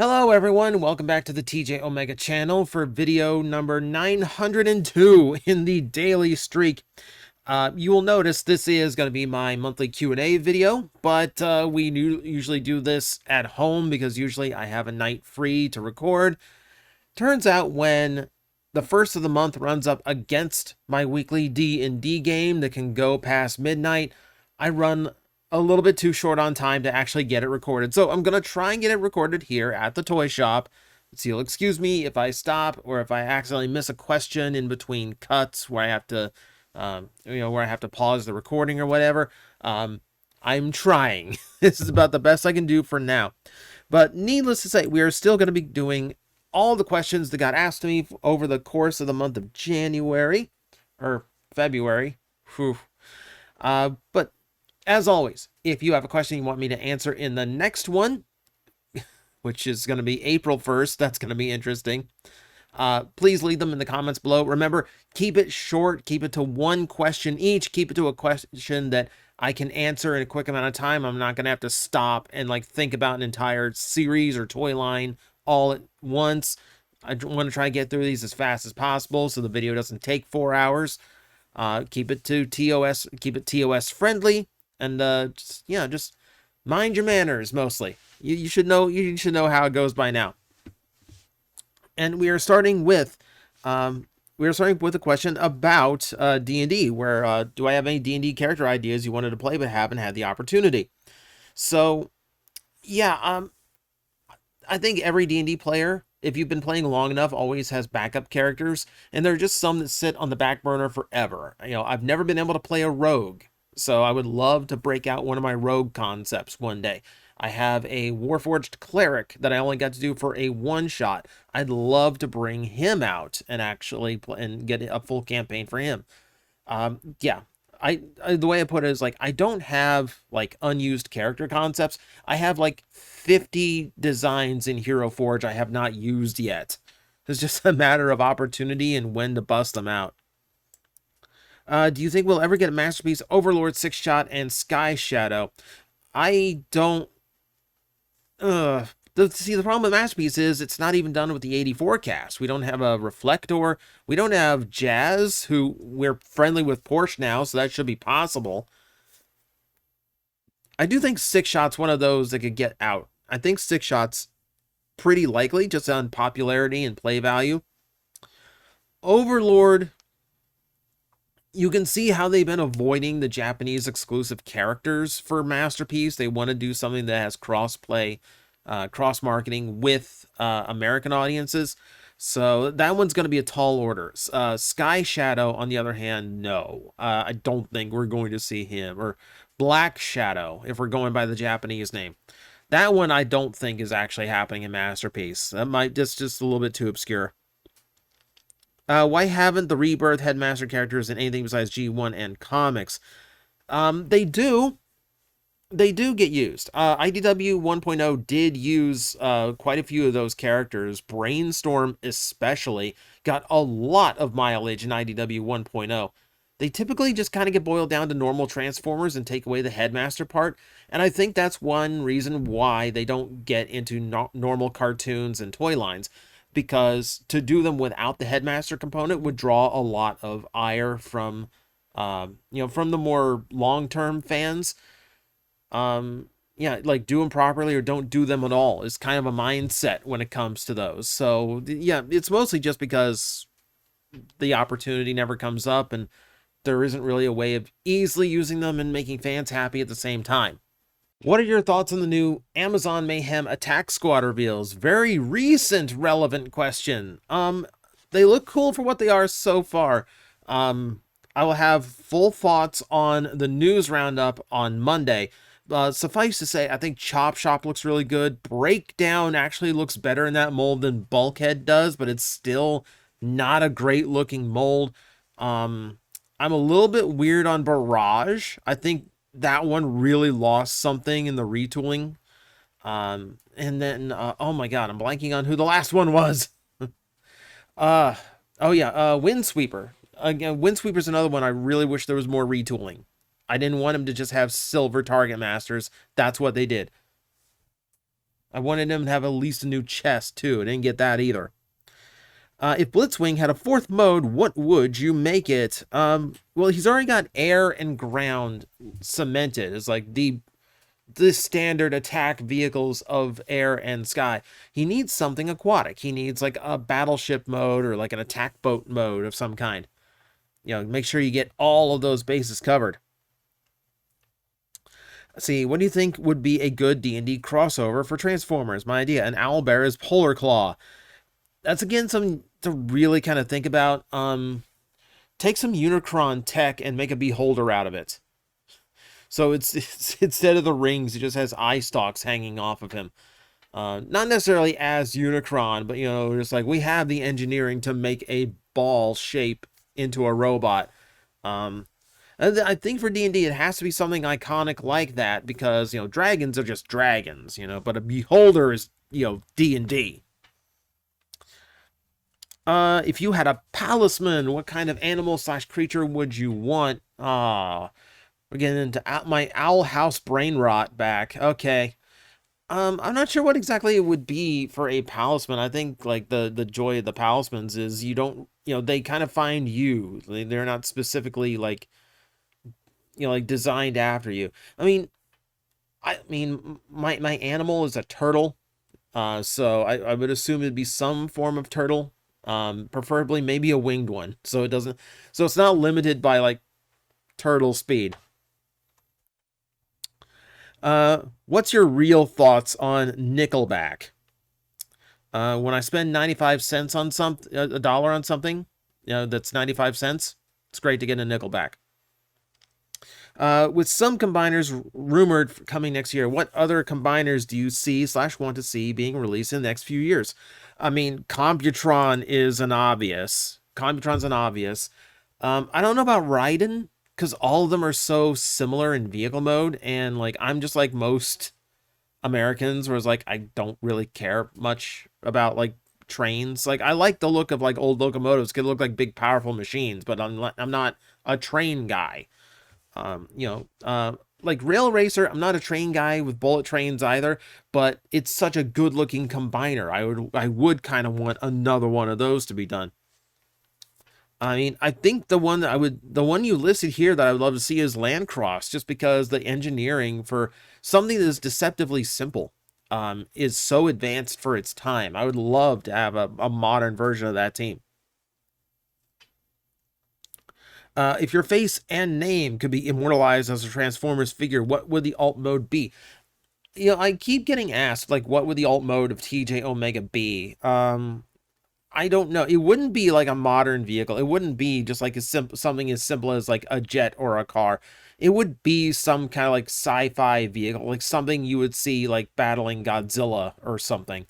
Hello everyone, welcome back to the TJOmega channel for video number 902 in the daily streak. You will notice this is going to be my monthly Q&A video, but we usually do this at home because usually I have a night free to record. Turns out when the first of the month runs up against my weekly D&D game that can go past midnight, I run a little bit too short on time to actually get it recorded. So I'm going to try and get it recorded here at the toy shop. So you'll excuse me if I stop or if I accidentally miss a question in between cuts where I have to, where I have to pause the recording or whatever. I'm trying. This is about the best I can do for now. But needless to say, we are still going to be doing all the questions that got asked to me over the course of the month of January or February. Whew. But as always, if you have a question you want me to answer in the next one, which is going to be April 1st, that's going to be interesting, please leave them in the comments below. Remember, keep it short, keep it to one question each, keep it to a question that I can answer in a quick amount of time. I'm not going to have to stop and think about an entire series or toy line all at once. I want to try to get through these as fast as possible so the video doesn't take 4 hours. Keep it to TOS, keep it TOS friendly. And just mind your manners mostly. You should know how it goes by now. And we are starting with a question about D&D, where do I have any D&D character ideas you wanted to play but haven't had the opportunity? So yeah, I think every D&D player, if you've been playing long enough, always has backup characters, and there are just some that sit on the back burner forever. I've never been able to play a rogue. So I would love to break out one of my rogue concepts one day. I have a Warforged cleric that I only got to do for a one-shot. I'd love to bring him out and actually and get a full campaign for him. The way I put it is I don't have unused character concepts. I have 50 designs in Hero Forge I have not used yet. It's just a matter of opportunity and when to bust them out. Do you think we'll ever get a Masterpiece, Overlord, 6-Shot, and Sky Shadow? I don't... the problem with Masterpiece is it's not even done with the 84 cast. We don't have a Reflector. We don't have Jazz, who we're friendly with Porsche now, so that should be possible. I do think 6-Shot's one of those that could get out. I think 6-Shot's pretty likely, just on popularity and play value. Overlord... You can see how they've been avoiding the Japanese exclusive characters for Masterpiece. They want to do something that has cross-play, cross-marketing with American audiences. So that one's going to be a tall order. Sky Shadow, on the other hand, no. I don't think we're going to see him. Or Black Shadow, if we're going by the Japanese name. That one I don't think is actually happening in Masterpiece. That might just a little bit too obscure. Why haven't the Rebirth Headmaster characters in anything besides G1 and comics? They do get used. IDW 1.0 did use quite a few of those characters. Brainstorm especially got a lot of mileage in IDW 1.0. They typically just kind of get boiled down to normal Transformers and take away the Headmaster part. And I think that's one reason why they don't get into normal cartoons and toy lines. Because to do them without the Headmaster component would draw a lot of ire from, from the more long-term fans. Do them properly or don't do them at all is kind of a mindset when it comes to those. So, yeah, it's mostly just because the opportunity never comes up and there isn't really a way of easily using them and making fans happy at the same time. What are your thoughts on the new Amazon Mayhem Attack Squad reveals? Very recent relevant question. They look cool for what they are so far. I will have full thoughts on the news roundup on Monday. Suffice to say, I think Chop Shop looks really good. Breakdown actually looks better in that mold than Bulkhead does, but it's still not a great looking mold. I'm a little bit weird on Barrage. I think that one really lost something in the retooling. And then, oh my god, I'm blanking on who the last one was. Windsweeper. Again, Windsweeper's another one I really wish there was more retooling. I didn't want him to just have silver target masters. That's what they did. I wanted him to have at least a new chest, too. I didn't get that either. If Blitzwing had a fourth mode, what would you make it? Well, he's already got air and ground cemented. It's like the standard attack vehicles of air and sky. He needs something aquatic. He needs like a battleship mode or like an attack boat mode of some kind. You know, make sure you get all of those bases covered. Let's see, what do you think would be a good D&D crossover for Transformers? My idea, an owlbear is Polar Claw. That's again something to really kind of think about. Take some Unicron tech and make a beholder out of it. So it's instead of the rings, it just has eye stalks hanging off of him. Not necessarily as Unicron, but, you know, just like we have the engineering to make a ball shape into a robot. I think for D&D, it has to be something iconic like that because, you know, dragons are just dragons, you know, but a beholder is, you know, D&D. If you had a palisman, what kind of animal / creature would you want? We're getting into my owl house brain rot back. Okay. I'm not sure what exactly it would be for a palisman. I think like the joy of the palismans is you don't, you know, they kind of find you. They're not specifically like, you know, like designed after you. I mean, my animal is a turtle. So I would assume it'd be some form of turtle. Preferably maybe a winged one. So it's not limited by like turtle speed. What's your real thoughts on Nickelback? When I spend 95 cents on a dollar on something, you know, that's 95 cents, it's great to get a Nickelback. With some combiners rumored coming next year, what other combiners do you see / want to see being released in the next few years? I mean, Computron is an obvious. Computron's an obvious. I don't know about Raiden, because all of them are so similar in vehicle mode, and like I'm just like most Americans, whereas like I don't really care much about like trains. Like I like the look of like old locomotives, could look like big powerful machines, but I'm not a train guy. You know, like Rail Racer, I'm not a train guy with bullet trains either, but it's such a good looking combiner. I would kind of want another one of those to be done. I mean, I think the one you listed here that I would love to see is Landcross, just because the engineering for something that is deceptively simple is so advanced for its time. I would love to have a modern version of that team. If your face and name could be immortalized as a Transformers figure, what would the alt mode be? You know, I keep getting asked, like, what would the alt mode of TJOmega be? I don't know. It wouldn't be like a modern vehicle. It wouldn't be just like something as simple as like a jet or a car. It would be some kind of like sci-fi vehicle, like something you would see like battling Godzilla or something.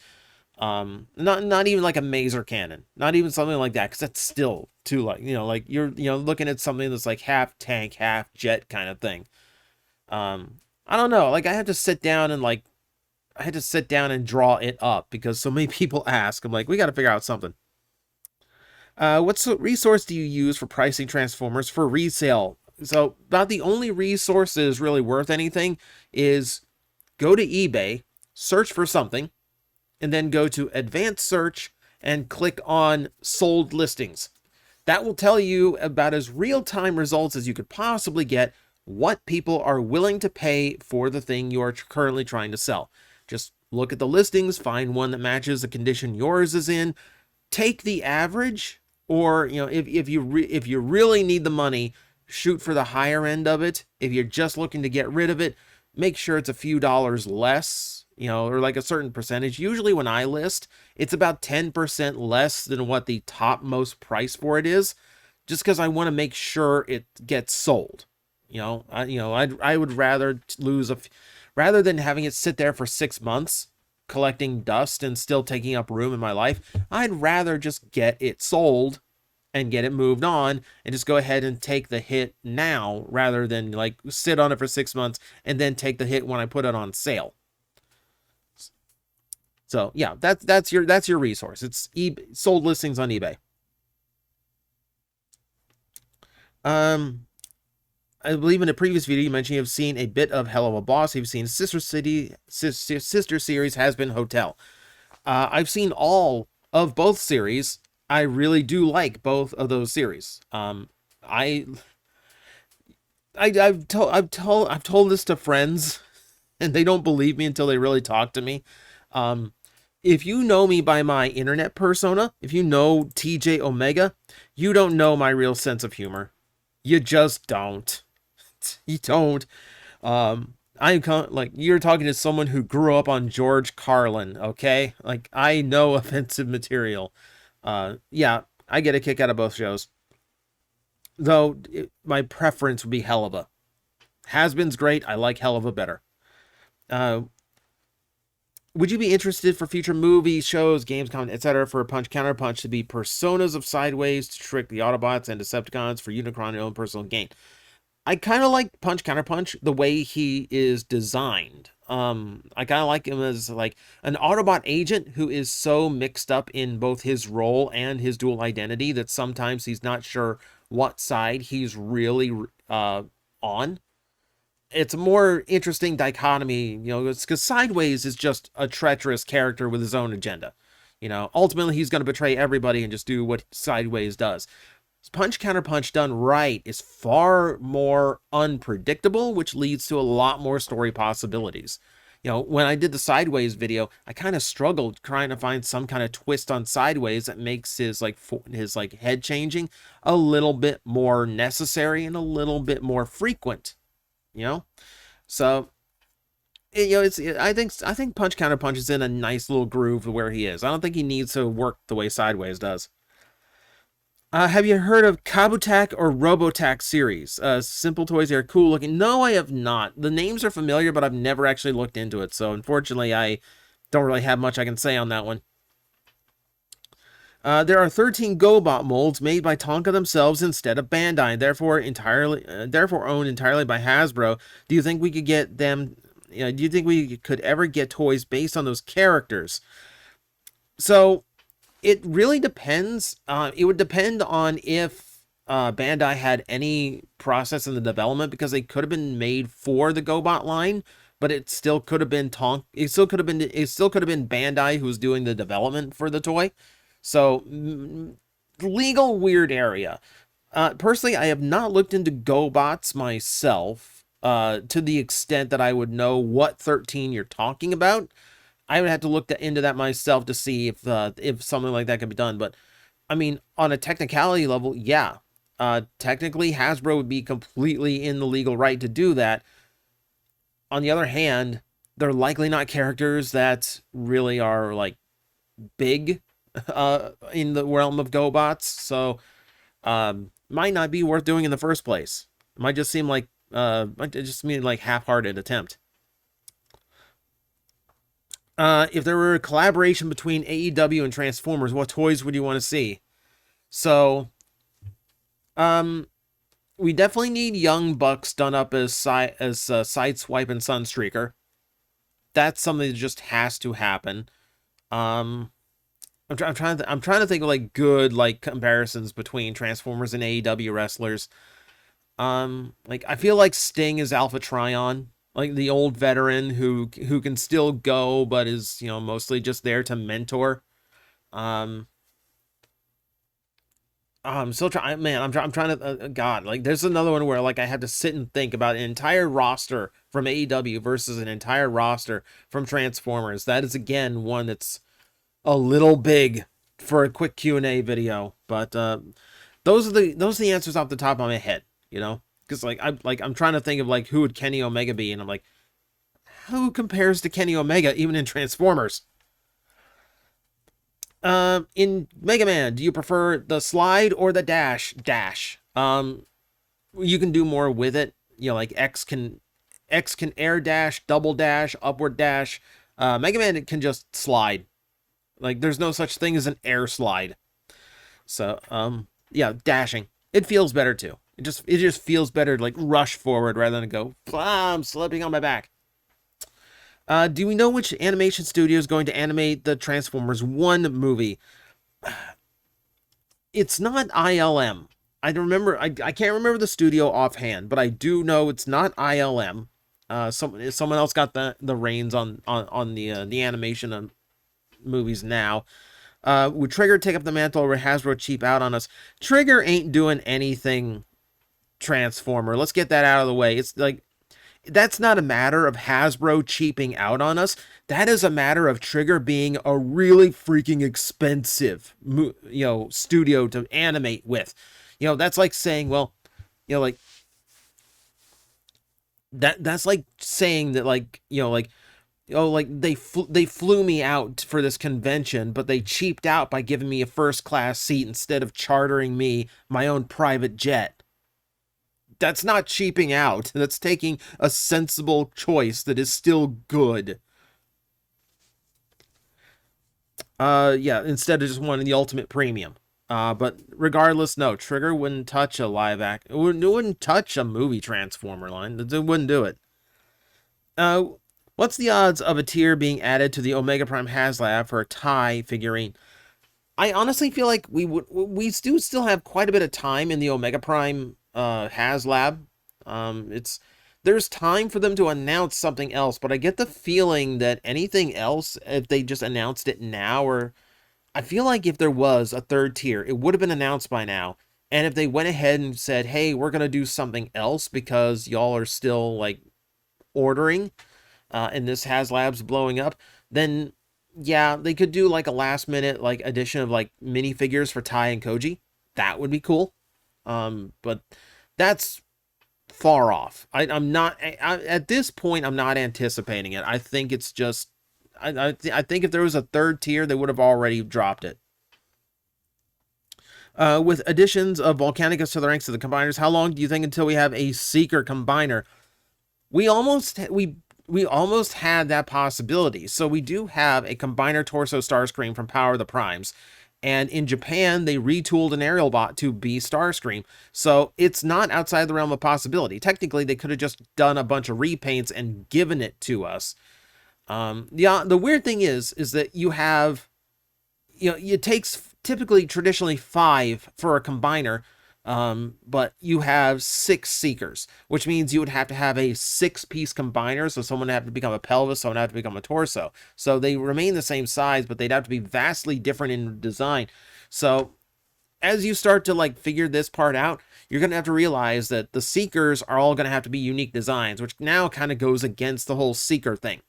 Not even like a maser cannon, not even something like that, because that's still too like, you know, like you're, you know, looking at something that's like half tank, half jet kind of thing. I don't know. Like I had to sit down and draw it up because so many people ask. I'm like, we got to figure out something. What resource do you use for pricing Transformers for resale? So about the only resources really worth anything is go to eBay, search for something, and then go to advanced search and click on sold listings. That will tell you about as real-time results as you could possibly get what people are willing to pay for the thing you are currently trying to sell. Just look at the listings, find one that matches the condition yours is in, take the average, or, you know, if you really need the money, shoot for the higher end of it. If you're just looking to get rid of it, make sure it's a few dollars less, you know, or like a certain percentage. Usually when I list, it's about 10% less than what the top most price for it is, just because I want to make sure it gets sold. You know, I would rather lose rather than having it sit there for 6 months collecting dust and still taking up room in my life. I'd rather just get it sold and get it moved on and just go ahead and take the hit now rather than like sit on it for 6 months and then take the hit when I put it on sale. So yeah, that's your resource. It's sold listings on eBay. I believe in a previous video you mentioned you've seen a bit of Hell of a Boss. You've seen sister series has been Hotel. I've seen all of both series. I really do like both of those series. I I've told this to friends, and they don't believe me until they really talk to me. If you know me by my internet persona, if you know TJOmega, you don't know my real sense of humor. You just don't. You don't. Like, you're talking to someone who grew up on George Carlin, okay? Like, I know offensive material. Yeah, I get a kick out of both shows. Though, my preference would be Helluva. Has-Been's great. I like Helluva better. Would you be interested for future movies, shows, games, content, etc. for Punch Counter Punch to be personas of Sideways to trick the Autobots and Decepticons for Unicron and own personal gain? I kind of like Punch Counter Punch the way he is designed. I kind of like him as like an Autobot agent who is so mixed up in both his role and his dual identity that sometimes he's not sure what side he's really on. It's a more interesting dichotomy, because Sideways is just a treacherous character with his own agenda. Ultimately he's going to betray everybody and just do what Sideways does. Punch Counter Punch done right is far more unpredictable, which leads to a lot more story possibilities. When I did the Sideways video, I kind of struggled trying to find some kind of twist on Sideways that makes his head changing a little bit more necessary and a little bit more frequent. So I think Punch Counter Punch is in a nice little groove where he is. I don't think he needs to work the way Sideways does. Have you heard of Kabutak or Robotac series? Simple toys, they are cool looking. No, I have not. The names are familiar, but I've never actually looked into it. So unfortunately, I don't really have much I can say on that one. There are 13 GoBot molds made by Tonka themselves instead of Bandai, therefore owned entirely by Hasbro. Do you think we could get them? Do you think we could ever get toys based on those characters? So it really depends. It would depend on if Bandai had any process in the development, because they could have been made for the GoBot line, but it still could have been It still could have been Bandai who was doing the development for the toy. So legal weird area. Personally, I have not looked into GoBots myself to the extent that I would know what 13 you're talking about. I would have to look into that myself to see if something like that can be done. But I mean, on a technicality level, yeah. Technically, Hasbro would be completely in the legal right to do that. On the other hand, they're likely not characters that really are like big in the realm of GoBots, so might not be worth doing in the first place. It might just seem like half-hearted attempt. If there were a collaboration between AEW and Transformers, what toys would you want to see? So, we definitely need Young Bucks done up as Sideswipe and Sunstreaker. That's something that just has to happen. I'm trying to think of like good comparisons between Transformers and AEW wrestlers. I feel like Sting is Alpha Trion, like the old veteran who can still go, but is mostly just there to mentor. I'm still trying, man. I'm trying to God, there's another one where I have to sit and think about an entire roster from AEW versus an entire roster from Transformers. That is again one that's a little big for a quick Q&A video, but those are the answers off the top of my head, because I'm trying to think of who would Kenny Omega be, and I'm like, who compares to Kenny Omega even in Transformers? In Mega Man, do you prefer the slide or the dash? You can do more with it. X can air dash, double dash, upward dash. Mega Man, it can just slide. There's no such thing as an air slide. So, yeah, dashing. It feels better too. It just feels better to rush forward rather than go, I'm slipping on my back. Do we know which animation studio is going to animate the Transformers 1 movie? It's not ILM. I don't remember. I can't remember the studio offhand, but I do know it's not ILM. Someone else got the reins on the animation of movies now. Would Trigger take up the mantle, or would Hasbro cheap out on us? Trigger ain't doing anything Transformer. Let's get that out of the way. It's like, that's not a matter of Hasbro cheaping out on us. That is a matter of Trigger being a really freaking expensive, studio to animate with. That's like saying, well, like that's like saying that, like, oh, like they flew me out for this convention, but they cheaped out by giving me a first class seat instead of chartering me my own private jet. That's not cheaping out. That's taking a sensible choice that is still good. Yeah, instead of just wanting the ultimate premium. But regardless, no, Trigger wouldn't touch a live act. It wouldn't touch a movie Transformer line. It wouldn't do it. What's the odds of a tier being added to the Omega Prime HasLab for a tie figurine? I honestly feel like we do still have quite a bit of time in the Omega Prime HasLab. There's time for them to announce something else, but I get the feeling that anything else, if they just announced it now, or I feel like if there was a third tier, it would have been announced by now. And if they went ahead and said, hey, we're going to do something else because y'all are still, like, ordering, and this HasLab's blowing up, then yeah, they could do like a last minute like addition of like minifigures for Tai and Koji. That would be cool. But that's far off. I'm not at this point. I'm not anticipating it. I think it's just. I think if there was a third tier, they would have already dropped it. With additions of Volcanicus to the ranks of the combiners, how long do you think until we have a Seeker combiner? We almost had that possibility. So we do have a combiner torso Starscream from Power of the Primes. And in Japan, they retooled an aerial bot to be Starscream. So it's not outside the realm of possibility. Technically, they could have just done a bunch of repaints and given it to us. The weird thing is that you have, it takes typically traditionally 5 for a combiner. But you have 6 Seekers, which means you would have to have a 6-piece combiner. So someone would have to become a pelvis, someone would have to become a torso. So they remain the same size, but they'd have to be vastly different in design. So as you start to like figure this part out, you're going to have to realize that the Seekers are all going to have to be unique designs, which now kind of goes against the whole Seeker thing.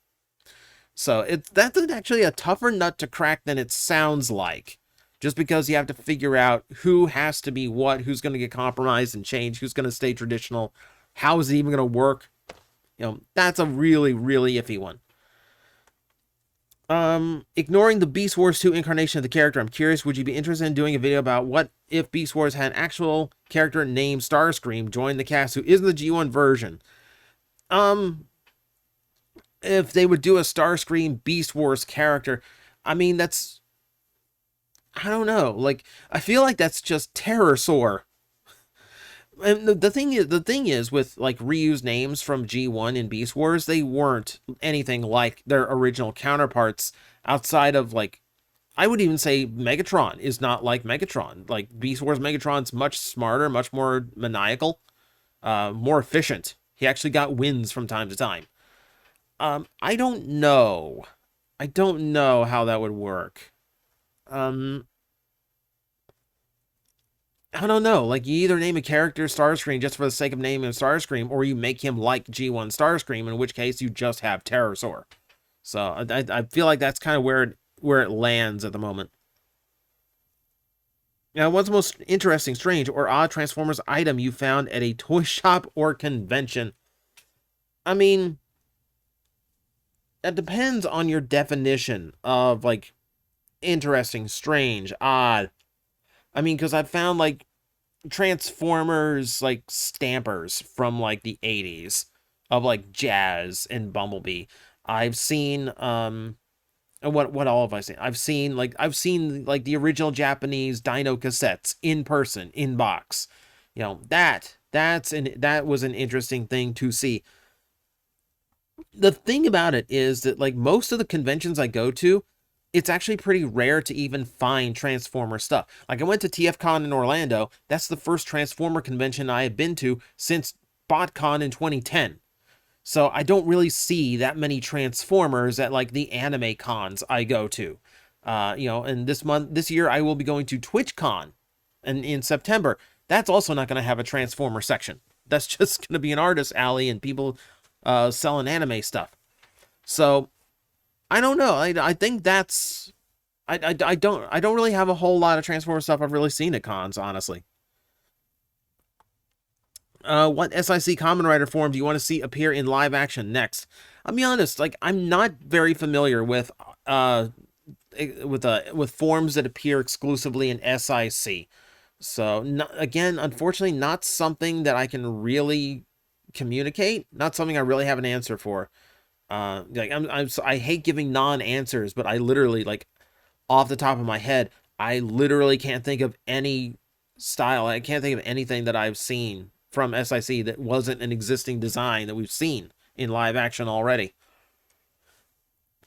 So that's actually a tougher nut to crack than it sounds like. Just because you have to figure out who has to be what, who's going to get compromised and changed, who's going to stay traditional, how is it even going to work? That's a really, really iffy one. Ignoring the Beast Wars 2 incarnation of the character, I'm curious, would you be interested in doing a video about what if Beast Wars had an actual character named Starscream join the cast who isn't the G1 version? If they would do a Starscream Beast Wars character, I mean, that's... I don't know. Like, I feel like that's just terror sore. And the thing is with like reused names from G1 and Beast Wars, they weren't anything like their original counterparts outside of like, I would even say Megatron is not like Megatron. Like Beast Wars Megatron's much smarter, much more maniacal, more efficient. He actually got wins from time to time. I don't know. I don't know how that would work. I don't know. Like, you either name a character Starscream just for the sake of naming him Starscream, or you make him like G1 Starscream, in which case you just have Terrorsaur. So I feel like that's kind of where it lands at the moment. Now, what's the most interesting, strange, or odd Transformers item you found at a toy shop or convention? I mean, that depends on your definition of, like, interesting, strange, odd. I mean, because I've found, like, Transformers, like, stampers from, like, the 80s of, like, Jazz and Bumblebee. I've seen, what all have I seen? I've seen the original Japanese Dino cassettes in person, in box. You know, that was an interesting thing to see. The thing about it is that, like, most of the conventions I go to, it's actually pretty rare to even find Transformer stuff. Like, I went to TFCon in Orlando. That's the first Transformer convention I have been to since BotCon in 2010. So I don't really see that many Transformers at like the anime cons I go to. And this year I will be going to TwitchCon in September. That's also not going to have a Transformer section. That's just going to be an artist alley and people selling anime stuff. So I don't know. I think that's I don't really have a whole lot of Transformer stuff I've really seen at cons, honestly. What SIC Common Writer form do you want to see appear in live action next? I'll be honest, like, I'm not very familiar with forms that appear exclusively in SIC. So again, unfortunately, not something that I can really communicate. Not something I really have an answer for. I hate giving non-answers, but I literally, like, off the top of my head, I literally can't think of any style. I can't think of anything that I've seen from SIC that wasn't an existing design that we've seen in live action already.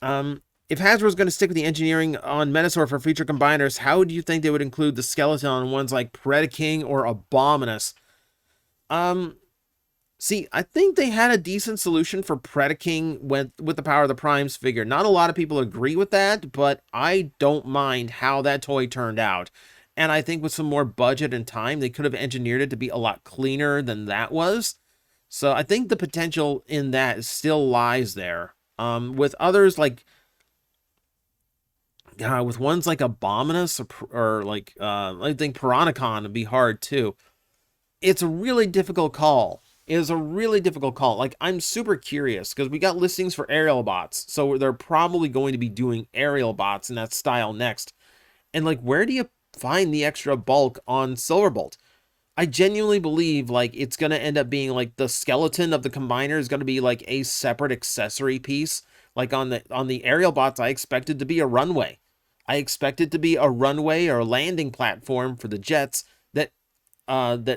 If Hasbro's going to stick with the engineering on Menasor for future combiners, how do you think they would include the skeleton on ones like Predaking or Abominus? See, I think they had a decent solution for Predaking with the Power of the Primes figure. Not a lot of people agree with that, but I don't mind how that toy turned out. And I think with some more budget and time, they could have engineered it to be a lot cleaner than that was. So I think the potential in that still lies there. With others like, with ones like Abominus or like, I think Piranacon would be hard too. It's a really difficult call. It is a really difficult call. Like, I'm super curious because we got listings for aerial bots. So they're probably going to be doing aerial bots in that style next. And like, where do you find the extra bulk on Silverbolt? I genuinely believe like it's going to end up being like the skeleton of the combiner is going to be like a separate accessory piece. Like on the aerial bots, I expect it to be a runway. I expect it to be a runway or a landing platform for the jets that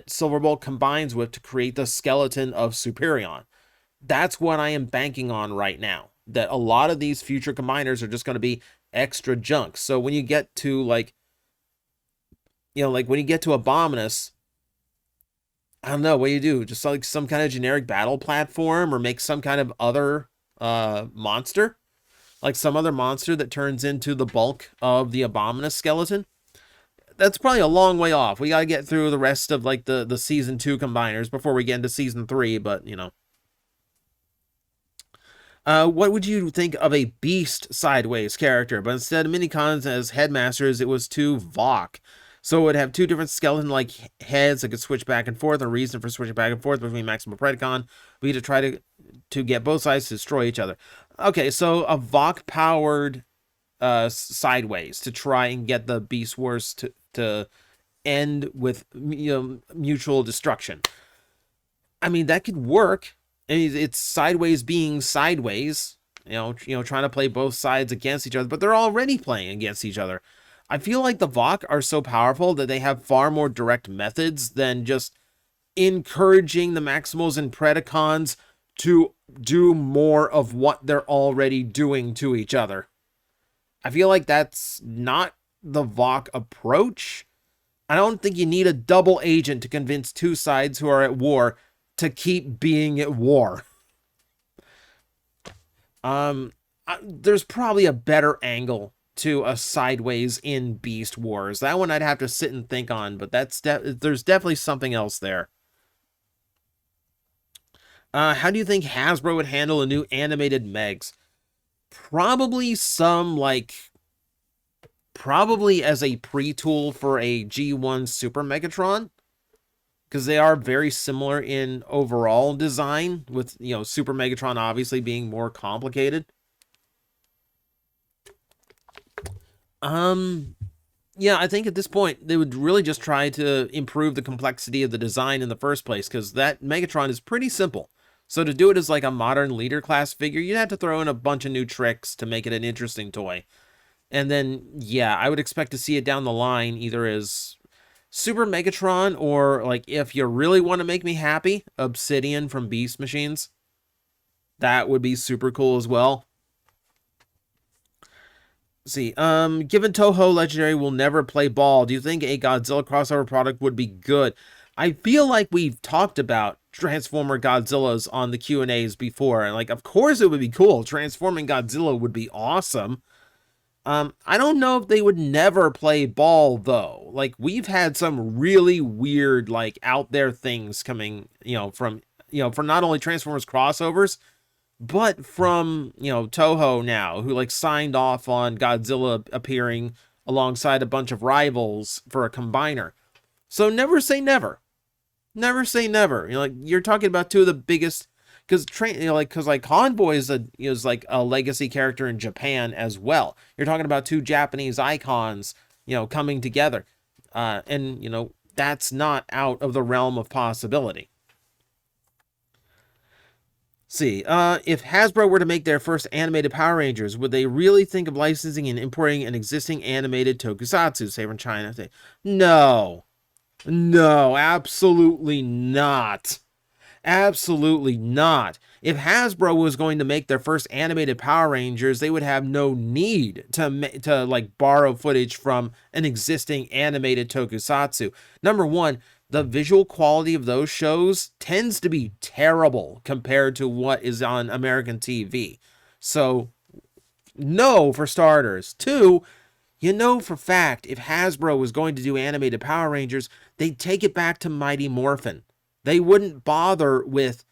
Silverbolt combines with to create the skeleton of Superion. That's what I am banking on right now. That a lot of these future combiners are just going to be extra junk. So when you get to like when you get to Abominus, I don't know what you do. Just like some kind of generic battle platform or make some kind of other monster. Like some other monster that turns into the bulk of the Abominus skeleton. That's probably a long way off. We got to get through the rest of like the season 2 combiners before we get into season 3, but you know. What would you think of a Beast Sideways character? But instead of minicons as headmasters, it was 2 Vok. So it would have 2 different skeleton-like heads that could switch back and forth. A reason for switching back and forth between Maximum Predacon would be to try to get both sides to destroy each other. Okay, so a Vok-powered Sideways to try and get the Beast Wars to end with mutual destruction. I mean, that could work. It's Sideways being Sideways, trying to play both sides against each other, but they're already playing against each other. I feel like the Vok are so powerful that they have far more direct methods than just encouraging the Maximals and Predacons to do more of what they're already doing to each other. I feel like that's not the Vok approach. I don't think you need a double agent to convince 2 sides who are at war to keep being at war. There's probably a better angle to a Sideways in Beast Wars. That one I'd have to sit and think on, but there's definitely something else there. How do you think Hasbro would handle a new animated Megs? Probably probably as a pre-tool for a G1 Super Megatron, because they are very similar in overall design, with Super Megatron obviously being more complicated. Yeah, I think at this point they would really just try to improve the complexity of the design in the first place, because that Megatron is pretty simple. So to do it as like a modern leader class figure, you'd have to throw in a bunch of new tricks to make it an interesting toy. And then, yeah, I would expect to see it down the line either as Super Megatron or, like, if you really want to make me happy, Obsidian from Beast Machines. That would be super cool as well. See, given Toho Legendary will never play ball, do you think a Godzilla crossover product would be good? I feel like we've talked about Transformer Godzillas on the Q&As before, and like, of course it would be cool. Transforming Godzilla would be awesome. I don't know if they would never play ball though. Like, we've had some really weird, like, out there things coming, from not only Transformers crossovers, but from, Toho now, who like signed off on Godzilla appearing alongside a bunch of rivals for a combiner. So never say never. Never say never. Like, you're talking about two of the biggest, because because Convoy is like a legacy character in Japan as well. You're talking about two Japanese icons, coming together, and that's not out of the realm of possibility. See, if Hasbro were to make their first animated Power Rangers, would they really think of licensing and importing an existing animated tokusatsu, say from China? No. No, absolutely not. Absolutely not. If Hasbro was going to make their first animated Power Rangers, they would have no need to like borrow footage from an existing animated tokusatsu. Number one, the visual quality of those shows tends to be terrible compared to what is on American TV. So, no, for starters. Two, for fact, if Hasbro was going to do animated Power Rangers, they'd take it back to Mighty Morphin. They wouldn't bother with,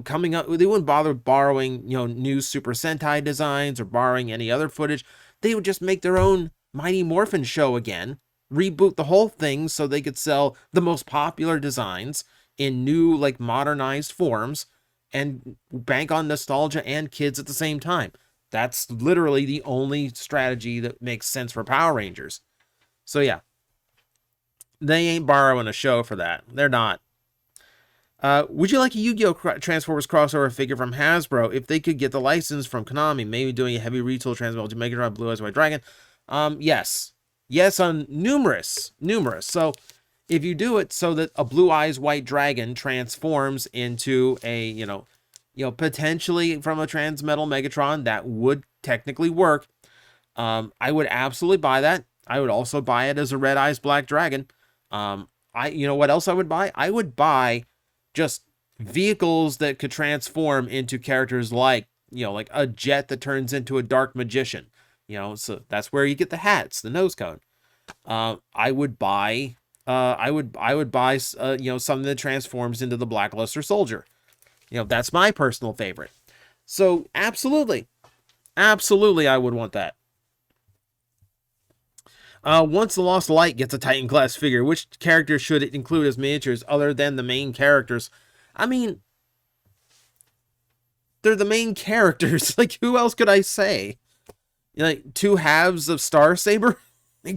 coming up, they wouldn't bother borrowing, new Super Sentai designs or borrowing any other footage. They would just make their own Mighty Morphin show again, reboot the whole thing so they could sell the most popular designs in new, like, modernized forms and bank on nostalgia and kids at the same time. That's literally the only strategy that makes sense for Power Rangers. So yeah, they ain't borrowing a show for that. They're not. Would you like a Yu-Gi-Oh! Transformers crossover figure from Hasbro if they could get the license from Konami? Maybe doing a heavy retool Transformers to Megatron, Blue Eyes White Dragon. Yes. Yes, on numerous. So if you do it so that a Blue Eyes White Dragon transforms into a, potentially from a Transmetal Megatron, that would technically work. I would absolutely buy that. I would also buy it as a Red Eyes Black Dragon. What else I would buy? I would buy just vehicles that could transform into characters like, like a jet that turns into a Dark Magician. So that's where you get the hats, the nose cone. I would buy something that transforms into the Blackluster Soldier. That's my personal favorite. So absolutely, I would want that. Once the Lost Light gets a Titan class figure, which character should it include as miniatures other than the main characters? I mean, they're the main characters. Like, who else could I say? Like, two halves of Star Saber? I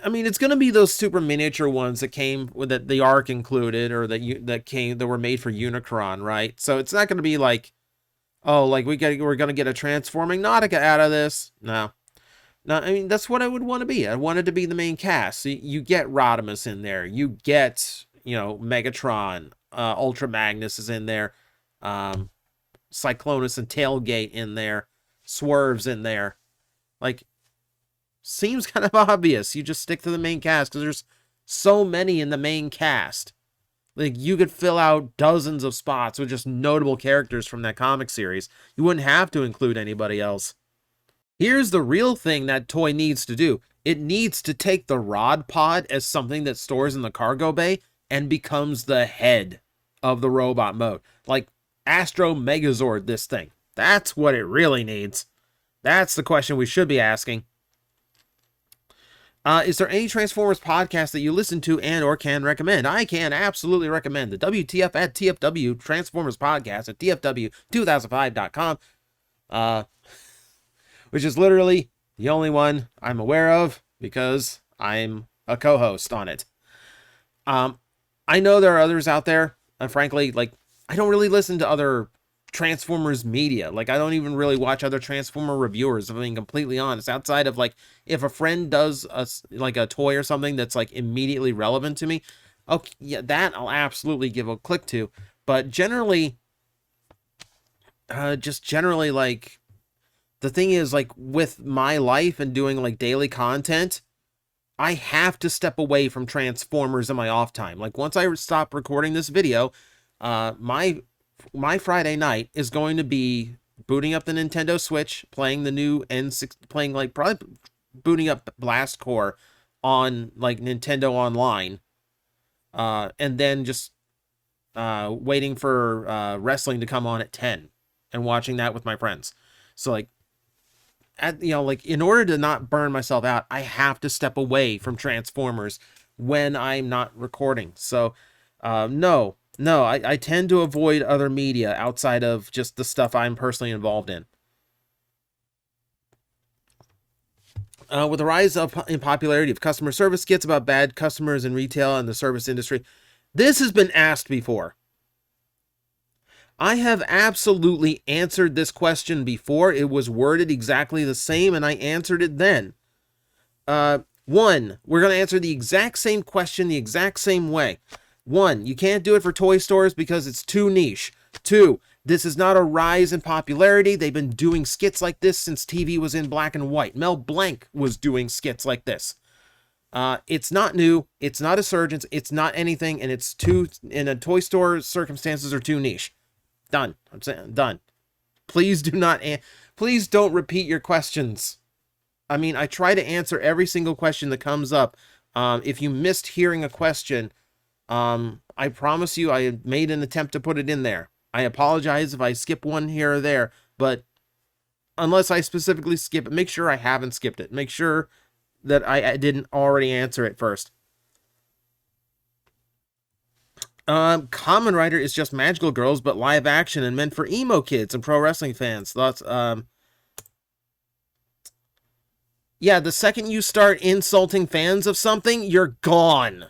mean, it's gonna be those super miniature ones that came with the Arc included, or that were made for Unicron, right? So it's not gonna be like, oh, like we're gonna get a transforming Nautica out of this. No. I mean, that's what I would want to be. I wanted to be the main cast. So you get Rodimus in there. You get, Megatron. Ultra Magnus is in there. Cyclonus and Tailgate in there. Swerves in there. Like, seems kind of obvious. You just stick to the main cast because there's so many in the main cast. Like, you could fill out dozens of spots with just notable characters from that comic series. You wouldn't have to include anybody else. Here's the real thing that toy needs to do. It needs to take the rod pod as something that stores in the cargo bay and becomes the head of the robot mode. Like Astro Megazord this thing. That's what it really needs. That's the question we should be asking. Is there any Transformers podcast that you listen to and or can recommend? I can absolutely recommend the WTF at TFW Transformers podcast at TFW2005.com. Which is literally the only one I'm aware of because I'm a co-host on it. I know there are others out there. Frankly, like, I don't really listen to other Transformers media. Like, I don't even really watch other Transformer reviewers, if I'm being completely honest. Outside of, like, if a friend does a toy or something that's, like, immediately relevant to me, okay, yeah, that I'll absolutely give a click to. But generally, like, The thing is, like, with my life and doing, like, daily content, I have to step away from Transformers in my off time. Like, once I stop recording this video, my Friday night is going to be booting up the Nintendo Switch, playing the new N6, playing, like, probably booting up Blast Core on, like, Nintendo Online, and then just waiting for wrestling to come on at 10 and watching that with my friends. So, like, like, in order to not burn myself out, I have to step away from Transformers when I'm not recording. So, no, I tend to avoid other media outside of just the stuff I'm personally involved in. With the rise in popularity of customer service skits about bad customers in retail and the service industry, this has been asked before. I have absolutely answered this question before. It was worded exactly the same, and I answered it then. One, we're going to answer the exact same question the exact same way. One, you can't do it for toy stores because it's too niche. Two, this is not a rise in popularity. They've been doing skits like this since TV was in black and white. Mel Blanc was doing skits like this. It's not new. It's not a surgeon. It's not anything, and it's too, in a toy store, circumstances are too niche. Done. I'm saying done. Please do not, please don't repeat your questions. I mean, I try to answer every single question that comes up. If you missed hearing a question, I promise you I made an attempt to put it in there. I apologize if I skip one here or there, but unless I specifically skip it, make sure I haven't skipped it. Make sure that I didn't already answer it first. Kamen Rider is just Magical Girls, but live action and meant for emo kids and pro wrestling fans. Thoughts? Yeah, the second you start insulting fans of something, you're gone.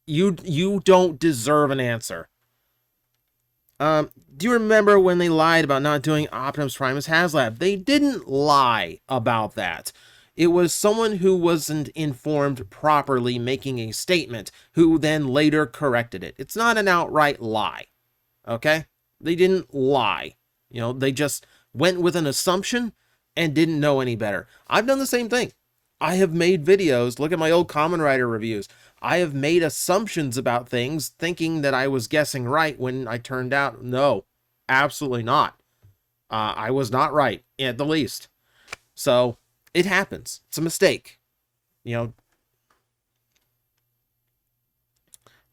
You don't deserve an answer. Do you remember when they lied about not doing Optimus Prime as HasLab? They didn't lie about that. It was someone who wasn't informed properly making a statement, who then later corrected it. It's not an outright lie, okay? They didn't lie. You know, they just went with an assumption and didn't know any better. I've done the same thing. I have made videos, look at my old Kamen Rider reviews. I have made assumptions about things thinking that I was guessing right when I turned out, no, absolutely not. I was not right, at the least. So, it happens. It's a mistake. You know.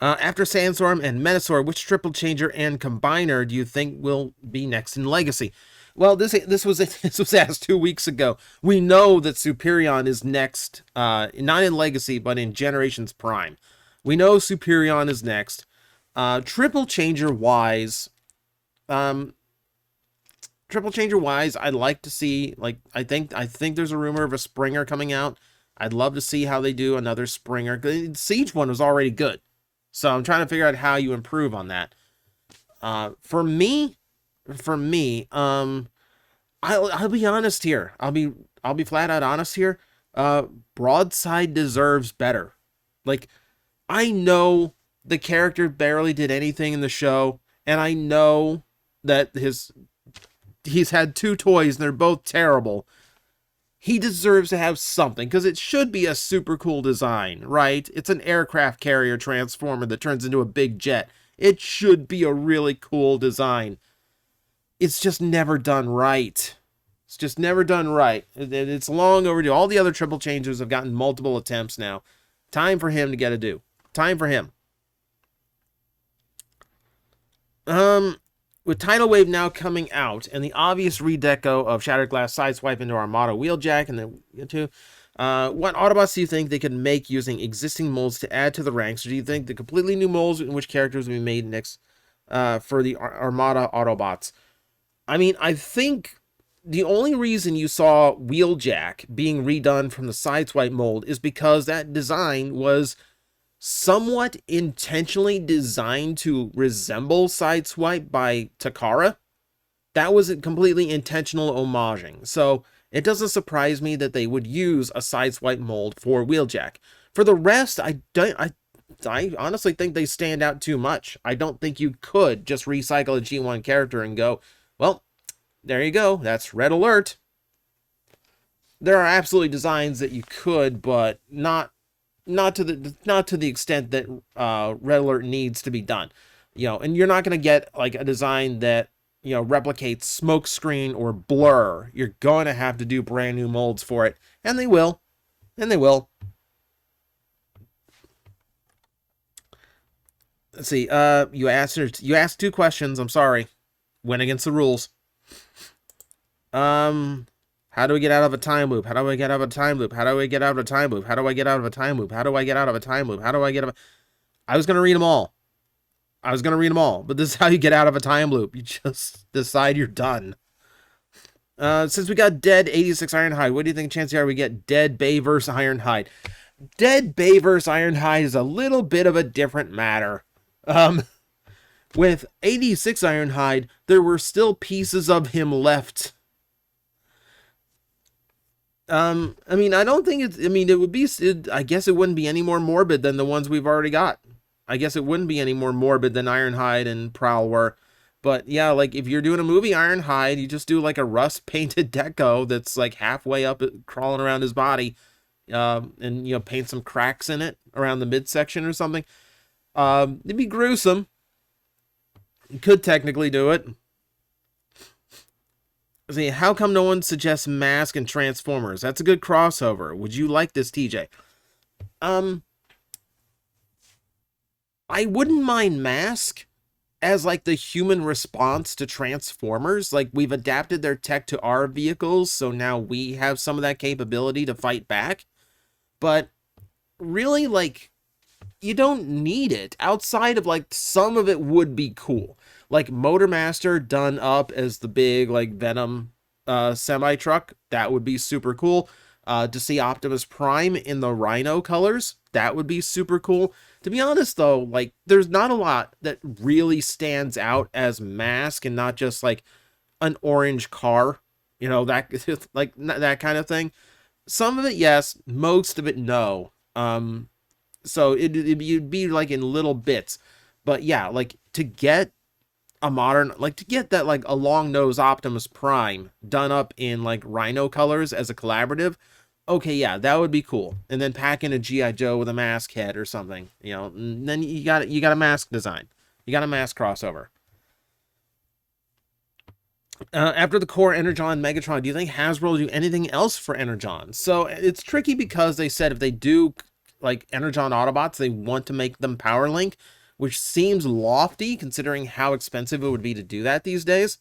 After Sandstorm and Menasor, which triple changer and combiner do you think will be next in Legacy? Well, this was asked 2 weeks ago. We know that Superion is next, not in Legacy, but in Generations Prime. We know Superion is next. Triple changer wise, I'd like to see, like, I think there's a rumor of a Springer coming out. I'd love to see how they do another Springer. The Siege one was already good, so I'm trying to figure out how you improve on that. For me, I'll be honest here. I'll be flat out honest here. Broadside deserves better. Like, I know the character barely did anything in the show, and I know that he's had 2 toys and they're both terrible. He deserves to have something, because it should be a super cool design, right? It's an aircraft carrier transformer that turns into a big jet. It should be a really cool design. It's just never done right. It's just never done right. It's long overdue. All the other triple changers have gotten multiple attempts now. Time for him to get a due. Time for him. With Tidal Wave now coming out and the obvious redeco of Shattered Glass Sideswipe into Armada Wheeljack and then too, what Autobots do you think they could make using existing molds to add to the ranks? Or do you think the completely new molds in which characters will be made next for the Armada Autobots? I mean, I think the only reason you saw Wheeljack being redone from the Sideswipe mold is because that design was somewhat intentionally designed to resemble Sideswipe by Takara. That was a completely intentional homaging. So it doesn't surprise me that they would use a Sideswipe mold for Wheeljack. For the rest, I honestly think they stand out too much. I don't think you could just recycle a G1 character and go, well, There you go. That's red alert. There are absolutely designs that you could, but not to the extent that red alert needs to be done. And you're not going to get like a design that replicates smokescreen or blur. You're going to have to do brand new molds for it, and they will. Let's see. You asked two questions. I'm sorry. Went against the rules. How do we get out of a time loop? How do I get out of a time loop? How do I get out of a time loop? How do I get out of a time loop? How do I get out of a time loop? How do I get out of I was going to read them all. But this is how you get out of a time loop. You just decide you're done. Since we got Dead 86 Ironhide, what do you think chances are we get Dead Bay versus Ironhide? Dead Bay versus Ironhide is a little bit of a different matter. With 86 Ironhide, there were still pieces of him left. I mean, I don't think it's, I mean, it would be, I guess it wouldn't be any more morbid than the ones we've already got. I guess it wouldn't be any more morbid than Ironhide and Prowl were. But yeah, like if you're doing a movie Ironhide, you just do like a rust painted deco that's like halfway up, crawling around his body, and paint some cracks in it around the midsection or something. It'd be gruesome. You could technically do it. See, how come no one suggests Mask and Transformers? That's a good crossover. Would you like this, TJ? I wouldn't mind Mask as like the human response to Transformers. Like we've adapted their tech to our vehicles, so now we have some of that capability to fight back. But really, like, you don't need it. Outside of like some of it would be cool. Like Motormaster done up as the big like Venom semi truck, that would be super cool. To see Optimus Prime in the Rhino colors, that would be super cool. To be honest though, like there's not a lot that really stands out as Mask and not just like an orange car, that like that kind of thing. Some of it yes, most of it no. So it'd be like in little bits. But yeah, like to get a modern, like to get that like a long nose Optimus Prime done up in like Rhino colors as a collaborative, okay, yeah, that would be cool. And then pack in a G.I. Joe with a mask head or something, and then you got a mask design. You got a mask crossover. After the core Energon Megatron, do you think Hasbro will do anything else for Energon? So it's tricky because they said if they do like Energon Autobots, they want to make them Power Link, which seems lofty considering how expensive it would be to do that these days.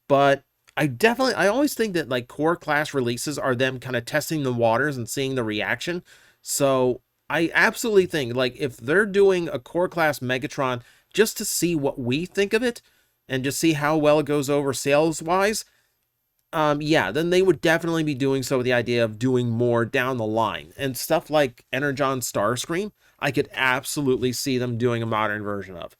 But I always think that like core class releases are them kind of testing the waters and seeing the reaction. So I absolutely think like if they're doing a core class Megatron just to see what we think of it and just see how well it goes over sales wise, yeah, then they would definitely be doing so with the idea of doing more down the line. And stuff like Energon Starscream, I could absolutely see them doing a modern version of.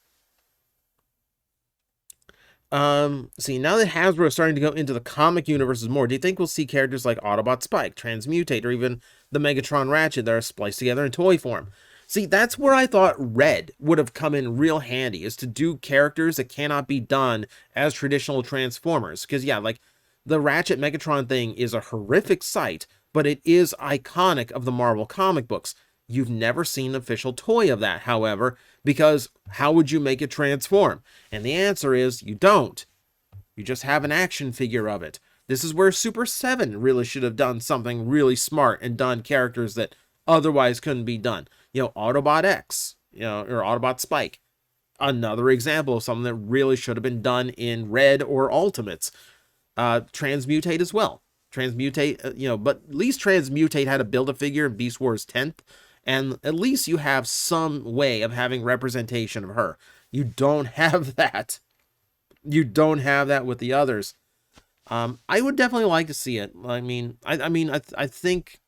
See, now that Hasbro is starting to go into the comic universes more, do you think we'll see characters like Autobot Spike, Transmutate, or even the Megatron Ratchet that are spliced together in toy form? See, that's where I thought Red would have come in real handy, is to do characters that cannot be done as traditional Transformers. Because, yeah, like, the Ratchet Megatron thing is a horrific sight, but it is iconic of the Marvel comic books. You've never seen an official toy of that, however, because how would you make it transform? And the answer is you don't. You just have an action figure of it. This is where Super 7 really should have done something really smart and done characters that otherwise couldn't be done. Autobot X, or Autobot Spike. Another example of something that really should have been done in Red or Ultimates. Transmutate as well. Transmutate, but at least Transmutate had a Build-A-Figure in Beast Wars 10th. And at least you have some way of having representation of her. You don't have that. You don't have that with the others. I would definitely like to see it. I think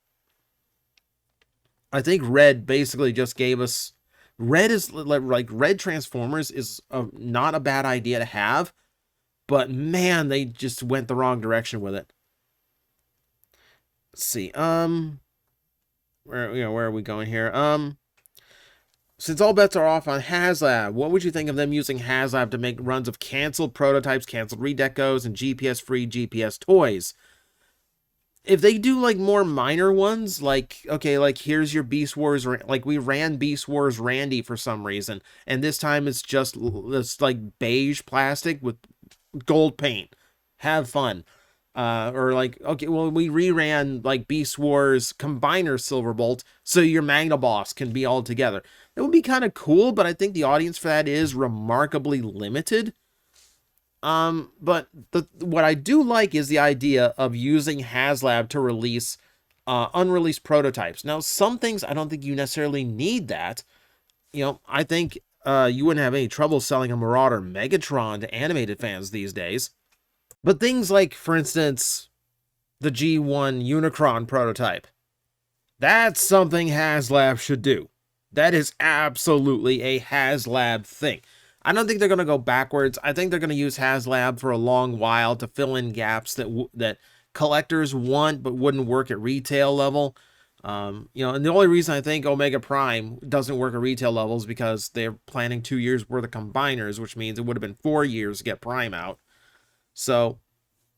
Red basically just gave us. Red is like Red Transformers is not a bad idea to have, but man, they just went the wrong direction with it. Let's see. Where are we going here? Since all bets are off on HasLab, what would you think of them using HasLab to make runs of canceled prototypes, canceled redecos, and GPS-free GPS toys? If they do like more minor ones, like, okay, like here's your Beast Wars, like we ran Beast Wars Randy for some reason, and this time it's just this like beige plastic with gold paint. Have fun. Or like, okay, well, we reran like Beast Wars Combiner Silverbolt, so your Magna Boss can be all together. That would be kind of cool, but I think the audience for that is remarkably limited. But what I do like is the idea of using HasLab to release unreleased prototypes. Now, some things I don't think you necessarily need that. You know, I think you wouldn't have any trouble selling a Marauder Megatron to animated fans these days. But things like, for instance, the G1 Unicron prototype, that's something HasLab should do. That is absolutely a HasLab thing. I don't think they're going to go backwards. I think they're going to use HasLab for a long while to fill in gaps that collectors want but wouldn't work at retail level. You know, and the only reason I think Omega Prime doesn't work at retail levels is because they're planning 2 years worth of combiners, which means it would have been 4 years to get Prime out. So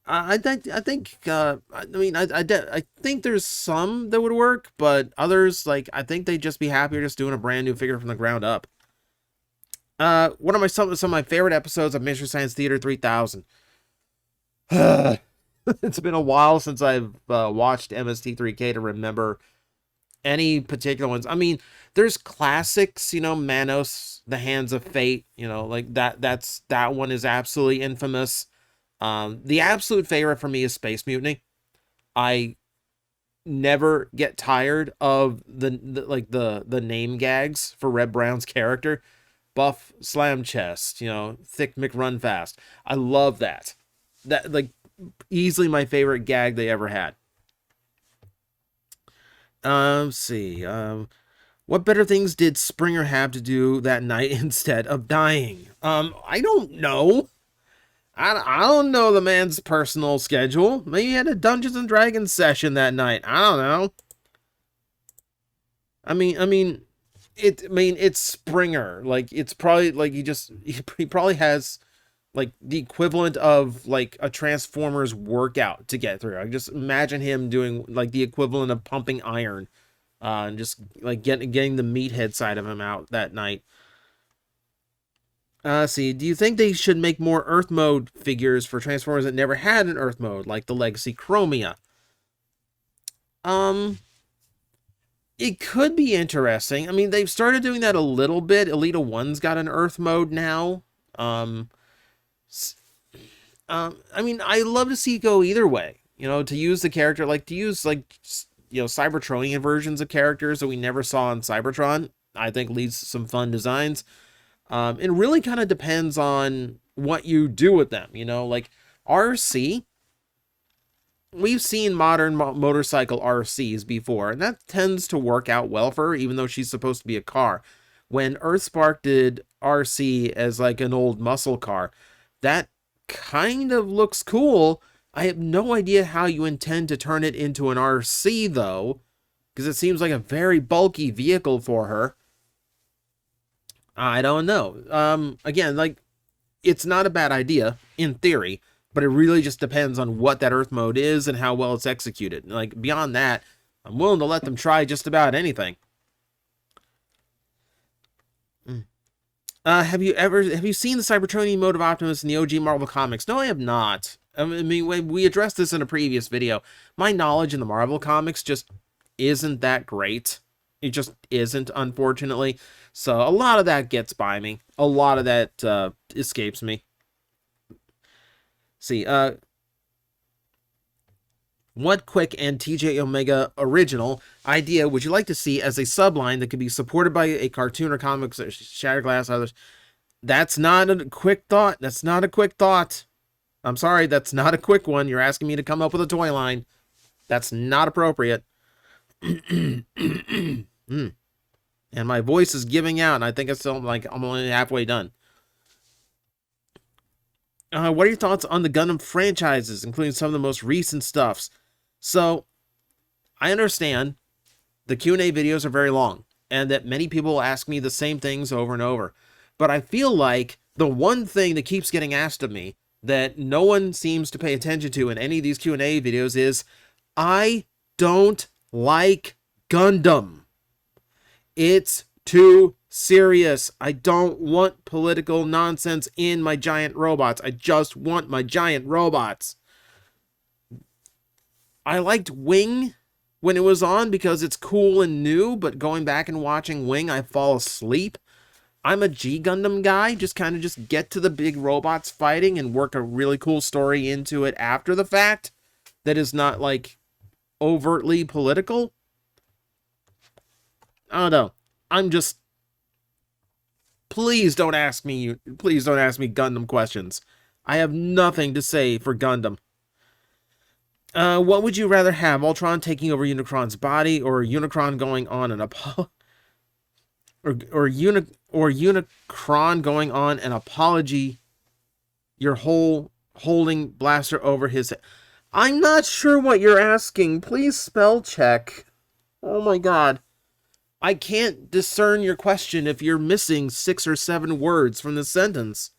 I think I think there's some that would work, but others, like, I think they'd just be happier just doing a brand new figure from the ground up. One of some of my favorite episodes of Mystery Science Theater 3000. It's been a while since I've watched MST3K to remember any particular ones. I mean, there's classics, you know, Manos, The Hands of Fate, you know, like that one is absolutely infamous. The absolute favorite for me is Space Mutiny. I never get tired of the name gags for Red Brown's character. Buff Slam Chest, you know, Thick McRunfast. I love that. That, like, easily my favorite gag they ever had. Let's see. What better things did Springer have to do that night instead of dying? I don't know. I don't know the man's personal schedule. Maybe he had a Dungeons and Dragons session that night. I don't know. I mean, it's Springer. Like, it's probably like he probably has like the equivalent of like a Transformers workout to get through. I just imagine him doing like the equivalent of pumping iron, and just like getting the meathead side of him out that night. See, do you think they should make more Earth mode figures for Transformers that never had an Earth mode, like the Legacy Chromia? It could be interesting. I mean, they've started doing that a little bit. Elita 1's got an Earth mode now. I mean, I love to see it go either way. You know, to use the character, like, to use, like, you know, Cybertronian versions of characters that we never saw in Cybertron, I think leads to some fun designs. It really kind of depends on what you do with them, you know, like RC. We've seen modern motorcycle RCs before, and that tends to work out well for her, even though she's supposed to be a car. When Earthspark did RC as like an old muscle car, that kind of looks cool. I have no idea how you intend to turn it into an RC, though, because it seems like a very bulky vehicle for her. I don't know. Again, like, it's not a bad idea in theory, but it really just depends on what that Earth mode is and how well it's executed. Like, beyond that, I'm willing to let them try just about anything. Have you seen the Cybertronian mode of Optimus in the OG Marvel comics? No, I have not. I mean, we addressed this in a previous video. My knowledge in the Marvel comics just isn't that great. It just isn't, unfortunately. So a lot of that gets by me. A lot of that escapes me. See, what Quick and TJOmega original idea would you like to see as a subline that could be supported by a cartoon or comics or Shatterglass, others? That's not a quick thought. That's not a quick thought. I'm sorry, that's not a quick one. You're asking me to come up with a toy line. That's not appropriate. And my voice is giving out, and I think it's still, like, I'm only halfway done. What are your thoughts on the Gundam franchises, including some of the most recent stuffs? So, I understand the Q&A videos are very long. and that many people ask me the same things over and over. But I feel like the one thing that keeps getting asked of me that no one seems to pay attention to in any of these Q&A videos is, I don't like Gundam. It's too serious. I don't want political nonsense in my giant robots. I just want my giant robots. I liked Wing when it was on because it's cool and new, but going back and watching Wing, I fall asleep. I'm a G Gundam guy, just kind of just get to the big robots fighting and work a really cool story into it after the fact that is not, like, overtly political. I don't know. I'm just... Please don't ask me Gundam questions. I have nothing to say for Gundam. What would you rather have? Ultron taking over Unicron's body, or Unicron going on an Unicron going on an apology? Your whole holding blaster over his head. I'm not sure what you're asking. Please spell check. Oh my god. I can't discern your question if you're missing 6 or 7 words from the sentence.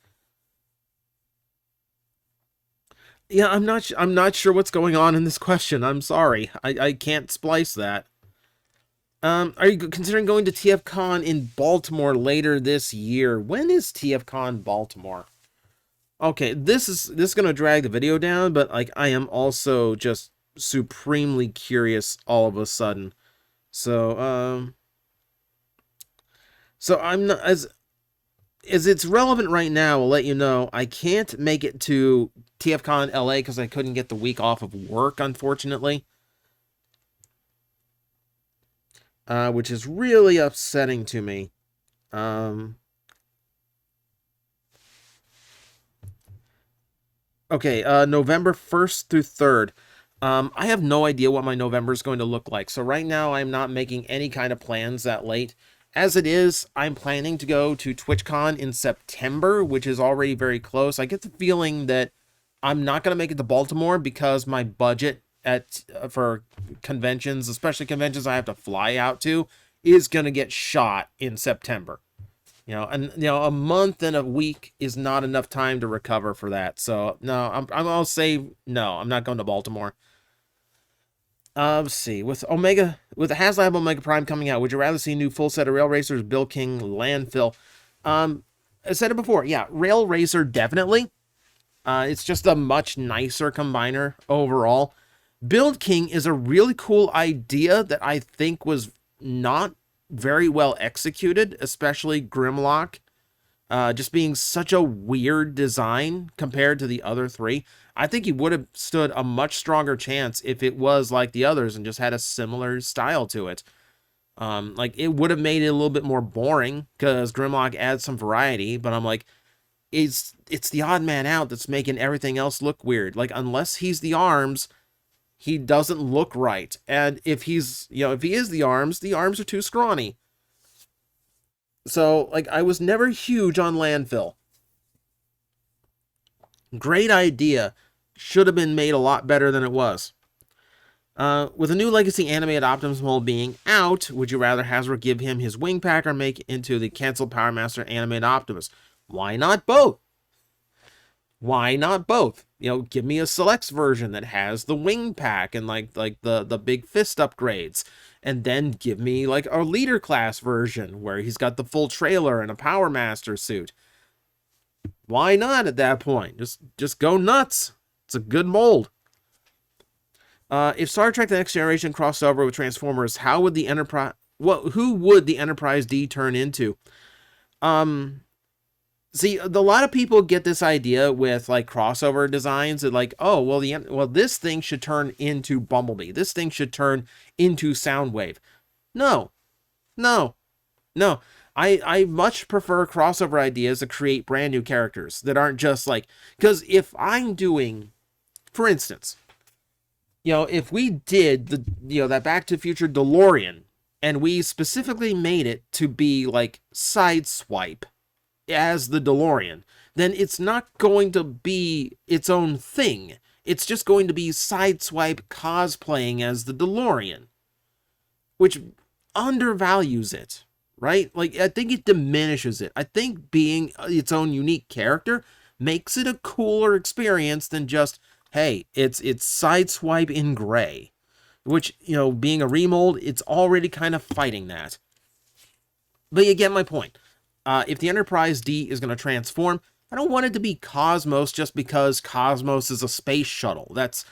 Yeah, I'm not sure what's going on in this question. I'm sorry. I can't splice that. Are you considering going to TFCon in Baltimore later this year? When is TFCon Baltimore? Okay, this is gonna drag the video down, but like I am also just supremely curious all of a sudden. So I'm not as it's relevant right now. I'll let you know I can't make it to TFCon LA because I couldn't get the week off of work, unfortunately. Which is really upsetting to me. Okay, November 1st through 3rd. I have no idea what my November is going to look like. So right now I'm not making any kind of plans that late. As it is, I'm planning to go to TwitchCon in September, which is already very close. I get the feeling that I'm not going to make it to Baltimore because my budget for conventions, especially conventions I have to fly out to, is going to get shot in September. A month and a week is not enough time to recover for that. So no, I'll say no. I'm not going to Baltimore. Let's see. With the HasLab Omega Prime coming out, would you rather see a new full set of Rail Racers, Bill King, Landfill? I said it before. Yeah, Rail Racer definitely. It's just a much nicer combiner overall. Build King is a really cool idea that I think was not very well executed, especially Grimlock. Just being such a weird design compared to the other 3. I think he would have stood a much stronger chance if it was like the others and just had a similar style to it. Like, it would have made it a little bit more boring because Grimlock adds some variety, but I'm like, it's the odd man out that's making everything else look weird. Like, unless he's the arms, he doesn't look right. And if he is the arms are too scrawny. So, like, I was never huge on Landfill. Great idea. Should have been made a lot better than it was. With a new Legacy animated Optimus mold being out, would you rather Hasbro give him his wing pack or make it into the canceled Power Master animated Optimus? Why not both? Why not both? Give me a Selects version that has the wing pack and like the big fist upgrades. And then give me like a leader class version where he's got the full trailer and a Power Master suit. Why not at that point? Just go nuts. It's a good mold. If Star Trek The Next Generation crossed over with Transformers, how would the Enterprise... who would the Enterprise D turn into? See, a lot of people get this idea with like crossover designs that like, oh, well, this thing should turn into Bumblebee. This thing should turn into Soundwave. No. I much prefer crossover ideas to create brand new characters that aren't just like, because if I'm doing, for instance, if we did that Back to the Future DeLorean and we specifically made it to be like Sideswipe as the DeLorean, then it's not going to be its own thing. It's just going to be Sideswipe cosplaying as the DeLorean, which undervalues it, right? Like, I think it diminishes it. I think being its own unique character makes it a cooler experience than just, hey, it's Sideswipe in gray, which, you know, being a remold, it's already kind of fighting that. But you get my point. If the Enterprise D is going to transform, I don't want it to be Cosmos just because Cosmos is a space shuttle. That's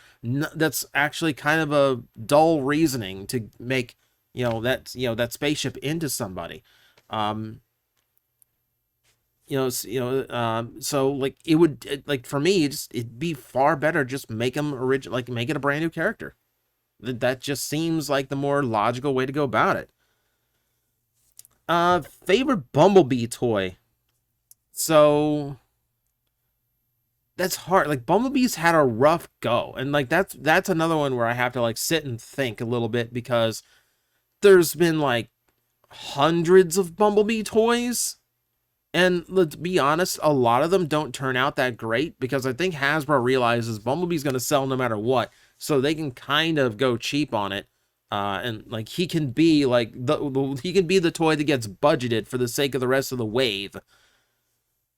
actually kind of a dull reasoning to make, that spaceship into somebody. Um, so like it would, like, for me, it'd be far better just make them original, like make it a brand new character. That just seems like the more logical way to go about it. Favorite Bumblebee toy. So that's hard. Like, Bumblebee's had a rough go, and like that's another one where I have to like sit and think a little bit, because there's been like hundreds of Bumblebee toys, and let's be honest, a lot of them don't turn out that great, because I think Hasbro realizes Bumblebee's going to sell no matter what, so they can kind of go cheap on it. And like he can be like he can be the toy that gets budgeted for the sake of the rest of the wave.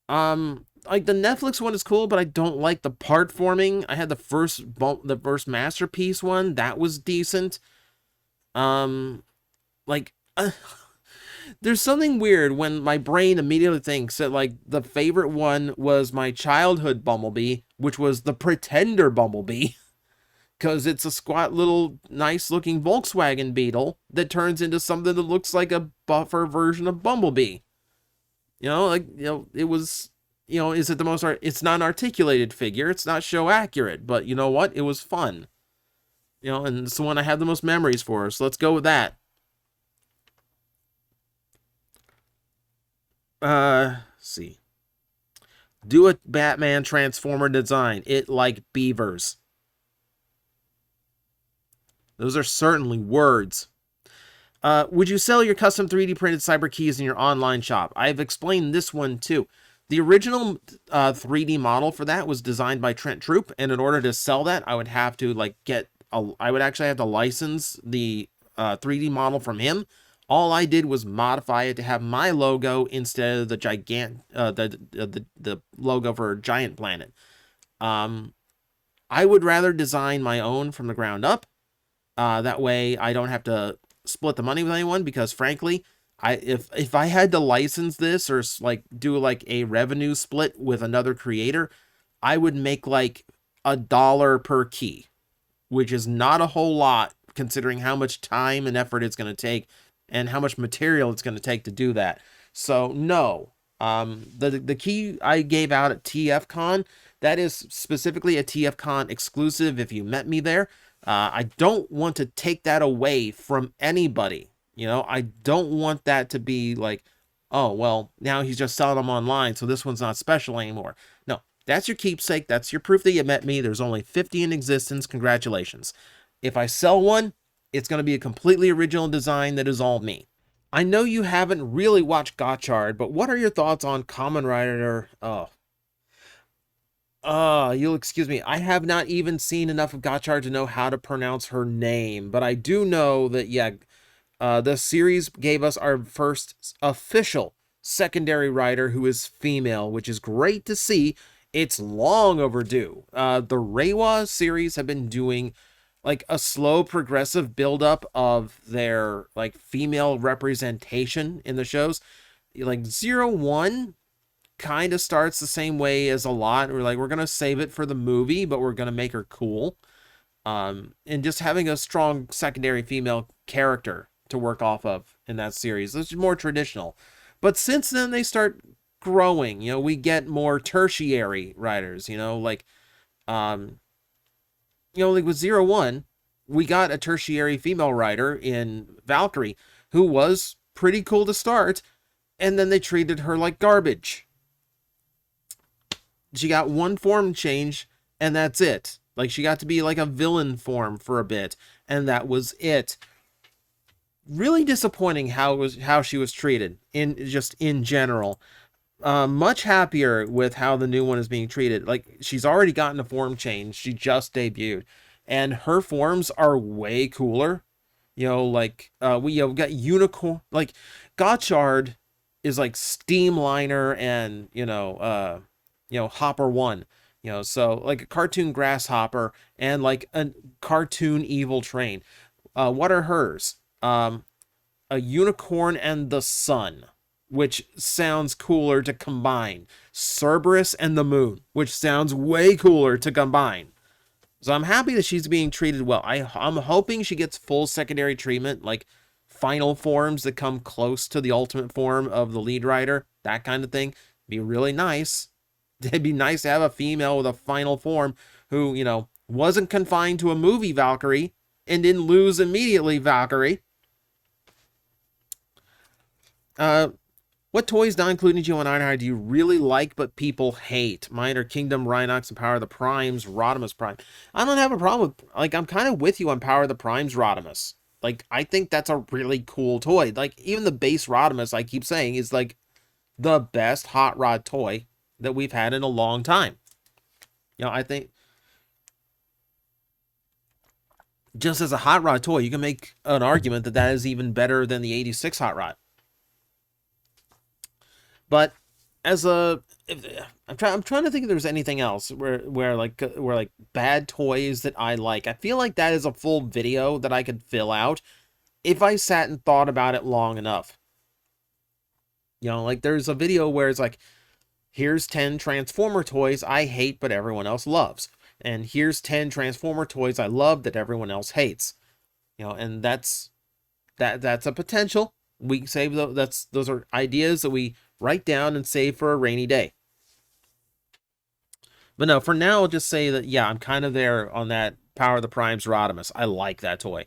Like the Netflix one is cool, but I don't like the part forming. I had the first Masterpiece one, that was decent. Like there's something weird when my brain immediately thinks that like the favorite one was my childhood Bumblebee, which was the Pretender Bumblebee, because it's a squat little nice looking Volkswagen Beetle that turns into something that looks like a buffer version of Bumblebee. It was, is it the most it's not an articulated figure, it's not show accurate, but you know what, it was fun, and it's the one I have the most memories for, so let's go with that. Let's see. Do a Batman Transformer design. It like beavers. Those are certainly words. Would you sell your custom 3D printed cyber keys in your online shop? I've explained this one too. The original 3D model for that was designed by Trent Troop, and in order to sell that, I would have to I would actually have to license the 3D model from him. All I did was modify it to have my logo instead of the logo for Giant Planet. I would rather design my own from the ground up. That way I don't have to split the money with anyone, because frankly, if I had to license this or like do like a revenue split with another creator, I would make like $1 per key, which is not a whole lot considering how much time and effort it's going to take and how much material it's going to take to do that. So no, the key I gave out at TFCon, that is specifically a TFCon exclusive if you met me there. I don't want to take that away from anybody. I don't want that to be like, oh, well, now he's just selling them online, so this one's not special anymore. No, that's your keepsake. That's your proof that you met me. There's only 50 in existence. Congratulations. If I sell one, it's going to be a completely original design that is all me. I know you haven't really watched Gotchard, but what are your thoughts on Kamen Rider? You'll excuse me. I have not even seen enough of Gotchard to know how to pronounce her name, but I do know that, yeah, the series gave us our first official secondary writer who is female, which is great to see. It's long overdue. The Reiwa series have been doing like a slow progressive buildup of their like female representation in the shows. Like 01 kind of starts the same way as a lot. We're like, we're gonna save it for the movie, but we're gonna make her cool. And just having a strong secondary female character to work off of in that series, it's more traditional. But since then they start growing, we get more tertiary writers, like with 01, we got a tertiary female writer in Valkyrie who was pretty cool to start, and then they treated her like garbage. She got one form change, and that's it. Like, she got to be like a villain form for a bit, and that was it. Really disappointing how she was treated in general. Much happier with how the new one is being treated. Like, she's already gotten a form change. She just debuted, and her forms are way cooler. like we got unicorn, like Gotchard is like Steamliner and Hopper One, so like a cartoon grasshopper and like a cartoon evil train. What are hers? A unicorn and the sun, which sounds cooler to combine. Cerberus and the moon, which sounds way cooler to combine. So I'm happy that she's being treated well. I'm hoping she gets full secondary treatment, like final forms that come close to the ultimate form of the lead writer, that kind of thing. Be really nice. It'd be nice to have a female with a final form who, wasn't confined to a movie Valkyrie and didn't lose immediately Valkyrie. What toys, not including Geo and Ironhide, do you really like but people hate? Mine are Kingdom, Rhinox, and Power of the Primes, Rodimus Prime. I don't have a problem with, like, I'm kind of with you on Power of the Primes, Rodimus. Like, I think that's a really cool toy. Like, even the base Rodimus, I keep saying, is, like, the best Hot Rod toy that we've had in a long time. I think just as a Hot Rod toy, you can make an argument that that is even better than the 86 Hot Rod. But as I'm trying to think if there's anything else where like bad toys that I like. I feel like that is a full video that I could fill out if I sat and thought about it long enough. Like there's a video where it's like, here's 10 Transformer toys I hate but everyone else loves, and here's 10 Transformer toys I love that everyone else hates. And that's a potential. We save those are ideas that we write down and save for a rainy day. But no, for now, I'll just say that, yeah, I'm kind of there on that Power of the Primes Rodimus. I like that toy.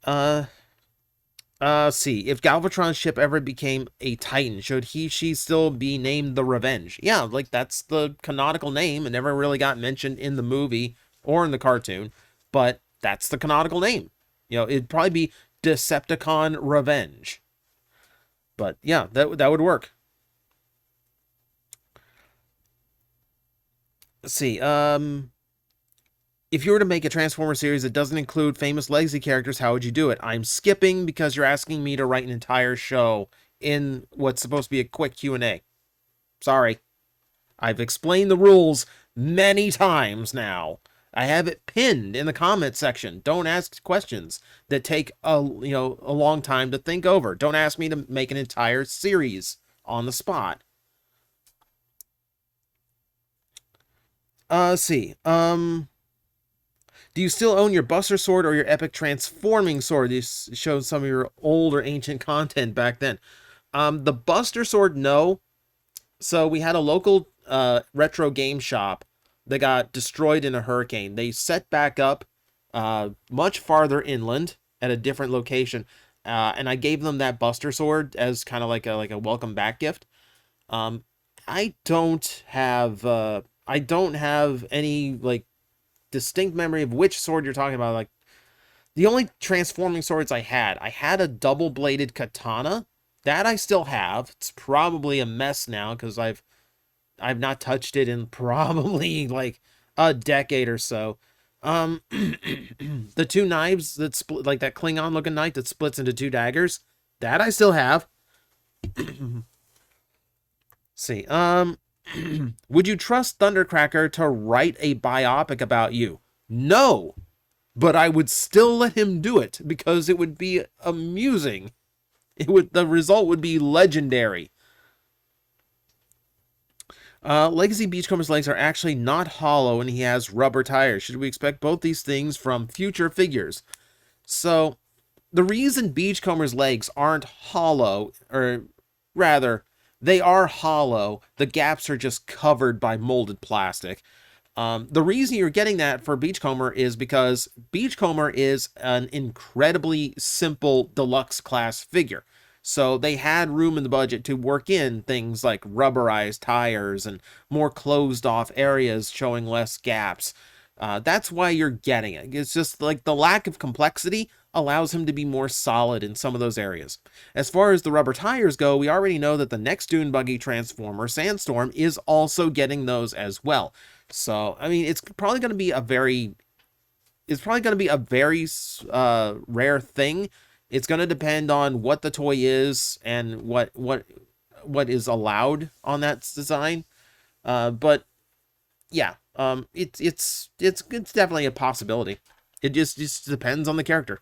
See, if Galvatron's ship ever became a Titan, should she still be named the Revenge? Yeah, like, that's the canonical name. It never really got mentioned in the movie or in the cartoon, but that's the canonical name. It'd probably be Decepticon Revenge. But yeah, that would work. Let's see. If you were to make a Transformer series that doesn't include famous legacy characters, how would you do it? I'm skipping because you're asking me to write an entire show in what's supposed to be a quick Q&A. Sorry. I've explained the rules many times now. I have it pinned in the comment section. Don't ask questions that take a long time to think over. Don't ask me to make an entire series on the spot. Let's see. Do you still own your Buster Sword or your Epic Transforming Sword? This showed some of your old or ancient content back then. The Buster Sword, no. So we had a local retro game shop that got destroyed in a hurricane. They set back up much farther inland at a different location, and I gave them that Buster Sword as kind of like a welcome back gift. I don't have any like distinct memory of which sword you're talking about. Like, the only transforming swords I had a double-bladed katana that I still have. It's probably a mess now because I've not touched it in probably like a decade or so. The two knives that split, like that Klingon looking knife that splits into two daggers, that I still have. See, would you trust Thundercracker to write a biopic about you? No, but I would still let him do it because it would be amusing. The result would be legendary. Legacy Beachcomber's legs are actually not hollow and he has rubber tires. Should we expect both these things from future figures? So, the reason Beachcomber's legs aren't hollow, or rather, they are hollow, the gaps are just covered by molded plastic. The reason you're getting that for Beachcomber is because Beachcomber is an incredibly simple deluxe class figure. So they had room in the budget to work in things like rubberized tires and more closed off areas showing less gaps. That's why you're getting it. It's just like the lack of complexity allows him to be more solid in some of those areas. As far as the rubber tires go, we already know that the next Dune Buggy Transformer, Sandstorm, is also getting those as well. So, I mean, it's probably going to be a very is probably going to be a very rare thing. It's going to depend on what the toy is and what is allowed on that design. But yeah, it's definitely a possibility. It just depends on the character.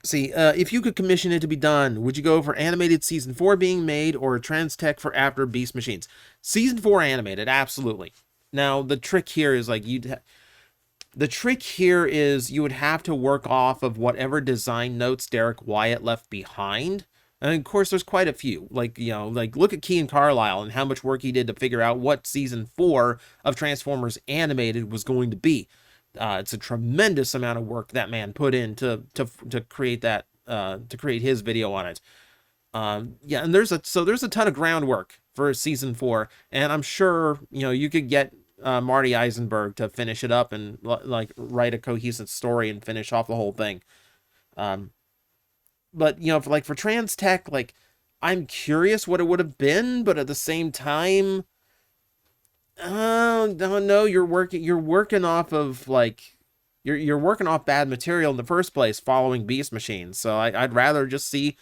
See, if you could commission it to be done, would you go for animated season 4 being made or trans tech for after Beast Machines? Season 4 animated, absolutely. Now, the trick here is like you would have to work off of whatever design notes Derek Wyatt left behind. And of course, there's quite a few. Like, like look at Kean Carlisle and how much work he did to figure out what season 4 of Transformers Animated was going to be. It's a tremendous amount of work that man put in to create that, to create his video on it. Yeah, and there's a ton of groundwork for season 4, and I'm sure you could get Marty Eisenberg to finish it up and like write a cohesive story and finish off the whole thing. But for trans tech, like I'm curious what it would have been, but at the same time, no, you're working off of like you're working off bad material in the first place following Beast Machines. So I'd rather just see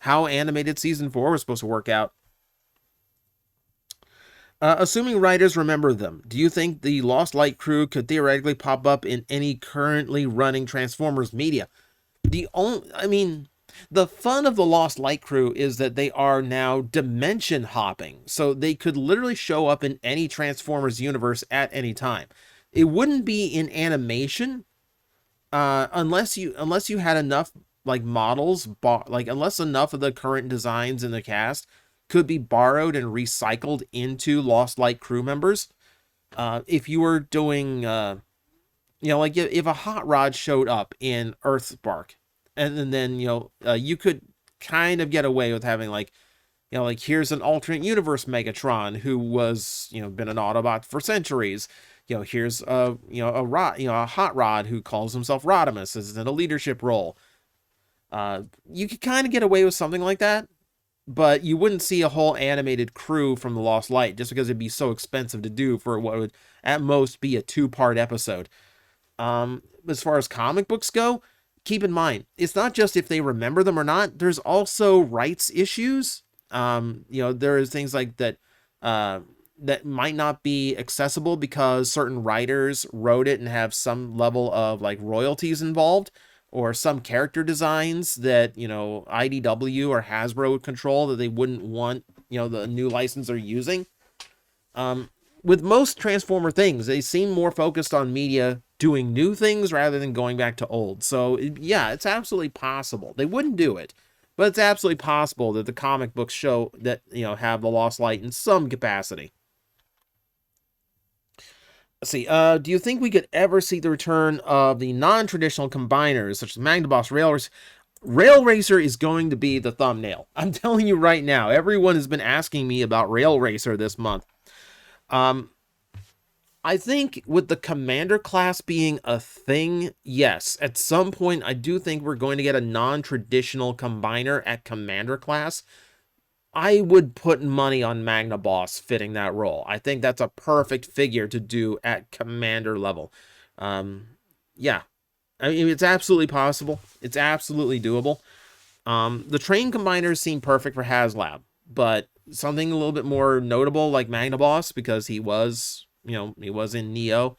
how animated season 4 was supposed to work out. Assuming writers remember them, do you think the Lost Light crew could theoretically pop up in any currently running Transformers media? The fun of the Lost Light crew is that they are now dimension hopping, so they could literally show up in any Transformers universe at any time. It wouldn't be in animation, unless you had enough like models, unless enough of the current designs in the cast could be borrowed and recycled into Lost Light crew members. If you were doing, like if a Hot Rod showed up in Earthspark, and then you could kind of get away with having like here's an alternate universe Megatron who was been an Autobot for centuries. Here's a Hot Rod who calls himself Rodimus, is in a leadership role. You could kind of get away with something like that, but you wouldn't see a whole animated crew from the Lost Light just because it'd be so expensive to do for what would at most be a 2-part episode. As far as comic books go, keep in mind, it's not just if they remember them or not. There's also rights issues. There is things like that that might not be accessible because certain writers wrote it and have some level of like royalties involved, or some character designs that IDW or Hasbro would control that they wouldn't want the new license they're using. With most Transformer things, they seem more focused on media doing new things rather than going back to old. So yeah, it's absolutely possible. They wouldn't do it, but it's absolutely possible that the comic books show that, have the Lost Light in some capacity. Let's see, do you think we could ever see the return of the non-traditional combiners, such as Magnaboss Rail Racer? Rail Racer is going to be the thumbnail. I'm telling you right now, everyone has been asking me about Rail Racer this month. I think with the Commander class being a thing, yes, at some point I do think we're going to get a non-traditional combiner at Commander class. I would put money on Magnaboss fitting that role. I think that's a perfect figure to do at Commander level. Yeah, I mean, it's absolutely possible. It's absolutely doable. The train combiners seem perfect for HasLab, but something a little bit more notable like Magnaboss, because he was in Neo.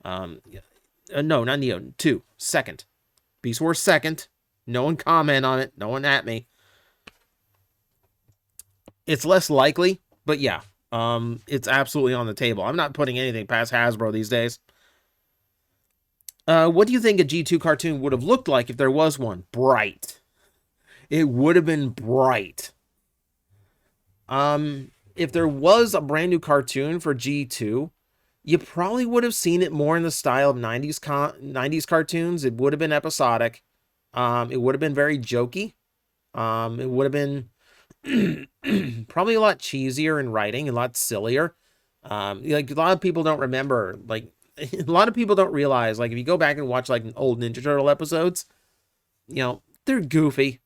No, not Neo. 2. Second. Beast Wars 2nd. No one comment on it. No one at me. It's less likely, but yeah. It's absolutely on the table. I'm not putting anything past Hasbro these days. What do you think a G2 cartoon would have looked like if there was one? Bright. It would have been bright. If there was a brand new cartoon for G2, you probably would have seen it more in the style of 90s cartoons. It would have been episodic. It would have been very jokey. It would have been probably a lot cheesier in writing, a lot sillier. Like a lot of people don't remember, like a lot of people don't realize, like if you go back and watch like old Ninja Turtle episodes, they're goofy.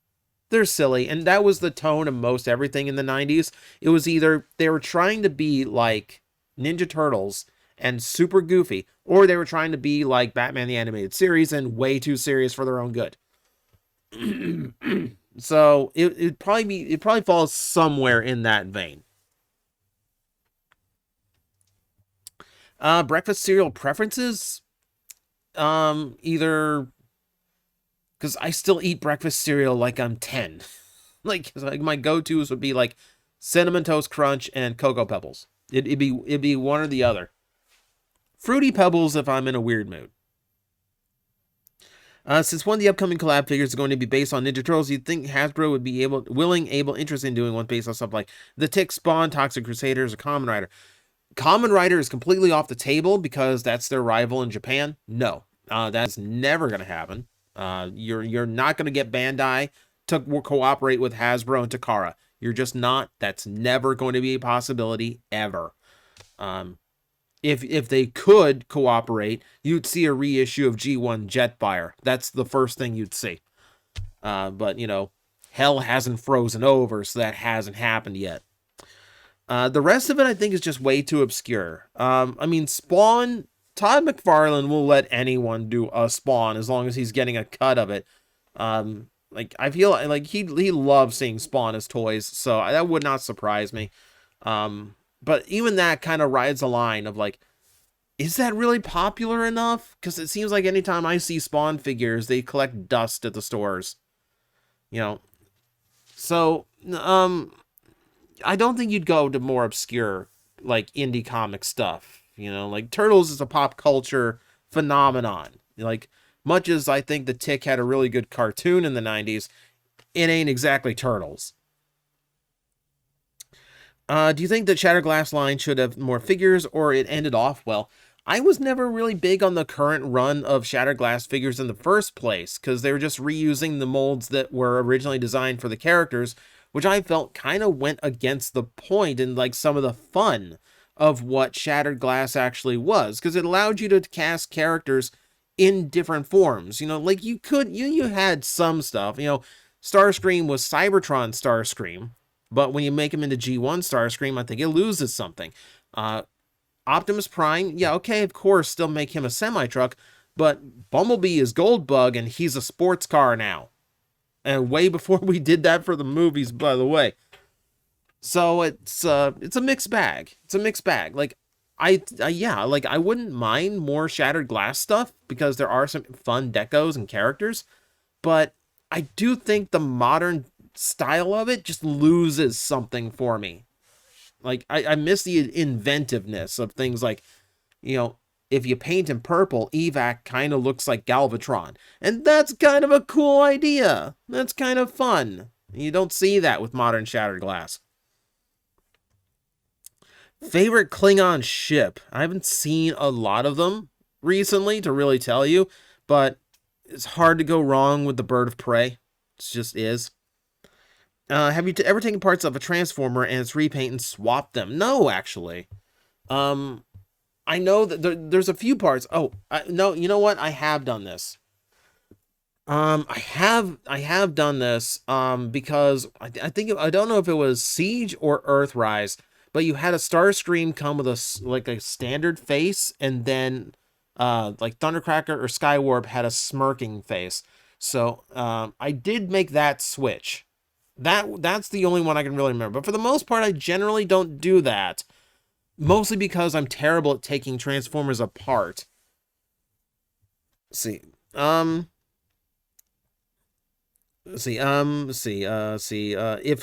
They're silly, and that was the tone of most everything in the 90s. It was either they were trying to be like Ninja Turtles and super goofy, or they were trying to be like Batman the Animated Series and way too serious for their own good. So it probably falls somewhere in that vein. Breakfast cereal preferences, either because I still eat breakfast cereal like I'm 10. Like my go-tos would be like Cinnamon Toast Crunch and Cocoa Pebbles. It'd be one or the other. Fruity Pebbles if I'm in a weird mood. Since one of the upcoming collab figures is going to be based on Ninja Turtles, you'd think Hasbro would be interested in doing one based on stuff like the Tick, Spawn, Toxic Crusaders, or Kamen Rider. Kamen Rider is completely off the table because that's their rival in Japan. No, that's never going to happen. You're not going to get Bandai to cooperate with Hasbro and Takara. You're just not. That's never going to be a possibility ever. If they could cooperate, you'd see a reissue of G1 Jetfire. That's the first thing you'd see. But, you know, hell hasn't frozen over, so that hasn't happened yet. The rest of it, I think, is just way too obscure. I mean, Spawn, Todd McFarlane will let anyone do a Spawn as long as he's getting a cut of it. Like, I feel like he loves seeing Spawn as toys, so that would not surprise me. But even that kind of rides a line of like, is that really popular enough? Because it seems like anytime I see Spawn figures, they collect dust at the stores. You know, so I don't think you'd go to more obscure like indie comic stuff. You know, like Turtles is a pop culture phenomenon. Like much as I think the Tick had a really good cartoon in the 90s, it ain't exactly Turtles. Do you think the Shattered Glass line should have more figures or it ended off well? I was never really big on the current run of Shattered Glass figures in the first place because they were just reusing the molds that were originally designed for the characters, which I felt kind of went against the point and like some of the fun of what Shattered Glass actually was, because it allowed you to cast characters in different forms. You know, like you had some stuff, you know, Starscream was Cybertron Starscream. But when you make him into G1 Starscream, I think it loses something. Optimus Prime, yeah, okay, of course, still make him a semi-truck, but Bumblebee is Goldbug, and he's a sports car now. And way before we did that for the movies, by the way. So it's a mixed bag. It's a mixed bag. Like, yeah, like, I wouldn't mind more Shattered Glass stuff, because there are some fun decos and characters, but I do think the modern style of it just loses something for me. Like I miss the inventiveness of things like, you know, if you paint him purple, Evac kind of looks like Galvatron, and that's kind of a cool idea. That's kind of fun. You don't see that with modern Shattered Glass. Favorite Klingon ship? I haven't seen a lot of them recently to really tell you, but it's hard to go wrong with the Bird of Prey. It just is. Have you ever taken parts of a Transformer and its repaint and swapped them? No, actually. I know that there's a few parts. Oh, no, you know what? I have done this. I have done this. Because I think I don't know if it was Siege or Earthrise, but you had a Starscream come with a standard face, and then like Thundercracker or Skywarp had a smirking face. So I did make that switch. That's the only one I can really remember. But for the most part, I generally don't do that. Mostly because I'm terrible at taking Transformers apart. Let's see. If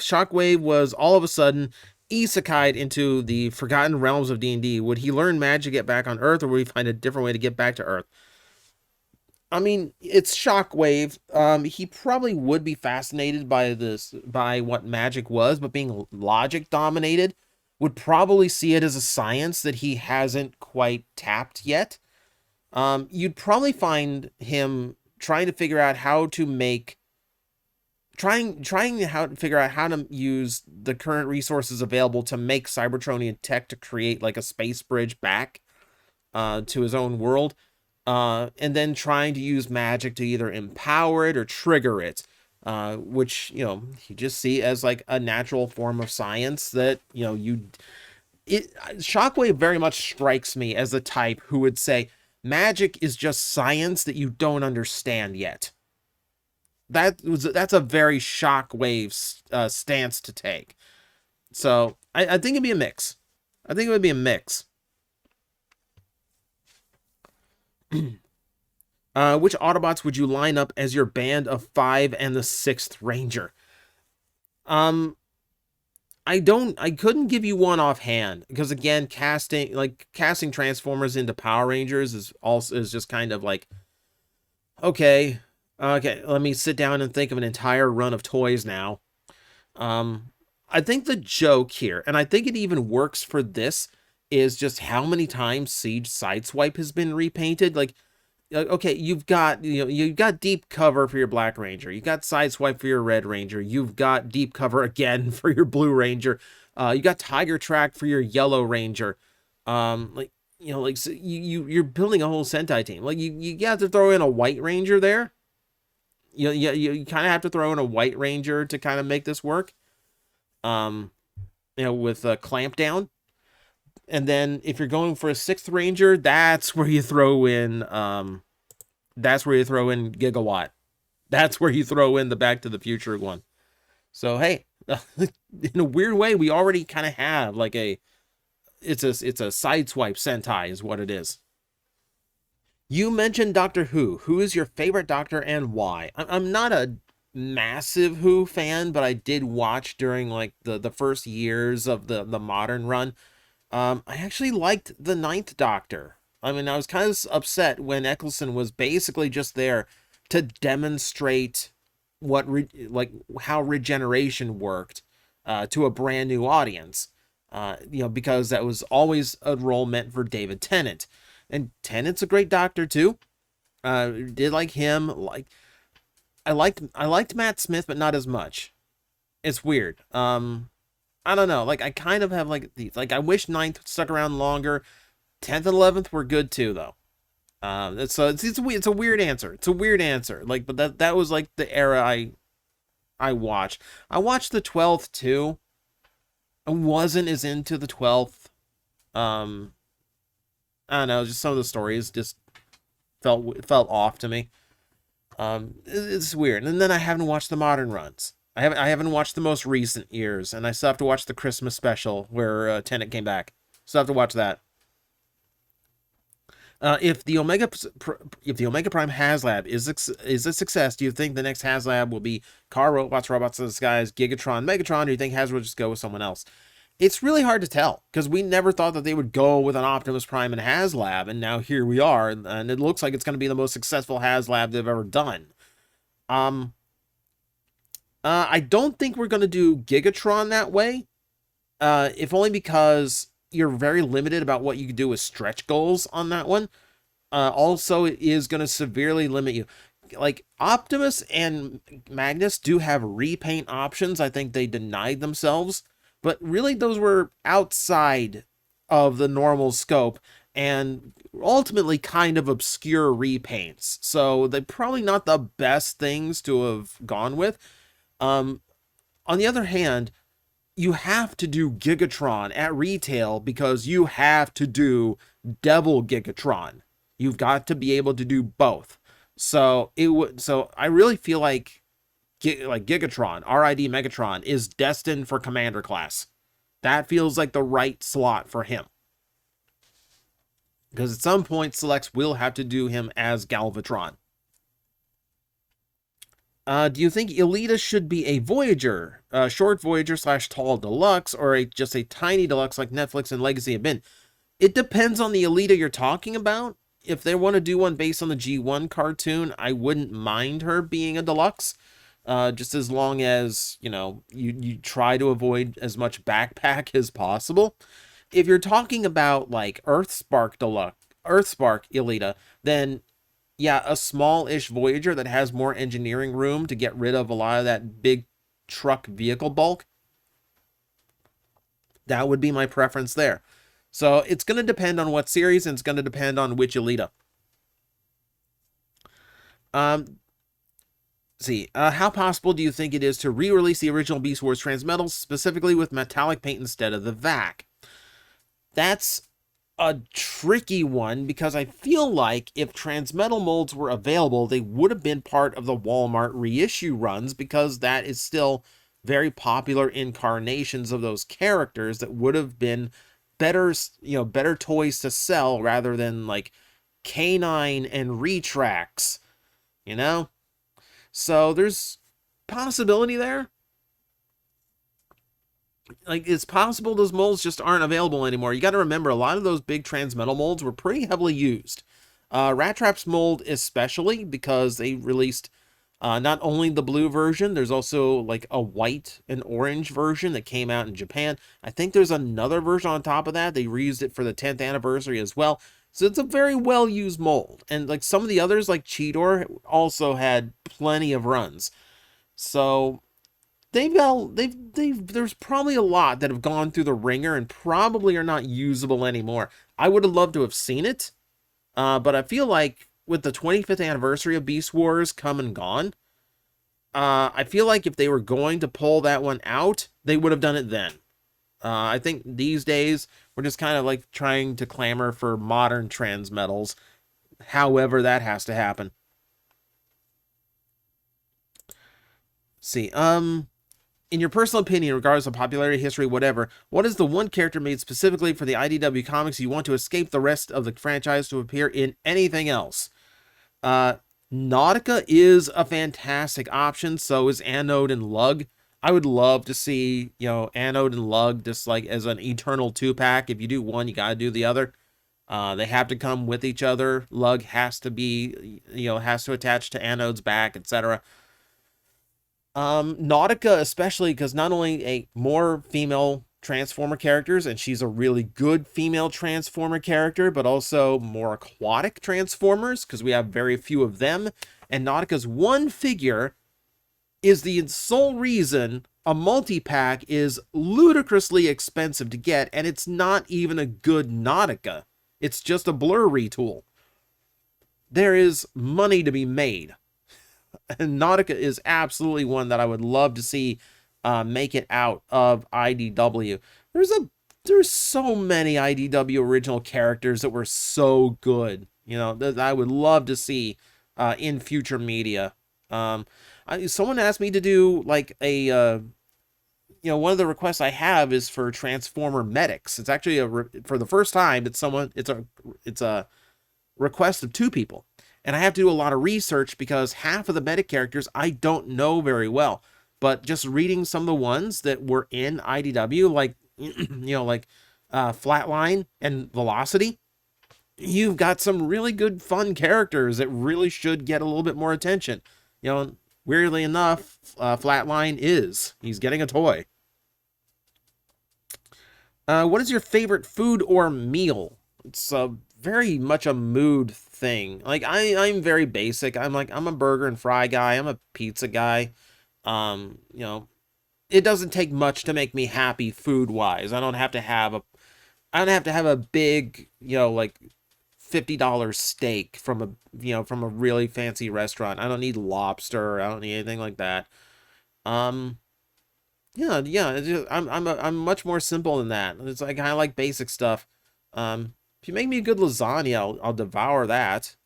Shockwave was all of a sudden isekai'd into the Forgotten Realms of D&D, would he learn magic to get back on Earth, or would he find a different way to get back to Earth? I mean, it's Shockwave. He probably would be fascinated by what magic was, but being logic dominated, would probably see it as a science that he hasn't quite tapped yet. You'd probably find him trying to figure out how to use the current resources available to make Cybertronian tech to create like a space bridge back to his own world. And then trying to use magic to either empower it or trigger it, which, you know, you just see as like a natural form of science that, you know, Shockwave very much strikes me as the type who would say magic is just science that you don't understand yet. That's a very Shockwave stance to take. So I think it'd be a mix. I think it would be a mix. Which Autobots would you line up as your band of 5 and the 6th Ranger? I couldn't give you one offhand because again, casting Transformers into Power Rangers is just kind of like, okay, let me sit down and think of an entire run of toys now. I think the joke here, and I think it even works for this, is just how many times Siege Sideswipe has been repainted. Like, okay, you've got deep cover for your Black Ranger, you got Sideswipe for your Red Ranger, you've got deep cover again for your Blue Ranger, you got Tiger Track for your Yellow Ranger. Like, so you're building a whole Sentai team. Like, you have to throw in a White Ranger there. You kind of have to throw in a White Ranger to kind of make this work. With Clamp Down. And then if you're going for a 6th Ranger, that's where you throw in Gigawatt. That's where you throw in the Back to the Future one. So hey, in a weird way, we already kind of have like it's a Sideswipe Sentai is what it is. You mentioned Doctor Who. Who is your favorite Doctor and why? I'm not a massive Who fan, but I did watch during like the first years of the modern run. I actually liked the 9th Doctor. I mean, I was kind of upset when Eccleston was basically just there to demonstrate how regeneration worked to a brand new audience. Because that was always a role meant for David Tennant, and Tennant's a great Doctor too. Did like him. Like, I liked Matt Smith, but not as much. It's weird. I don't know. Like, I kind of have like these. Like, I wish 9th stuck around longer. 10th and 11th were good too, though. It's a weird answer. It's a weird answer. Like, but that was like the era I watched. I watched the 12th too. I wasn't as into the 12th. I don't know. Just some of the stories just felt off to me. It's weird. And then I haven't watched the modern runs. I haven't watched the most recent years, and I still have to watch the Christmas special where Tennant came back. Still have to watch that. If the Omega Prime HasLab is a success, do you think the next HasLab will be Car Robots, Robots in Disguise, Gigatron, Megatron, or do you think Hasbro will just go with someone else? It's really hard to tell, because we never thought that they would go with an Optimus Prime and HasLab, and now here we are, and it looks like it's going to be the most successful HasLab they've ever done. I don't think we're going to do Gigatron that way, if only because you're very limited about what you can do with stretch goals on that one. Also, it is going to severely limit you. Like, Optimus and Magnus do have repaint options. I think they denied themselves, but really those were outside of the normal scope and ultimately kind of obscure repaints. So they're probably not the best things to have gone with. On the other hand, you have to do Gigatron at retail because you have to do Devil Gigatron. You've got to be able to do both. So I really feel like Gigatron, RID Megatron, is destined for Commander class. That feels like the right slot for him. Because at some point, Selects will have to do him as Galvatron. Do you think Elita should be a Voyager, short Voyager / tall deluxe, or just a tiny deluxe like Netflix and Legacy have been? It depends on the Elita you're talking about. If they want to do one based on the G1 cartoon, I wouldn't mind her being a deluxe, just as long as, you try to avoid as much backpack as possible. If you're talking about like Earthspark Elita, then yeah, a small-ish Voyager that has more engineering room to get rid of a lot of that big truck vehicle bulk. That would be my preference there. So it's going to depend on what series, and it's going to depend on which Elita. How possible do you think it is to re-release the original Beast Wars Transmetals, specifically with metallic paint instead of the VAC? That's a tricky one because I feel like if Transmetal molds were available, they would have been part of the Walmart reissue runs because that is still very popular incarnations of those characters that would have been better, better toys to sell rather than like Canine and Retracts, you know? So there's possibility there. Like, it's possible those molds just aren't available anymore. You got to remember, a lot of those big Transmetal molds were pretty heavily used. Rat Trap's mold especially, because they released not only the blue version, there's also like a white and orange version that came out in Japan. I think there's another version on top of that. They reused it for the 10th anniversary as well. So it's a very well-used mold. And like some of the others, like Cheetor, also had plenty of runs. So there's probably a lot that have gone through the ringer and probably are not usable anymore. I would have loved to have seen it, but I feel like with the 25th anniversary of Beast Wars come and gone, I feel like if they were going to pull that one out, they would have done it then. I think these days we're just kind of like trying to clamor for modern Transmetals, however that has to happen. Let's see, in your personal opinion, regardless of popularity, history, whatever, what is the one character made specifically for the IDW comics you want to escape the rest of the franchise to appear in anything else? Nautica is a fantastic option. So is Anode and Lug. I would love to see, Anode and Lug just like as an eternal 2-pack. If you do one, you got to do the other. They have to come with each other. Lug has to be, has to attach to Anode's back, etc. Nautica especially because not only a more female Transformer characters, and she's a really good female Transformer character, but also more aquatic Transformers because we have very few of them. And Nautica's one figure is the sole reason a multi-pack is ludicrously expensive to get, and it's not even a good Nautica. It's just a blur retool. There is money to be made. And Nautica is absolutely one that I would love to see make it out of IDW. There's so many IDW original characters that were so good, that I would love to see in future media. Someone asked me to do like a one of the requests I have is for Transformer medics. It's actually for the first time it's a request of 2 people. And I have to do a lot of research because half of the medic characters I don't know very well. But just reading some of the ones that were in IDW, like, Flatline and Velocity, you've got some really good fun characters that really should get a little bit more attention. Weirdly enough, Flatline he's getting a toy. What is your favorite food or meal? It's very much a mood thing. Like I'm very basic. I'm a burger and fry guy. I'm a pizza guy. It doesn't take much to make me happy food wise. I don't have to have a big, like $50 steak from a really fancy restaurant. I don't need lobster. I don't need anything like that. Yeah. I'm much more simple than that. It's like I like basic stuff. If you make me a good lasagna, I'll devour that.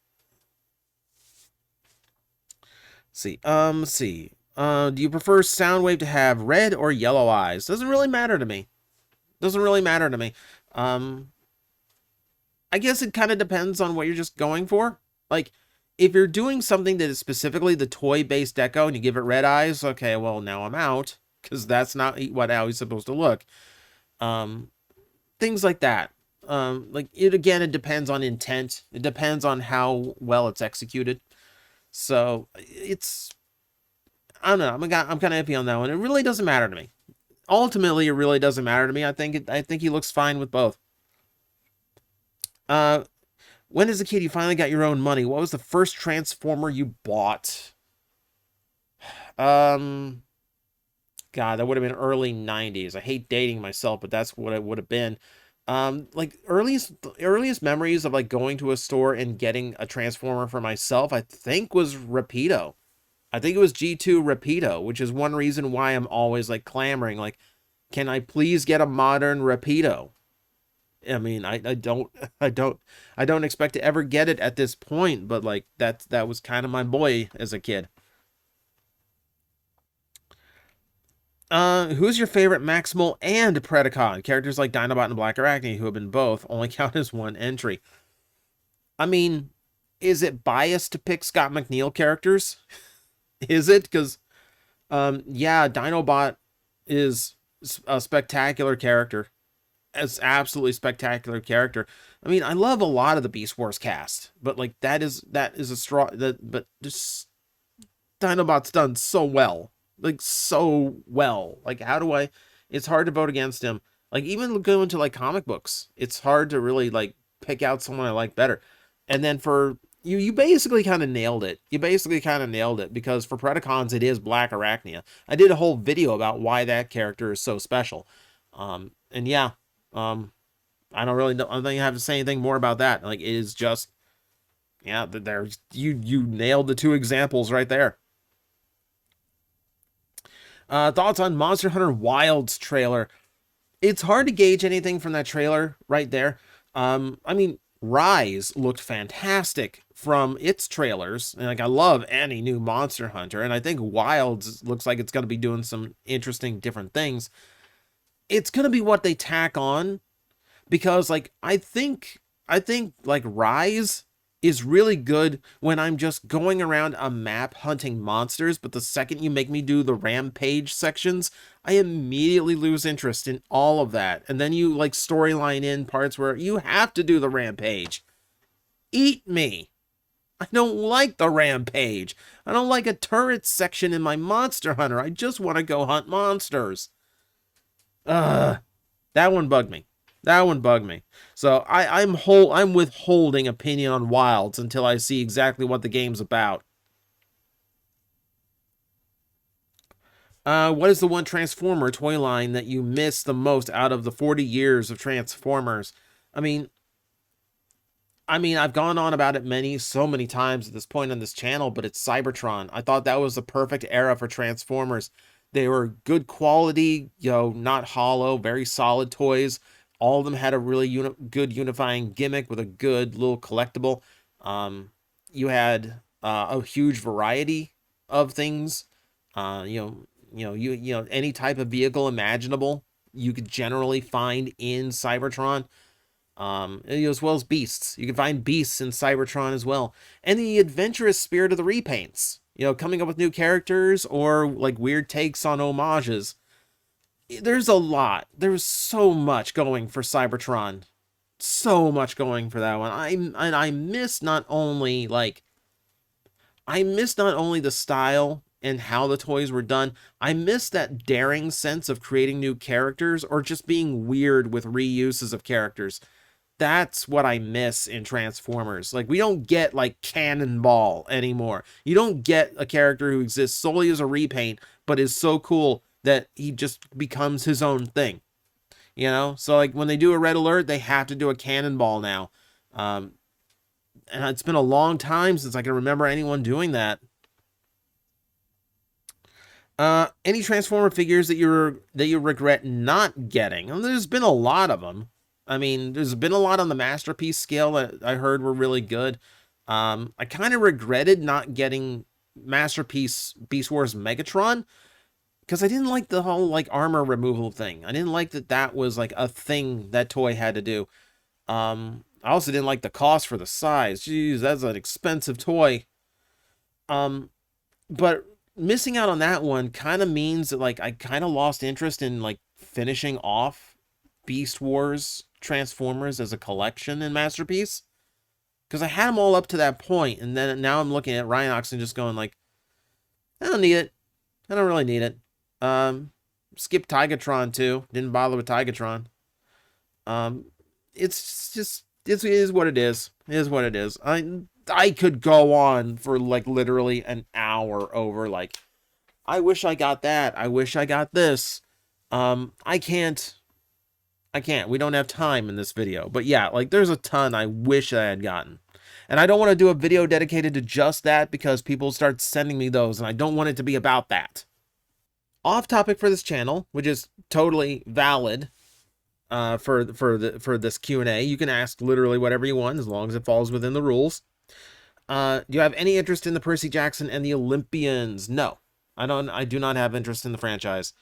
Let's see. Do you prefer Soundwave to have red or yellow eyes? Doesn't really matter to me. I guess it kind of depends on what you're just going for. Like, if you're doing something that is specifically the toy-based deco and you give it red eyes, okay, well, now I'm out. Because that's not how he's supposed to look. Things like that. It depends on intent. It depends on how well it's executed. So I don't know. I'm kind of iffy on that one. It really doesn't matter to me. Ultimately, it really doesn't matter to me. I think he looks fine with both. When as a kid you finally got your own money, what was the first Transformer you bought? God, that would have been early 90s. I hate dating myself, but that's what it would have been. Earliest memories of like going to a store and getting a Transformer for myself, I think was Rapido. I think it was G2 Rapido, which is one reason why I'm always like clamoring, like, can I please get a modern Rapido? I mean, I don't, I don't expect to ever get it at this point, but like that was kind of my boy as a kid. Who's your favorite Maximal and Predacon? Characters like Dinobot and Black Arachne, who have been both, only count as one entry. I mean, is it biased to pick Scott McNeil characters? Is it? Because, yeah, Dinobot is a spectacular character. It's absolutely spectacular character. I mean, I love a lot of the Beast Wars cast, but like that is a straw that, but just Dinobot's done so well, like so well. Like, how do I? It's hard to vote against him. Like, even going to like comic books, it's hard to really like pick out someone I like better. And then for you, you basically kind of nailed it. You basically kind of nailed it because for Predacons, it is Black Arachnia. I did a whole video about why that character is so special. And yeah, I don't really know. I don't think I have to say anything more about that. Like, it is just, yeah, there's you nailed the two examples right there. Thoughts on Monster Hunter Wilds trailer? It's hard to gauge anything from that trailer right there. I mean, Rise looked fantastic from its trailers, and like I love any new Monster Hunter, and I think Wilds looks like it's going to be doing some interesting different things. It's going to be what they tack on, because like I think like Rise is really good when I'm just going around a map hunting monsters, but the second you make me do the rampage sections, I immediately lose interest in all of that. And then you like storyline in parts where you have to do the rampage. Eat me. I don't like the rampage. I don't like a turret section in my Monster Hunter. I just want to go hunt monsters. Ugh. That one bugged me. That one bugged me. So I'm withholding opinion on Wilds until I see exactly what the game's about. What is the one Transformer toy line that you miss the most out of the 40 years of Transformers? I mean, I've gone on about it so many times at this point on this channel, but it's Cybertron. I thought that was the perfect era for Transformers. They were good quality, not hollow, very solid toys. All of them had a really good unifying gimmick with a good little collectible. You had a huge variety of things. Any type of vehicle imaginable you could generally find in Cybertron. As well as beasts. You can find beasts in Cybertron as well. And the adventurous spirit of the repaints. Coming up with new characters or like weird takes on homages. There's a lot. There's so much going for Cybertron. So much going for that one. I miss not only the style and how the toys were done. I miss that daring sense of creating new characters or just being weird with reuses of characters. That's what I miss in Transformers. Like, we don't get like Cannonball anymore. You don't get a character who exists solely as a repaint, but is so cool that he just becomes his own thing. So like when they do a Red Alert, they have to do a Cannonball now. And it's been a long time since I can remember anyone doing that. Any Transformer figures that you regret not getting? And there's been a lot of them. I mean, there's been a lot on the Masterpiece scale that I heard were really good. I kind of regretted not getting Masterpiece Beast Wars Megatron because I didn't like the whole like armor removal thing. I didn't like that was like a thing that toy had to do. I also didn't like the cost for the size. Jeez, that's an expensive toy. But missing out on that one kind of means that like I kind of lost interest in like finishing off Beast Wars Transformers as a collection in Masterpiece, because I had them all up to that point, and then now I'm looking at Rhinox and just going like, I don't need it. I don't really need it. Skip Tigatron too. Didn't bother with Tigatron. It's just it is what it is. It is what it is. I could go on for like literally an hour over like, I wish I got that. I wish I got this. I can't. We don't have time in this video. But yeah, like there's a ton I wish I had gotten. And I don't want to do a video dedicated to just that because people start sending me those and I don't want it to be about that. Off topic for this channel, which is totally valid. for this Q&A. You can ask literally whatever you want as long as it falls within the rules. Do you have any interest in the Percy Jackson and the Olympians? No, I don't. I do not have interest in the franchise.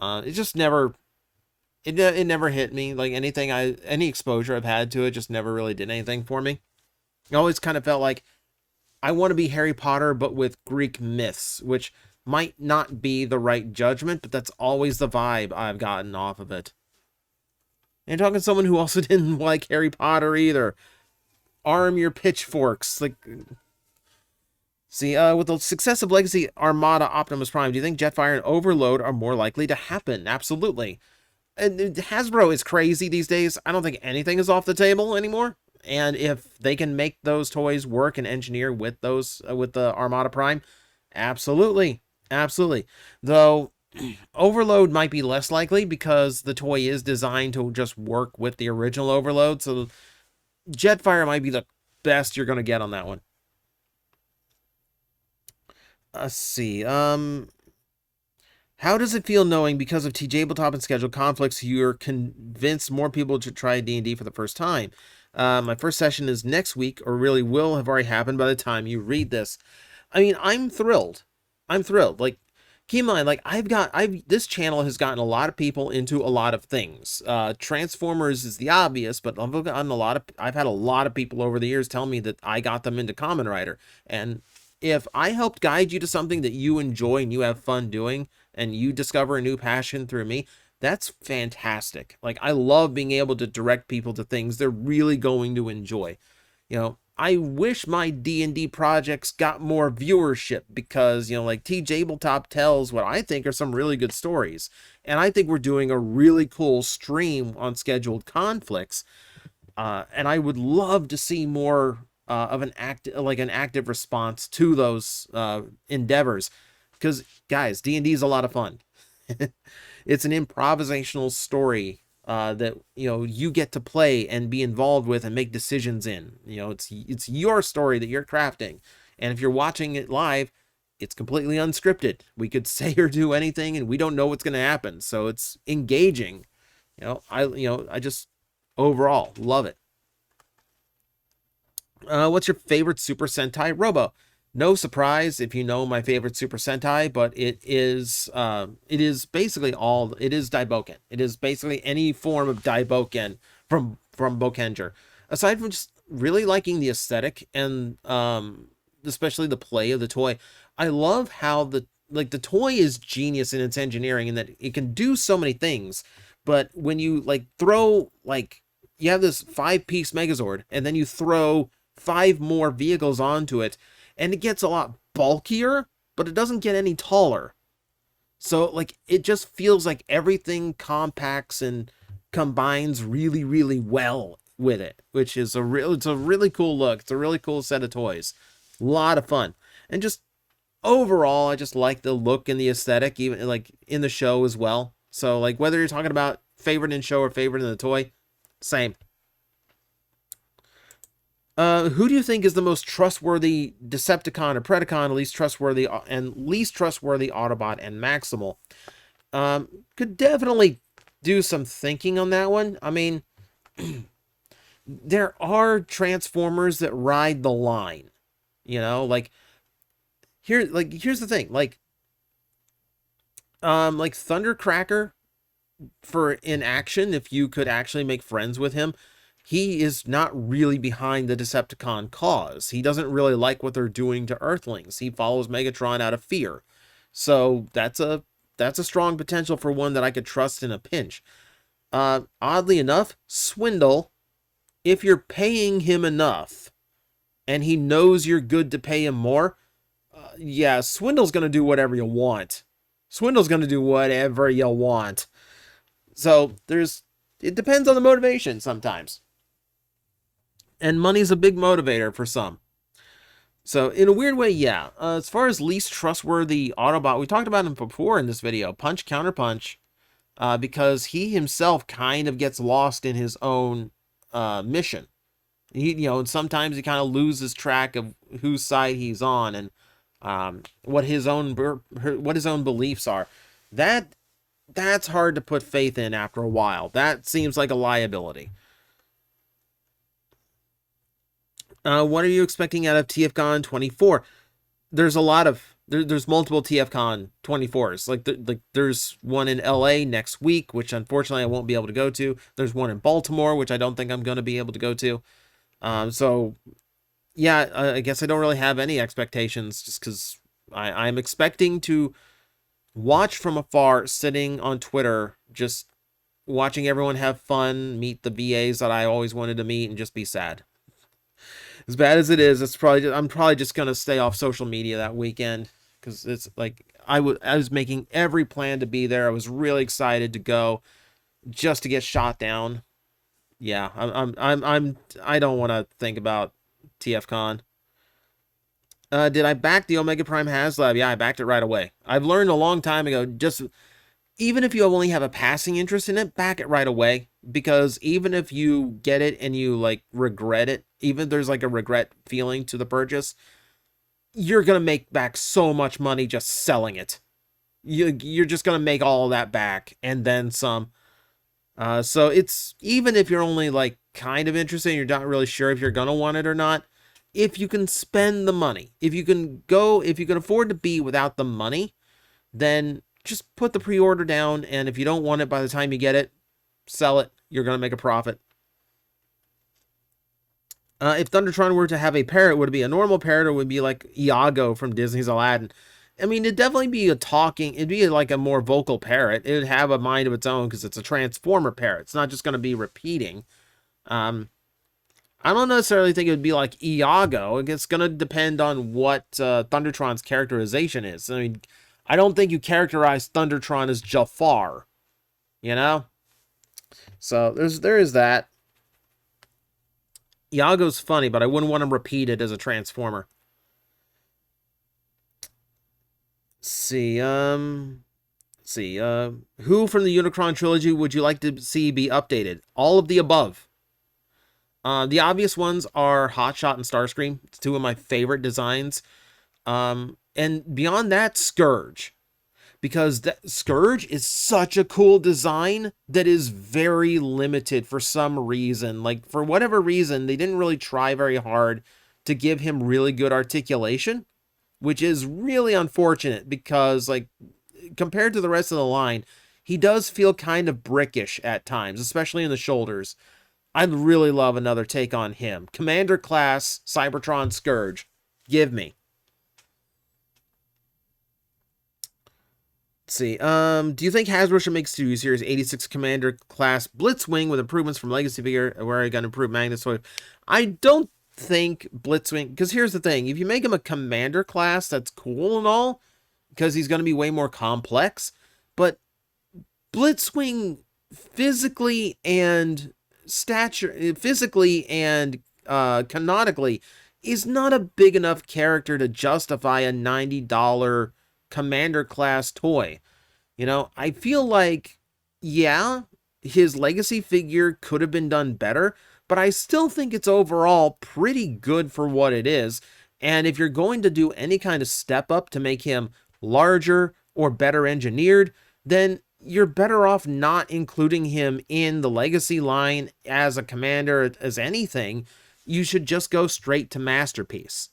It just never. It never hit me. Like any exposure I've had to it just never really did anything for me. I always kind of felt like I want to be Harry Potter, but with Greek myths, which might not be the right judgment, but that's always the vibe I've gotten off of it. And talking to someone who also didn't like Harry Potter either. Arm your pitchforks. Like, see, with the success of Legacy Armada Optimus Prime, do you think Jetfire and Overload are more likely to happen? Absolutely. And Hasbro is crazy these days. I don't think anything is off the table anymore. And if they can make those toys work and engineer with those with the Armada Prime, absolutely, absolutely. Though Overload might be less likely because the toy is designed to just work with the original Overload. So Jetfire might be the best you're going to get on that one. Let's see. How does it feel knowing because of Tabletop and schedule conflicts, you're convinced more people to try D&D for the first time? My first session is next week, or really will have already happened by the time you read this. I mean, I'm thrilled. I'm thrilled. Like, keep in mind, like, this channel has gotten a lot of people into a lot of things. Transformers is the obvious, but I've had a lot of people over the years tell me that I got them into Kamen Rider. And if I helped guide you to something that you enjoy and you have fun doing, and you discover a new passion through me, that's fantastic. Like, I love being able to direct people to things they're really going to enjoy. You know, I wish my D&D projects got more viewership because, you know, like TJOmega tells what I think are some really good stories. And I think we're doing a really cool stream on scheduled conflicts. And I would love to see more of an active response to those endeavors. Because, guys, D&D is a lot of fun. It's an improvisational story that, you know, you get to play and be involved with and make decisions in. You know, it's your story that you're crafting. And if you're watching it live, it's completely unscripted. We could say or do anything, and we don't know what's going to happen. So it's engaging. I just overall love it. What's your favorite Super Sentai Robo? No surprise if you know my favorite Super Sentai, but it is basically it is Daiboken. It is basically any form of Daiboken from Bokenger. Aside from just really liking the aesthetic and especially the play of the toy, I love how the toy is genius in its engineering in that it can do so many things. But when you throw you have this 5-piece Megazord and then you throw 5 more vehicles onto it, and it gets a lot bulkier, but it doesn't get any taller. So, it just feels like everything compacts and combines really, really well with it, which is it's a really cool look. It's a really cool set of toys. A lot of fun. And just overall, I just like the look and the aesthetic, even in the show as well. So, whether you're talking about favorite in show or favorite in the toy, same. Who do you think is the most trustworthy Decepticon or Predacon, least trustworthy Autobot and Maximal? Could definitely do some thinking on that one. I mean, there are Transformers that ride the line. You know, here's the thing. Thundercracker in action, if you could actually make friends with him, he is not really behind the Decepticon cause. He doesn't really like what they're doing to Earthlings. He follows Megatron out of fear. So that's a strong potential for one that I could trust in a pinch. Oddly enough, Swindle, if you're paying him enough and he knows you're good to pay him more, yeah, Swindle's going to do whatever you want. Swindle's going to do whatever you want. So it depends on the motivation sometimes. And money's a big motivator for some. So in a weird way, yeah. As far as least trustworthy Autobot, we talked about him before in this video. Punch Counter Punch. Because he himself kind of gets lost in his own mission. Sometimes he kind of loses track of whose side he's on and what his own beliefs are. That that's hard to put faith in after a while. That seems like a liability. What are you expecting out of TFCon 24? There's a lot of there's multiple TFCon 24s. Like there's one in LA next week, which unfortunately I won't be able to go to. There's one in Baltimore, which I don't think I'm going to be able to go to. So yeah, I guess I don't really have any expectations, just because I'm expecting to watch from afar, sitting on Twitter, just watching everyone have fun, meet the VAs that I always wanted to meet, and just be sad. As bad as it is, I'm probably just gonna stay off social media that weekend, because it's like I was making every plan to be there. I was really excited to go, just to get shot down. Yeah, I don't want to think about TFCon. Did I back the Omega Prime HasLab? Yeah, I backed it right away. I've learned a long time ago, just even if you only have a passing interest in it, back it right away. Because even if you get it and you like regret it, even if there's like a regret feeling to the purchase, you're gonna make back so much money just selling it. You're just gonna make all of that back and then some. So it's, even if you're only like kind of interested and you're not really sure if you're gonna want it or not, if you can spend the money, if you can afford to be without the money, then just put the pre-order down, and if you don't want it by the time you get it, sell it. You're going to make a profit. If Thundertron were to have a parrot, would it be a normal parrot, or would it be like Iago from Disney's Aladdin? I mean, it'd definitely be it'd be like a more vocal parrot. It would have a mind of its own, because it's a transformer parrot. It's not just going to be repeating. I don't necessarily think it would be like Iago. It's going to depend on what Thundertron's characterization is. I mean, I don't think you characterize Thundertron as Jafar, you know? So there is that. Iago's funny, but I wouldn't want him repeated as a Transformer. Let's see, who from the Unicron trilogy would you like to see be updated? All of the above. The obvious ones are Hotshot and Starscream. It's two of my favorite designs. And beyond that, Scourge. Because Scourge is such a cool design that is very limited for some reason. Like, for whatever reason, they didn't really try very hard to give him really good articulation, which is really unfortunate, because, like, compared to the rest of the line, he does feel kind of brickish at times, especially in the shoulders. I'd really love another take on him. Commander class Cybertron Scourge. Give me. Let's see. Do you think Hasbro should make Studio Series 86 Commander class Blitzwing with improvements from Legacy figure, where I got improved Magnetoid? I don't think Blitzwing, because here's the thing: if you make him a Commander class, that's cool and all, because he's going to be way more complex. But Blitzwing, physically and canonically, is not a big enough character to justify a $90 Commander class toy. You know, I feel like, yeah, his legacy figure could have been done better, but I still think it's overall pretty good for what it is. And if you're going to do any kind of step up to make him larger or better engineered, then you're better off not including him in the legacy line as a commander, as anything. You should just go straight to Masterpiece.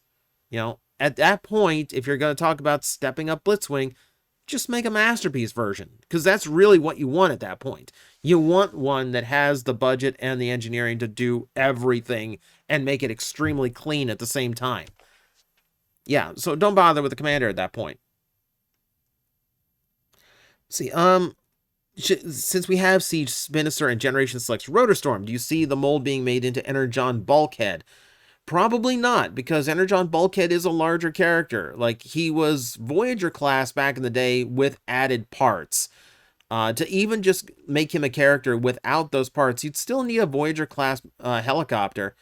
You know, at that point, if you're going to talk about stepping up Blitzwing, just make a Masterpiece version, because that's really what you want at that point. You want one that has the budget and the engineering to do everything and make it extremely clean at the same time. Yeah, so don't bother with the commander at that point. See, since we have Siege Minister and Generation Selects Rotorstorm, do you see the mold being made into Energon Bulkhead? Probably not, because Energon Bulkhead is a larger character. Like, he was Voyager class back in the day with added parts. To even just make him a character without those parts, you'd still need a Voyager class helicopter,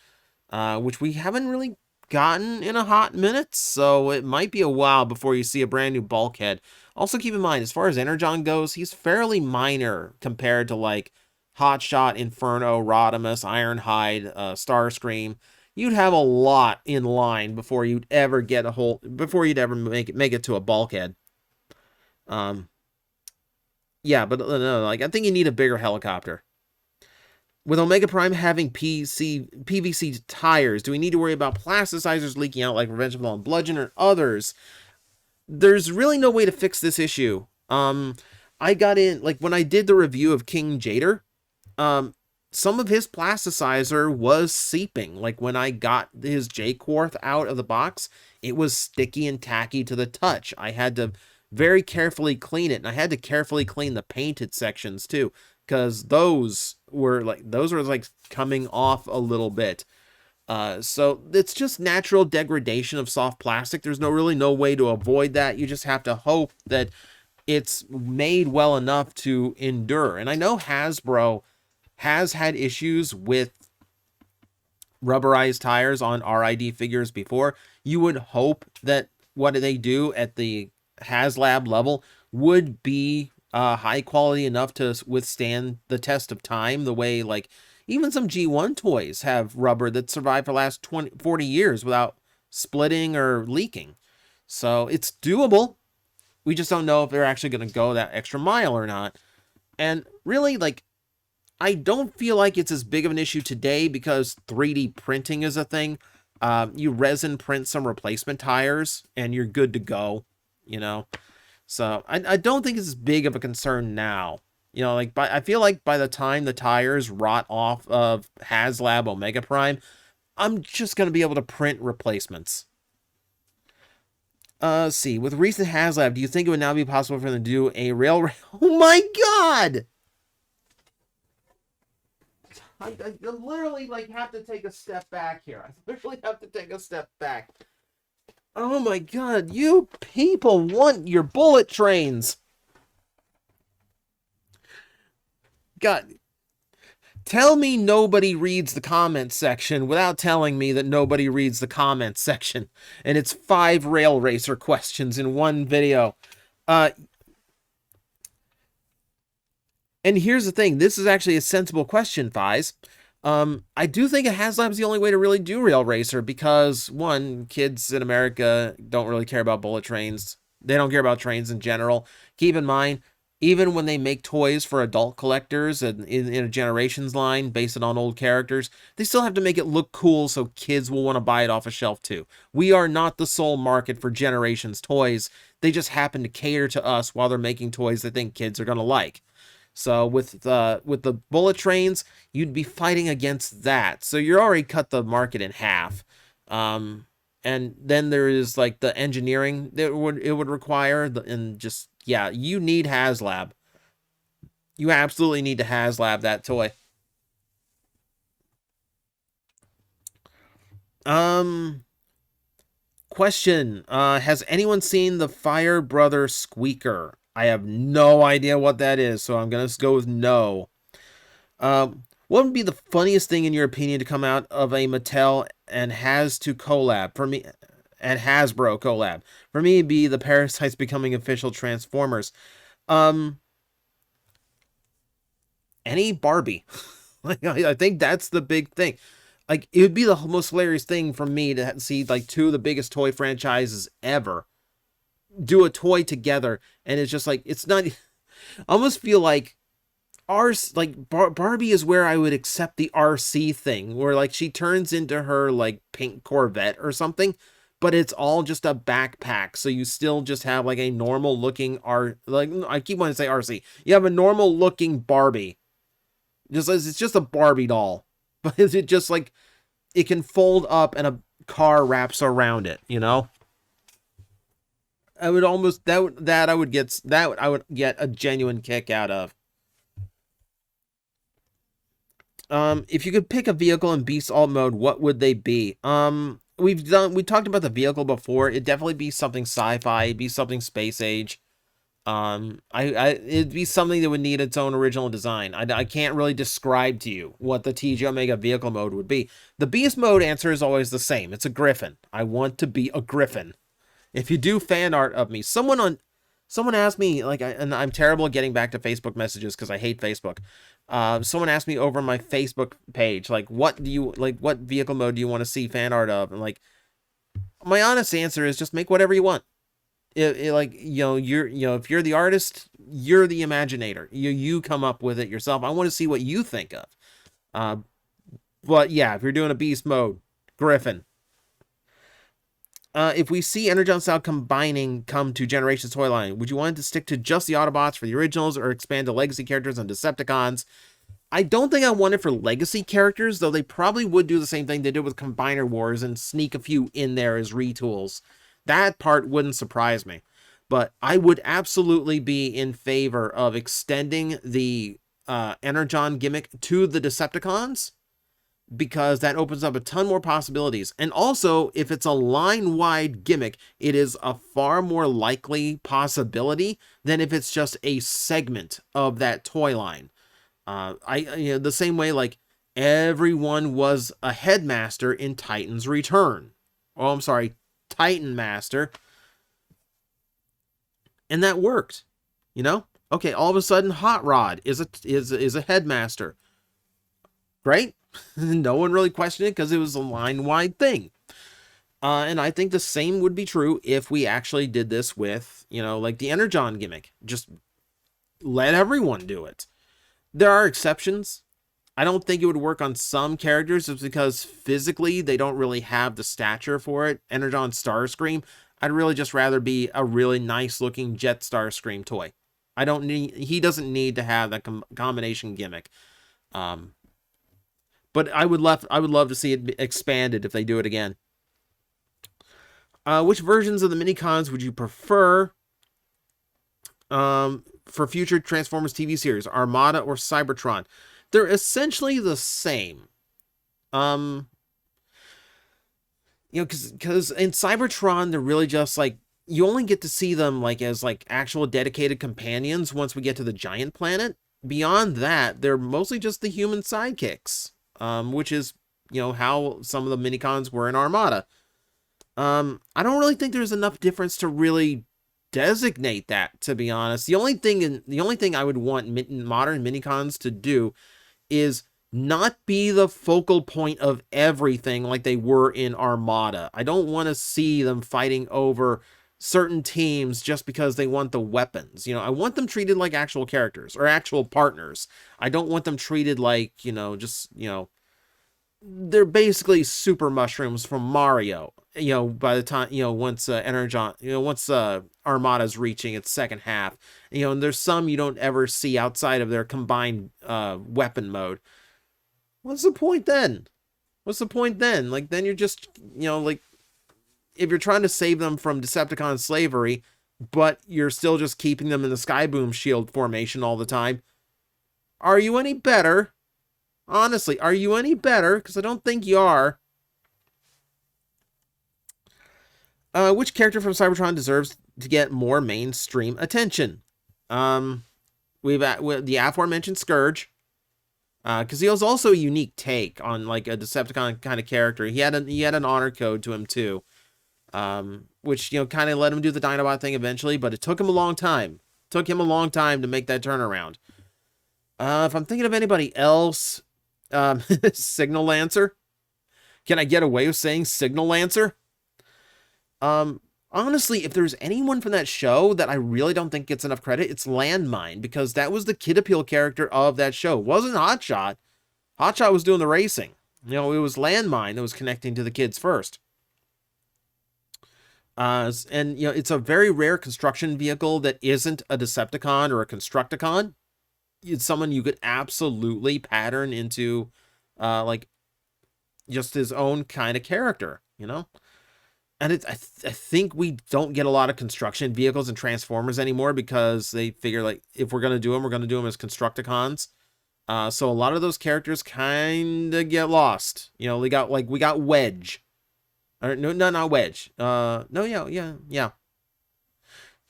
which we haven't really gotten in a hot minute, so it might be a while before you see a brand new Bulkhead. Also keep in mind, as far as Energon goes, he's fairly minor compared to like Hotshot, Inferno, Rodimus, Ironhide, Starscream. You'd have a lot in line before you'd ever make it to a Bulkhead. Yeah, but no, like I think you need a bigger helicopter. With Omega Prime having PVC tires, do we need to worry about plasticizers leaking out like Revenge of the Fallen Bludgeon or others? There's really no way to fix this issue. I got in, like, when I did the review of King Jader, um, some of his plasticizer was seeping. Like, when I got his J-Quarth out of the box, it was sticky and tacky to the touch. I had to very carefully clean it, and I had to carefully clean the painted sections, too, because those were like coming off a little bit. So it's just natural degradation of soft plastic. There's really no way to avoid that. You just have to hope that it's made well enough to endure. And I know Hasbro has had issues with rubberized tires on RID figures before. You would hope that what they do at the HasLab level would be high quality enough to withstand the test of time, the way, like, even some G1 toys have rubber that survived for the last 40 years without splitting or leaking. So it's doable. We just don't know if they're actually going to go that extra mile or not. And really, like, I don't feel like it's as big of an issue today because 3D printing is a thing. You resin print some replacement tires and you're good to go, you know? So I don't think it's as big of a concern now. You know, like, I feel like by the time the tires rot off of HasLab Omega Prime, I'm just going to be able to print replacements. Let's see. With recent HasLab, do you think it would now be possible for them to do a rail? Oh my god! I literally, like, have to take a step back here. I literally have to take a step back. Oh my god, you people want your bullet trains. God, tell me nobody reads the comments section without telling me that nobody reads the comments section. And it's 5 Rail Racer questions in one video. And here's the thing. This is actually a sensible question, Fies. I do think a HasLab is the only way to really do Rail Racer because, one, kids in America don't really care about bullet trains. They don't care about trains in general. Keep in mind, even when they make toys for adult collectors in a Generations line based on old characters, they still have to make it look cool so kids will want to buy it off a shelf too. We are not the sole market for Generations toys. They just happen to cater to us while they're making toys they think kids are going to like. So with the bullet trains, you'd be fighting against that. So you're already cut the market in half. And then there is, like, the engineering that it would require, and just, yeah, you need HasLab. You absolutely need to HasLab that toy. Question. Has anyone seen the Fire Brother Squeaker? I have no idea what that is, so I'm gonna go with no. What would be the funniest thing in your opinion to come out of a Mattel and Has2 collab? For me, and Hasbro collab. For me, it'd be the Parasites becoming official Transformers. Any Barbie. Like, I think that's the big thing. Like, it would be the most hilarious thing for me to see, like, 2 of the biggest toy franchises ever do a toy together, and it's just like, it's not. I almost feel like Barbie is where I would accept the RC thing, where, like, she turns into her, like, pink Corvette or something, but it's all just a backpack, so you still just have, like, a normal looking I keep wanting to say RC. You have a normal looking Barbie. It's just a Barbie doll, but it just, like, it can fold up and a car wraps around it, you know? I would almost I would get a genuine kick out of. If you could pick a vehicle in Beast Alt mode, what would they be? We talked about the vehicle before. It'd definitely be something sci-fi. It'd be something space age. It'd be something that would need its own original design. I can't really describe to you what the TJOmega vehicle mode would be. The Beast mode answer is always the same. It's a Griffin. I want to be a Griffin. If you do fan art of me, someone asked me, like, and I'm terrible at getting back to Facebook messages because I hate Facebook. Someone asked me over my Facebook page, like, what vehicle mode do you want to see fan art of? And, like, my honest answer is just make whatever you want. like, if you're the artist, you're the imaginator. You come up with it yourself. I want to see what you think of. But yeah, if you're doing a beast mode, Griffin. If we see Energon style combining come to Generations toy line, would you want it to stick to just the Autobots for the originals or expand to legacy characters and Decepticons? I don't think I want it for legacy characters, though they probably would do the same thing they did with Combiner Wars and sneak a few in there as retools. That part wouldn't surprise me. But I would absolutely be in favor of extending the Energon gimmick to the Decepticons, because that opens up a ton more possibilities. And also, if it's a line-wide gimmick, it is a far more likely possibility than if it's just a segment of that toy line. The same way, like, everyone was a headmaster in Titan's Return. Oh, I'm sorry, Titan Master. And that worked, Okay, all of a sudden, Hot Rod is a headmaster. Great. No one really questioned it because it was a line-wide thing. And I think the same would be true if we actually did this with, like the Energon gimmick. Just let everyone do it. There are exceptions. I don't think it would work on some characters just because physically they don't really have the stature for it. Energon Starscream, I'd really just rather be a really nice-looking Jet Starscream toy. He doesn't need to have that combination gimmick. But I would love to see it expanded if they do it again. Which versions of the minicons would you prefer for future Transformers TV series, Armada or Cybertron? They're essentially the same. Because in Cybertron, they're really just like, you only get to see them like as like actual dedicated companions once we get to the giant planet. Beyond that, they're mostly just the human sidekicks. Which is, how some of the minicons were in Armada. I don't really think there's enough difference to really designate that, to be honest. The only thing I would want modern minicons to do is not be the focal point of everything like they were in Armada. I don't want to see them fighting over certain teams just because they want the weapons. I want them treated like actual characters or actual partners. I don't want them treated like, they're basically super mushrooms from Mario. By the time, once Energon, once Armada's reaching its second half, and there's some you don't ever see outside of their combined weapon mode. What's the point then? Like, then you're just, like, if you're trying to save them from Decepticon slavery, but you're still just keeping them in the Skyboom shield formation all the time, are you any better? Honestly, are you any better? Because I don't think you are. Which character from Cybertron deserves to get more mainstream attention? We've the aforementioned Scourge. Because he was also a unique take on like a Decepticon kind of character. He had an honor code to him too. Which, kind of let him do the Dinobot thing eventually, but it took him a long time. Took him a long time to make that turnaround. If I'm thinking of anybody else, Signal Lancer. Can I get away with saying Signal Lancer? Honestly, if there's anyone from that show that I really don't think gets enough credit, it's Landmine, because that was the kid appeal character of that show. It wasn't Hotshot. Hotshot was doing the racing. It was Landmine that was connecting to the kids first. And it's a very rare construction vehicle that isn't a Decepticon or a Constructicon. It's someone you could absolutely pattern into, like, just his own kind of character, And I think we don't get a lot of construction vehicles and Transformers anymore because they figure, like, if we're going to do them, we're going to do them as Constructicons. So a lot of those characters kind of get lost. We got Wedge. Or, no, not Wedge. No, yeah.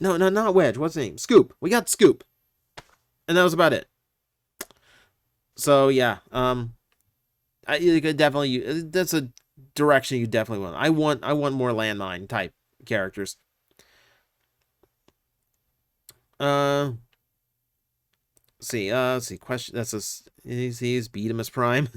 No, not Wedge. What's his name? Scoop. We got Scoop. And that was about it. So, yeah. You could definitely... That's a direction you definitely want. I want more Landmine type characters. Let's see. Question. He's Beatimus Prime.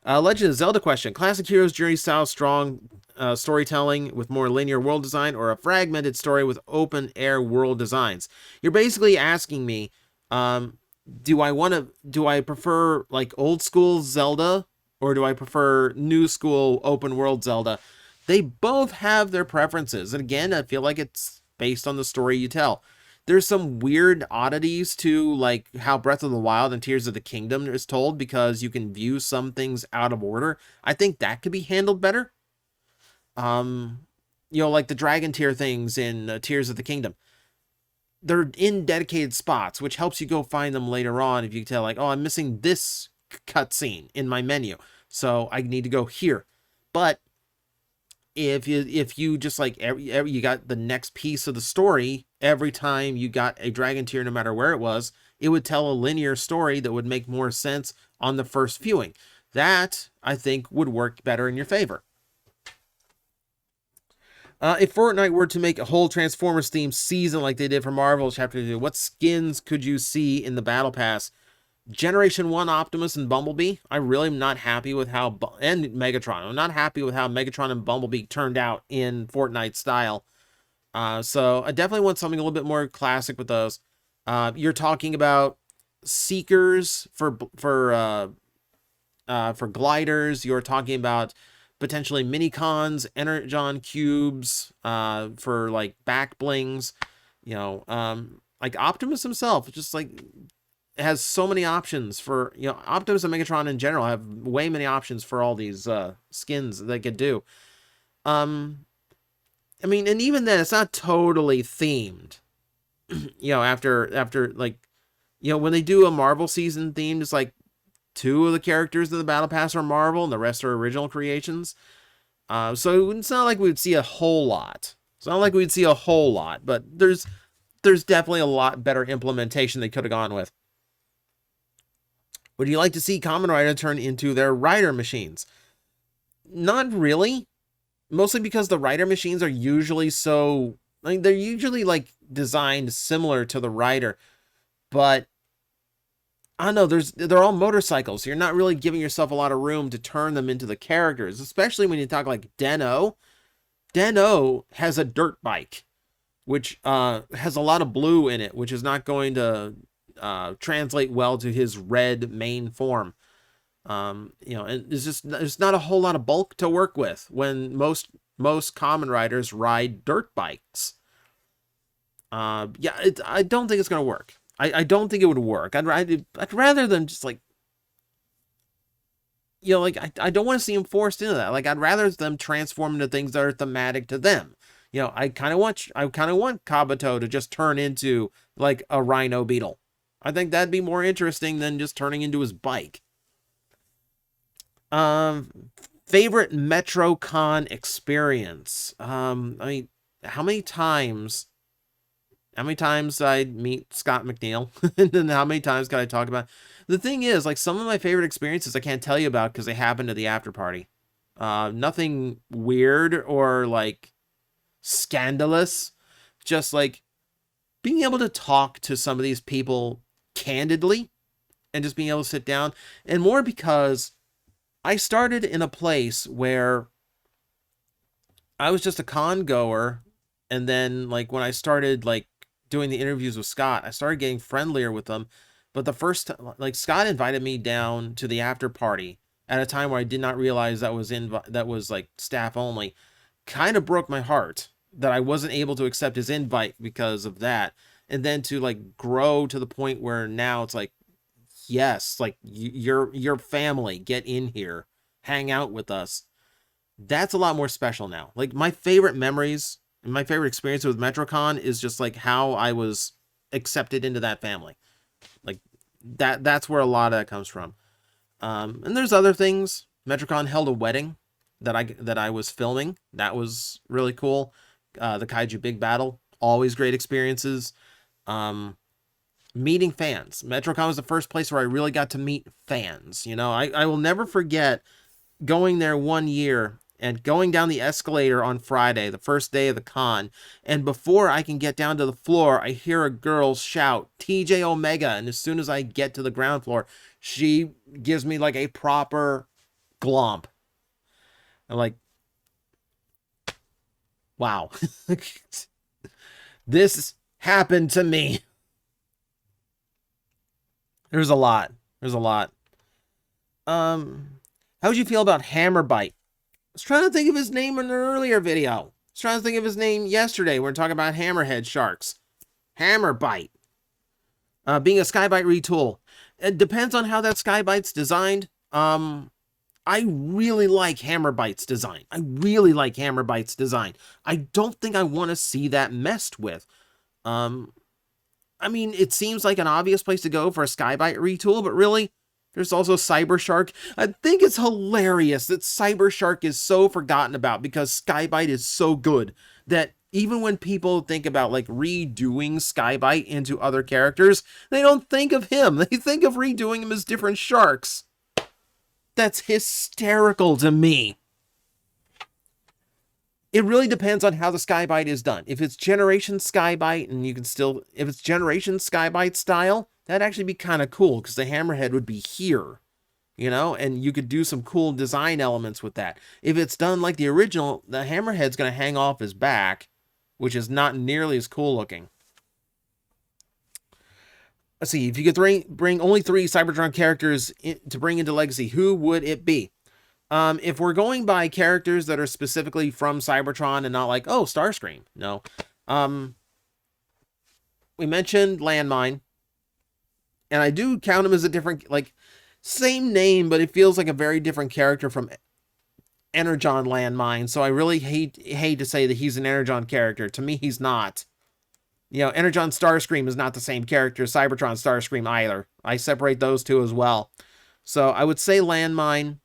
Legend of Zelda question. Classic Heroes Journey style strong storytelling with more linear world design, or a fragmented story with open air world designs. You're basically asking me, do I prefer like old school Zelda, or do I prefer new school open world Zelda? They both have their preferences. And again, I feel like it's based on the story you tell. There's some weird oddities to like how Breath of the Wild and Tears of the Kingdom is told, because you can view some things out of order. I think that could be handled better. Like the dragon tier things in Tears of the Kingdom. They're in dedicated spots, which helps you go find them later on if you tell like, oh, I'm missing this cutscene in my menu, so I need to go here. But if you just like every you got the next piece of the story every time you got a dragon tier, no matter where it was, it would tell a linear story that would make more sense on the first viewing. That, I think, would work better in your favor. If Fortnite were to make a whole Transformers themed season like they did for Marvel Chapter 2, what skins could you see in the Battle Pass? Generation 1 Optimus and Bumblebee. I really am not happy with how... And Megatron. I'm not happy with how Megatron and Bumblebee turned out in Fortnite style. So I definitely want something a little bit more classic with those. You're talking about Seekers for gliders. You're talking about potentially mini-cons, Energon cubes, for like back blings, like Optimus himself, just like has so many options for, Optimus and Megatron in general have way many options for all these skins they could do. And even then, it's not totally themed. After like, when they do a Marvel season themed, it's like 2 of the characters in the Battle Pass are Marvel and the rest are original creations. So it's not like we'd see a whole lot. But there's definitely a lot better implementation they could have gone with. Would you like to see Kamen Rider turn into their rider machines? Not really. Mostly because the rider machines are usually they're usually like designed similar to the rider. But I don't know, they're all motorcycles. So you're not really giving yourself a lot of room to turn them into the characters, especially when you talk like Den-O. Den-O has a dirt bike, which has a lot of blue in it, which is not going to translate well to his red main form. And there's not a whole lot of bulk to work with when most Kamen Riders ride dirt bikes. I don't think it's going to work. I don't think it would work. I'd rather than just like, I don't want to see them forced into that. Like, I'd rather them transform into things that are thematic to them. I kind of want Kabuto to just turn into like a rhino beetle. I think that'd be more interesting than just turning into his bike. Favorite MetroCon experience. How many times I'd meet Scott McNeil, and then how many times can I talk about? The thing is, like, some of my favorite experiences I can't tell you about because they happened at the after party. Nothing weird or like scandalous, just like being able to talk to some of these people candidly and just being able to sit down, and more because I started in a place where I was just a con goer, and then like when I started like doing the interviews with Scott, I started getting friendlier with them. But the first time, like, Scott invited me down to the after party at a time where I did not realize that was like staff only. Kind of broke my heart that I wasn't able to accept his invite because of that. And then to like grow to the point where now it's like, yes, like your family, get in here, hang out with us. That's a lot more special now. Like, my favorite memories and my favorite experience with MetroCon is just like how I was accepted into that family. Like that's where a lot of that comes from. And there's other things. MetroCon held a wedding that I was filming. That was really cool. The Kaiju Big Battle, always great experiences. Meeting fans. MetroCon was the first place where I really got to meet fans. I will never forget going there one year and going down the escalator on Friday, the first day of the con, and before I can get down to the floor, I hear a girl shout, TJOmega, and as soon as I get to the ground floor, she gives me like a proper glomp. I'm like, Wow. This happened to me. There's a lot. There's a lot. How would you feel about Hammerbite? I was trying to think of his name in an earlier video. I was trying to think of his name yesterday. We were talking about hammerhead sharks. Hammerbite. Being a Skybite retool. It depends on how that Skybite's designed. I really like Hammerbite's design. I really like Hammerbite's design. I don't think I want to see that messed with. I mean, it seems like an obvious place to go for a Skybite retool, but really, there's also Cybershark. I think it's hilarious that Cybershark is so forgotten about because Skybite is so good that even when people think about like redoing Skybite into other characters, they don't think of him. They think of redoing him as different sharks. That's hysterical to me. It really depends on how the Skybite is done. If it's Generation Skybite and you can still, if it's Generation Skybite style, that'd actually be kind of cool because the hammerhead would be here, you know, and you could do some cool design elements with that. If it's done like the original, the hammerhead's going to hang off his back, which is not nearly as cool looking. Let's see, if you could bring only 3 Cybertron characters to bring into Legacy, who would it be? If we're going by characters that are specifically from Cybertron and not like, oh, Starscream. No. We mentioned Landmine. And I do count him as a different, like, same name, but it feels like a very different character from Energon Landmine. So I really hate to say that he's an Energon character. To me, he's not. You know, Energon Starscream is not the same character as Cybertron Starscream either. I separate those two as well. So I would say Landmine.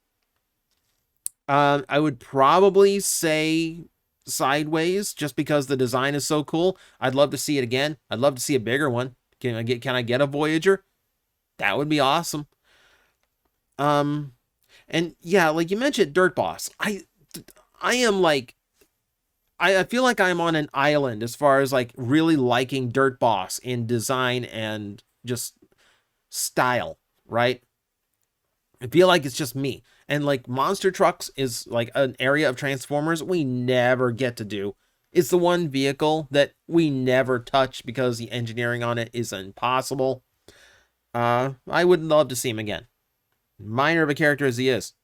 I would probably say Sideways, just because the design is so cool. I'd love to see it again. I'd love to see a bigger one. Can I get a Voyager? That would be awesome. And yeah, like you mentioned, Dirt Boss. I am like, I feel like I'm on an island as far as like really liking Dirt Boss in design and just style, right? I feel like it's just me. And like Monster Trucks is like an area of Transformers we never get to do. It's the one vehicle that we never touch because the engineering on it is impossible. I would love to see him again. Minor of a character as he is.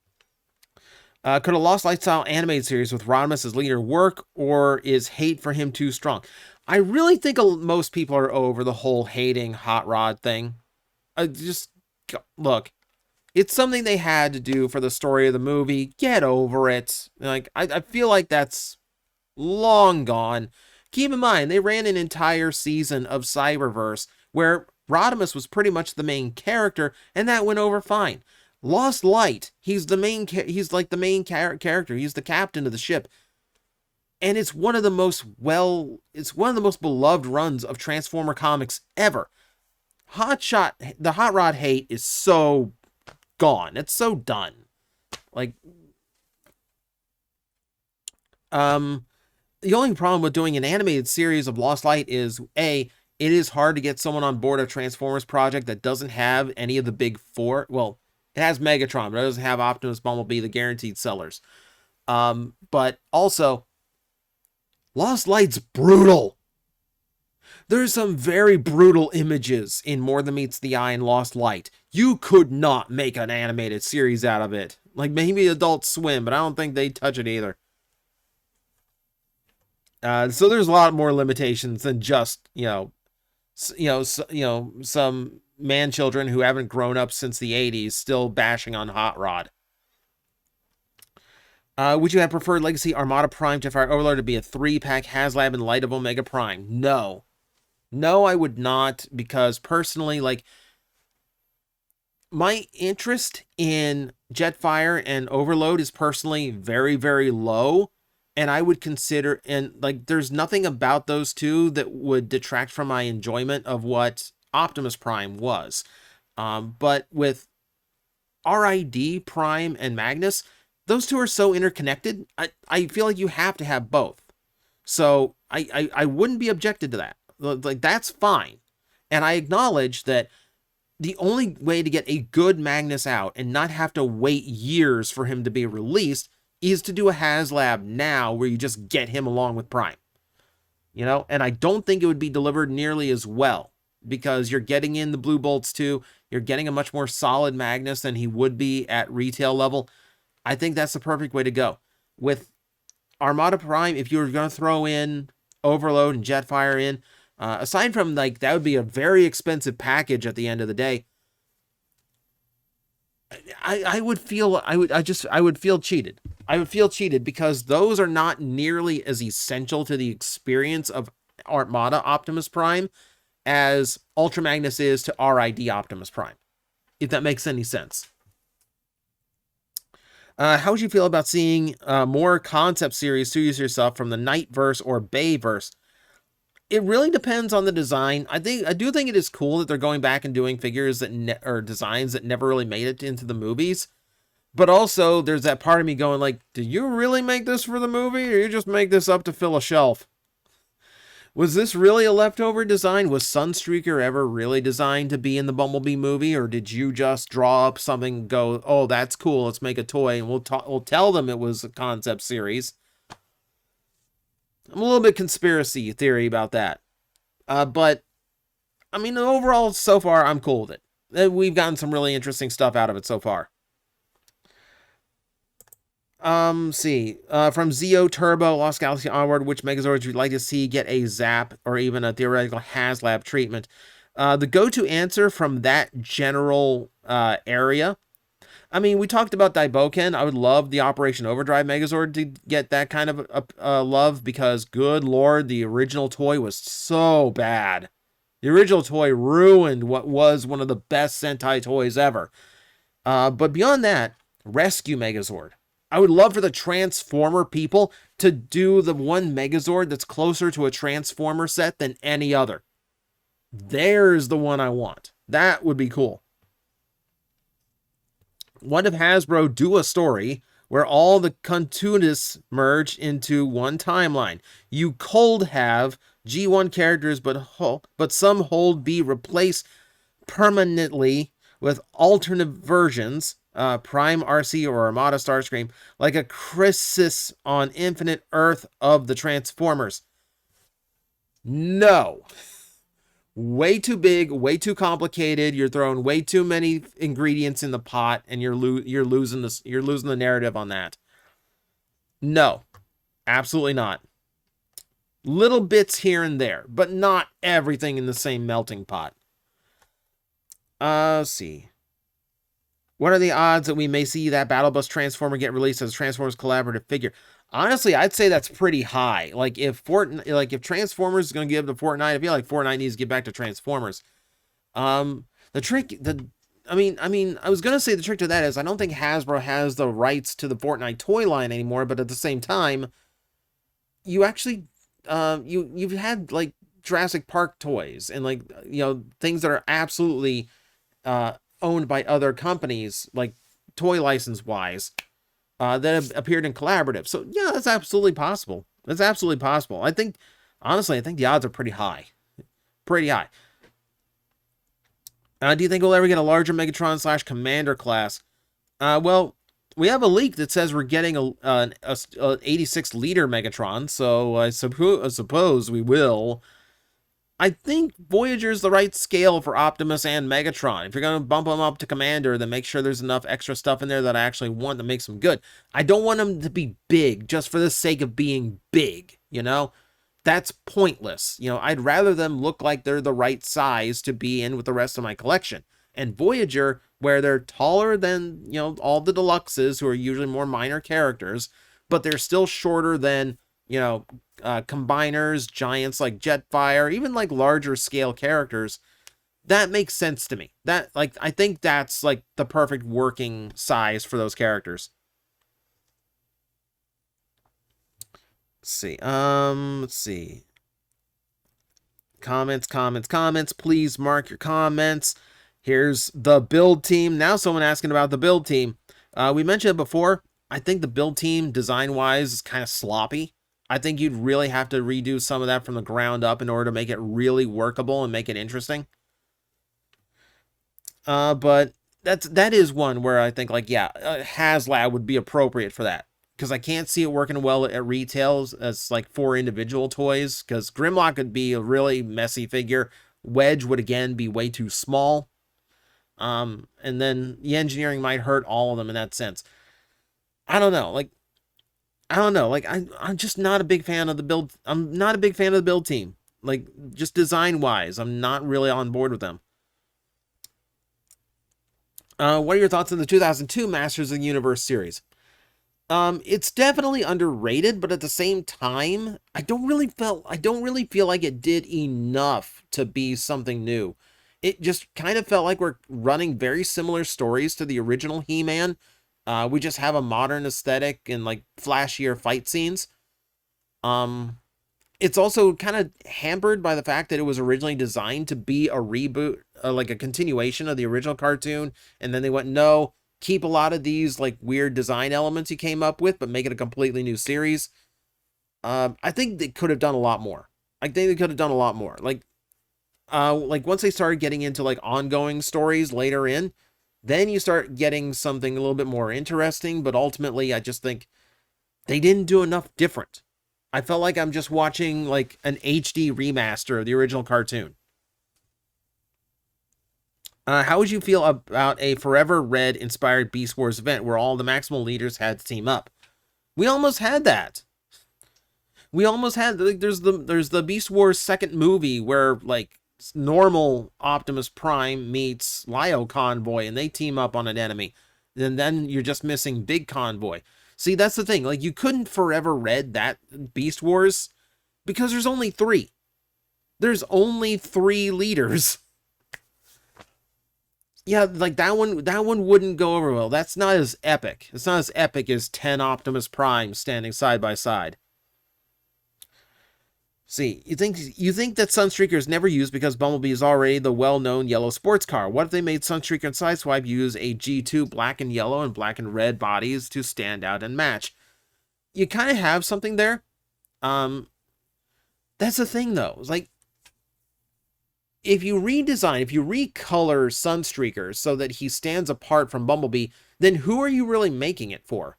Could a Lost Light style animated series with Rodimus as leader work, or is hate for him too strong? I really think most people are over the whole hating Hot Rod thing. Just look, it's something they had to do for the story of the movie. Get over it. Like I feel like that's long gone. Keep in mind, they ran an entire season of Cyberverse where Rodimus was pretty much the main character, and that went over fine. Lost Light, he's like the main character. He's the captain of the ship. And it's one of the most beloved runs of Transformer comics ever. The Hot Rod hate is so gone. It's so done. Like, the only problem with doing an animated series of Lost Light is, A, it is hard to get someone on board a Transformers project that doesn't have any of the big four. Well, it has Megatron, but it doesn't have Optimus, Bumblebee, the guaranteed sellers. But also, Lost Light's brutal. There's some very brutal images in More Than Meets the Eye and Lost Light. You could not make an animated series out of it. Like maybe Adult Swim, but I don't think they'd touch it either. So there's a lot more limitations than just, some man children who haven't grown up since the 80s still bashing on Hot Rod. Would you have preferred Legacy Armada Prime Jetfire Overlord to be a 3-pack HasLab and Light of Omega Prime? No. No, I would not, because personally, like, my interest in Jetfire and Overload is personally very, very low. And I would consider, and like, there's nothing about those two that would detract from my enjoyment of what Optimus Prime was. But with RID, Prime, and Magnus, those two are so interconnected, I feel like you have to have both. So I wouldn't be objected to that. Like, that's fine. And I acknowledge that the only way to get a good Magnus out and not have to wait years for him to be released is to do a HasLab now where you just get him along with Prime. You know, and I don't think it would be delivered nearly as well because you're getting in the Blue Bolts too. You're getting a much more solid Magnus than he would be at retail level. I think that's the perfect way to go. With Armada Prime, if you were going to throw in Overload and Jetfire in, aside from like that would be a very expensive package at the end of the day. I would feel I would feel cheated. I would feel cheated because those are not nearly as essential to the experience of Armada Optimus Prime as Ultra Magnus is to RID Optimus Prime, if that makes any sense. How would you feel about seeing more concept series to use yourself from the Nightverse or Bayverse? It really depends on the design. I do think it is cool that they're going back and doing figures that or designs that never really made it into the movies. But also, there's that part of me going like, did you really make this for the movie, or you just make this up to fill a shelf? Was this really a leftover design? Was Sunstreaker ever really designed to be in the Bumblebee movie, or did you just draw up something and go, oh, that's cool, let's make a toy, and we'll tell them it was a concept series? I'm a little bit conspiracy theory about that. But, I mean, overall, so far, I'm cool with it. We've gotten some really interesting stuff out of it so far. See. From Zeo Turbo, Lost Galaxy onward, which Megazords would you like to see get a zap or even a theoretical HasLab treatment? The go-to answer from that general area, I mean, we talked about Daiboken. I would love the Operation Overdrive Megazord to get that kind of love because, good lord, the original toy was so bad. The original toy ruined what was one of the best Sentai toys ever. But beyond that, Rescue Megazord. I would love for the Transformer people to do the one Megazord that's closer to a Transformer set than any other. There's the one I want. That would be cool. What if Hasbro do a story where all the cartoonists merge into one timeline? You could have G1 characters, but some hold be replaced permanently with alternate versions, Prime RC or Armada Starscream, like a Crisis on Infinite Earth of the Transformers. No. Way too big, way too complicated. You're throwing way too many ingredients in the pot, and you're losing the narrative on that. No, absolutely not. Little bits here and there, but not everything in the same melting pot. Let's see. What are the odds that we may see that Battle Bus Transformer get released as a Transformers collaborative figure? Honestly, I'd say that's pretty high. Like if Transformers is going to give to Fortnite, I feel like Fortnite needs to get back to Transformers. I was going to say the trick to that is I don't think Hasbro has the rights to the Fortnite toy line anymore, but at the same time, you actually you've had like Jurassic Park toys and like, you know, things that are absolutely owned by other companies, like toy license wise, that have appeared in collaborative. So yeah, that's absolutely possible. That's absolutely possible. Honestly, I think the odds are pretty high. Pretty high. Do you think we'll ever get a larger Megatron / Commander class? Well, we have a leak that says we're getting a 86 liter Megatron, so I suppose we will. I think Voyager's the right scale for Optimus and Megatron. If you're going to bump them up to Commander, then make sure there's enough extra stuff in there that I actually want that makes them good. I don't want them to be big just for the sake of being big, you know? That's pointless. You know, I'd rather them look like they're the right size to be in with the rest of my collection. And Voyager, where they're taller than, you know, all the deluxes, who are usually more minor characters, but they're still shorter than, you know, combiners, giants like Jetfire, even like larger scale characters. That makes sense to me. That, like, I think that's like the perfect working size for those characters. Let's see. Comments. Please mark your comments. Here's the build team. Now someone asking about the build team. We mentioned it before. I think the build team, design-wise, is kind of sloppy. I think you'd really have to redo some of that from the ground up in order to make it really workable and make it interesting. But that is one where I think, like, yeah, HasLab would be appropriate for that. because I can't see it working well at retails as like for individual toys, because Grimlock would be a really messy figure. Wedge would again be way too small. And then the engineering might hurt all of them in that sense. I don't know. Like, I don't know. Like, I'm just not a big fan of the build. I'm not a big fan of the build team. Like, just design-wise, I'm not really on board with them. What are your thoughts on the 2002 Masters of the Universe series? It's definitely underrated, but at the same time, I don't really feel like it did enough to be something new. It just kind of felt like we're running very similar stories to the original He-Man. We just have a modern aesthetic and like flashier fight scenes. It's also kind of hampered by the fact that it was originally designed to be a reboot, like a continuation of the original cartoon, and then they went, no, keep a lot of these like weird design elements you came up with, but make it a completely new series. I think they could have done a lot more. I think they could have done a lot more. Like once they started getting into like ongoing stories later in, then you start getting something a little bit more interesting, but ultimately I just think they didn't do enough different. I felt like I'm just watching like an HD remaster of the original cartoon. How would you feel about a Forever Red inspired Beast Wars event where all the Maximal leaders had to team up? We almost had that. We almost had, like, there's the Beast Wars second movie where like normal Optimus Prime meets Lio Convoy and they team up on an enemy. And then you're just missing Big Convoy. See, that's the thing. Like, you couldn't Forever Red that Beast Wars because there's only 3. There's only 3 leaders. Yeah, like that one wouldn't go over well. That's not as epic. It's not as epic as 10 Optimus Prime standing side by side. See, you think that Sunstreaker is never used because Bumblebee is already the well-known yellow sports car. What if they made Sunstreaker and Sideswipe use a G2 black and yellow and black and red bodies to stand out and match? You kind of have something there. That's the thing though. It's like, if you recolor Sunstreaker so that he stands apart from Bumblebee, then who are you really making it for?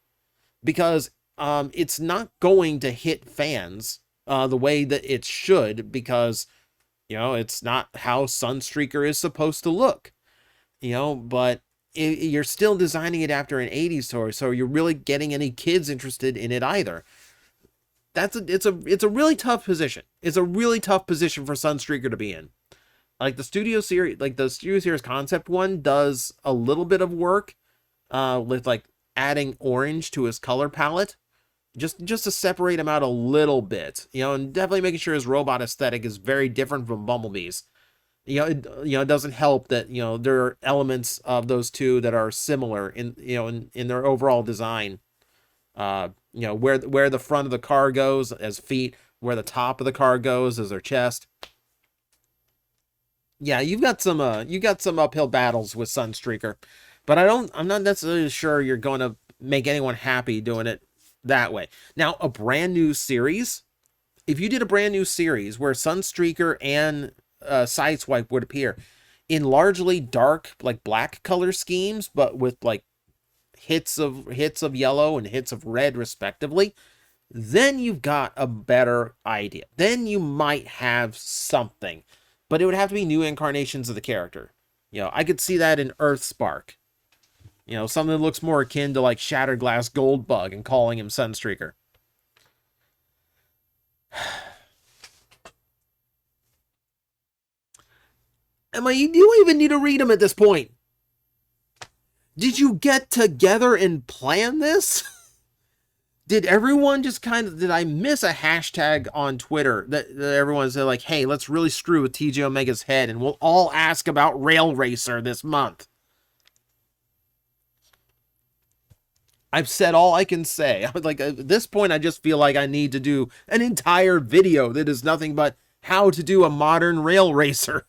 Because it's not going to hit fans the way that it should, because, you know, it's not how Sunstreaker is supposed to look, you know, but you're still designing it after an 80s story, so you're really getting any kids interested in it either. It's a really tough position. It's a really tough position for Sunstreaker to be in. Like the Studio Series Concept one does a little bit of work with like adding orange to his color palette, just to separate him out a little bit, you know, and definitely making sure his robot aesthetic is very different from Bumblebee's. It doesn't help that, you know, there are elements of those two that are similar in their overall design. Where the front of the car goes as feet, where the top of the car goes as their chest. Yeah, you've got some uphill battles with Sunstreaker, but I'm not necessarily sure you're going to make anyone happy doing it that way. Now, a brand new series, if you did a brand new series where Sunstreaker and Sideswipe would appear in largely dark, like black color schemes, but with like hits of yellow and hits of red respectively, then you've got a better idea. Then you might have something, but it would have to be new incarnations of the character. You know, I could see that in Earthspark. You know, something that looks more akin to like Shattered Glass Goldbug and calling him Sunstreaker. You don't even need to read them at this point. Did you get together and plan this? Did everyone just did I miss a hashtag on Twitter that everyone said like, hey, let's really screw with TJOmega's head and we'll all ask about Rail Racer this month? I've said all I can say. Like, at this point, I just feel like I need to do an entire video that is nothing but how to do a modern rail racer.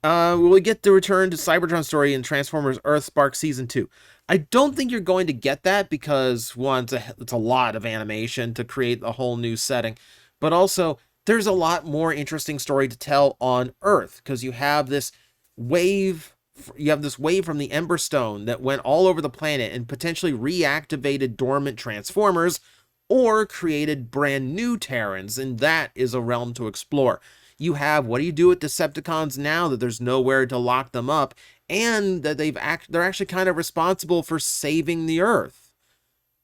Will we get the return to Cybertron story in Transformers Earthspark Season 2? I don't think you're going to get that because, one, it's a lot of animation to create a whole new setting. But also, there's a lot more interesting story to tell on Earth because you have this wave You have this wave from the Ember Stone that went all over the planet and potentially reactivated dormant Transformers or created brand new Terrans, and that is a realm to explore. You have, what do you do with Decepticons now that there's nowhere to lock them up, and that they're actually kind of responsible for saving the Earth.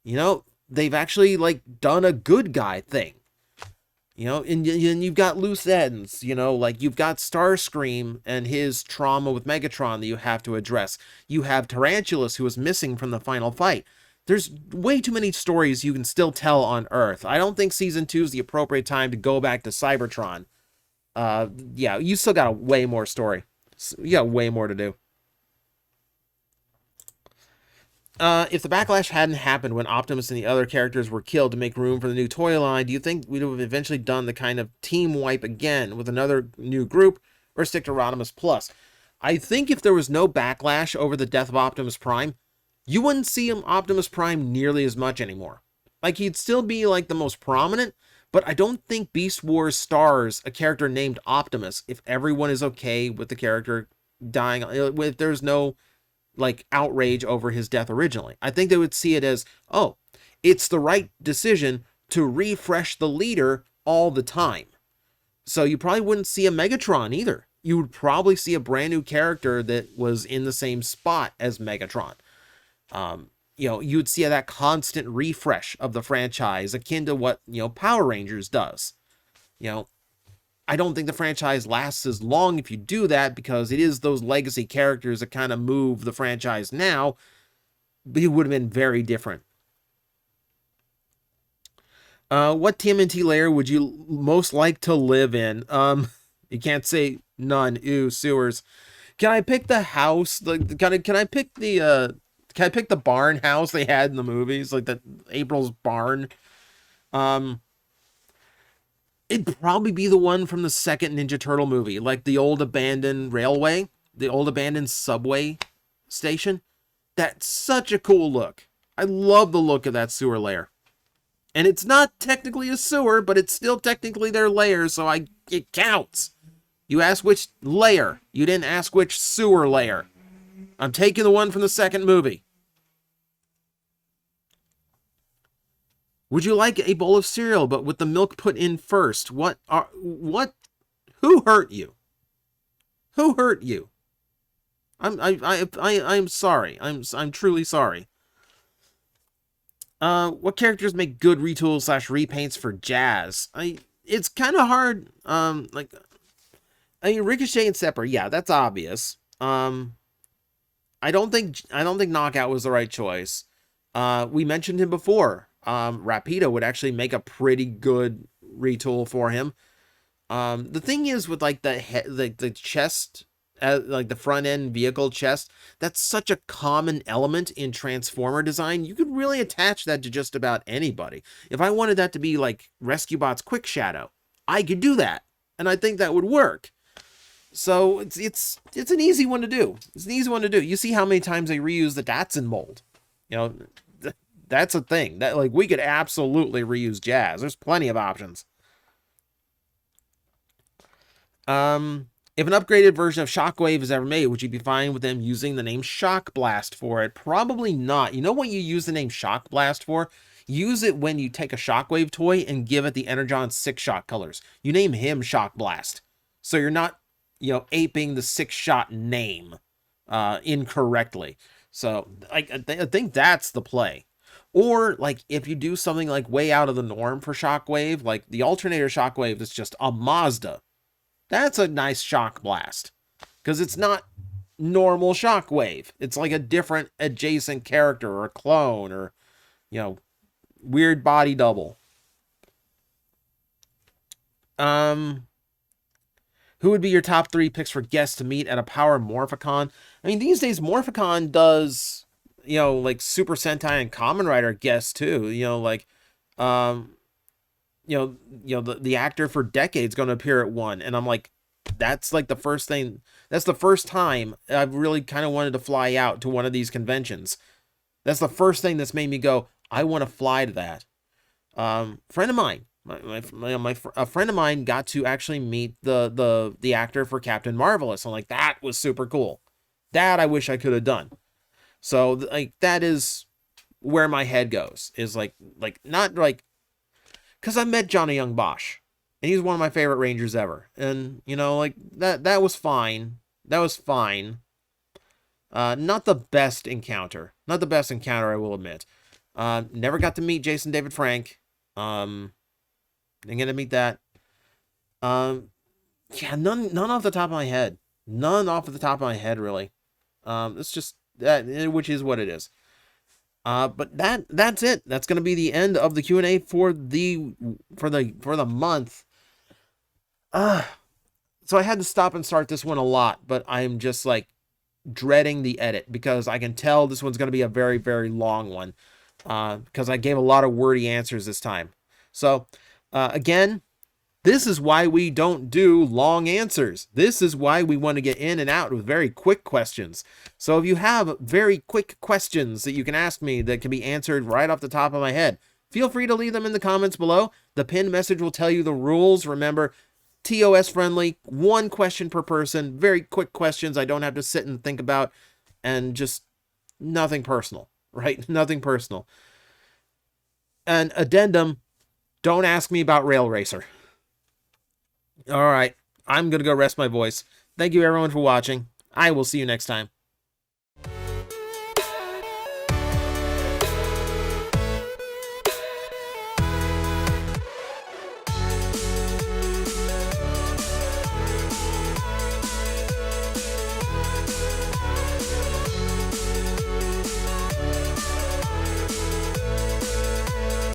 You know, they've actually like done a good guy thing. You know, and you've got loose ends, you know, like you've got Starscream and his trauma with Megatron that you have to address. You have Tarantulas, who was missing from the final fight. There's way too many stories you can still tell on Earth. I don't think Season 2 is the appropriate time to go back to Cybertron. Yeah, you still got a way more story. You got way more to do. If the backlash hadn't happened when Optimus and the other characters were killed to make room for the new toy line, do you think we'd have eventually done the kind of team wipe again with another new group, or stick to Rodimus Plus? I think if there was no backlash over the death of Optimus Prime, you wouldn't see Optimus Prime nearly as much anymore. Like, he'd still be like the most prominent, but I don't think Beast Wars stars a character named Optimus if everyone is okay with the character dying, if there's no like outrage over his death originally. I think they would see it as, oh, it's the right decision to refresh the leader all the time. So you probably wouldn't see a Megatron either. You would probably see a brand new character that was in the same spot as Megatron. You know, you'd see that constant refresh of the franchise, akin to what, you know, Power Rangers does. You know, I don't think the franchise lasts as long if you do that, because it is those legacy characters that kind of move the franchise now, but it would have been very different. What TMNT layer would you most like to live in? You can't say none. Ew, sewers. Can I pick the house? Can I pick the barn house they had in the movies, like the April's barn? It'd probably be the one from the second Ninja Turtle movie, like the old abandoned railway, the old abandoned subway station. That's such a cool look. I love the look of that sewer layer. And it's not technically a sewer, but it's still technically their layer, so it counts. You asked which layer. You didn't ask which sewer layer. I'm taking the one from the second movie. Would you like a bowl of cereal, but with the milk put in first? Who hurt you? Who hurt you? I'm sorry. I'm truly sorry. What characters make good retools / repaints for Jazz? It's kind of hard. Ricochet and Sepper, yeah, that's obvious. I don't think Knockout was the right choice. We mentioned him before. Rapido would actually make a pretty good retool for him. The thing is with like the chest, like the front end vehicle chest, that's such a common element in Transformer design. You could really attach that to just about anybody. If I wanted that to be like Rescue Bot's Quick Shadow, I could do that, and I think that would work. So it's an easy one to do. It's an easy one to do. You see how many times they reuse the Datsun mold. You know, that's a thing. That, like, we could absolutely reuse Jazz. There's plenty of options. If an upgraded version of Shockwave is ever made, would you be fine with them using the name Shock Blast for it? Probably not. You know what you use the name Shock Blast for? Use it when you take a Shockwave toy and give it the Energon 6-shot colors. You name him Shock Blast. So you're not, you know, aping the 6-shot name incorrectly. So I think that's the play. Or, like, if you do something, like, way out of the norm for Shockwave, like the Alternator Shockwave that's just a Mazda, that's a nice Shock Blast. Because it's not normal Shockwave. It's like a different adjacent character or a clone or, you know, weird body double. Who would be your top 3 picks for guests to meet at a Power Morphicon? I mean, these days, Morphicon does, you know, like Super Sentai and Kamen Rider guests too. You know, like, the actor for Decades going to appear at one, and I'm like, that's like the first thing. That's the first time I've really kind of wanted to fly out to one of these conventions. That's the first thing that's made me go, I want to fly to that. Friend of mine, a friend of mine got to actually meet the actor for Captain Marvelous. I'm like, that was super cool. That I wish I could have done. So like that is where my head goes. Is like not like because I met Johnny Young Bosch, and he's one of my favorite Rangers ever. And you know, like that was fine. That was fine. Not the best encounter. Not the best encounter, I will admit. Never got to meet Jason David Frank. Didn't get to meet that. Yeah, none off the top of my head. None off the top of my head, really. It's just that, which is what it is. But that's it. That's gonna be the end of the Q&A for the month. So I had to stop and start this one a lot, but I'm just like dreading the edit because I can tell this one's gonna be a very, very long one. Because I gave a lot of wordy answers this time. So again, this is why we don't do long answers. This is why we want to get in and out with very quick questions. So if you have very quick questions that you can ask me that can be answered right off the top of my head, feel free to leave them in the comments below. The pinned message will tell you the rules. Remember, TOS friendly, one question per person, very quick questions I don't have to sit and think about, and just nothing personal, right? Nothing personal. An addendum, don't ask me about Rail Racer. All right, I'm going to go rest my voice. Thank you, everyone, for watching. I will see you next time.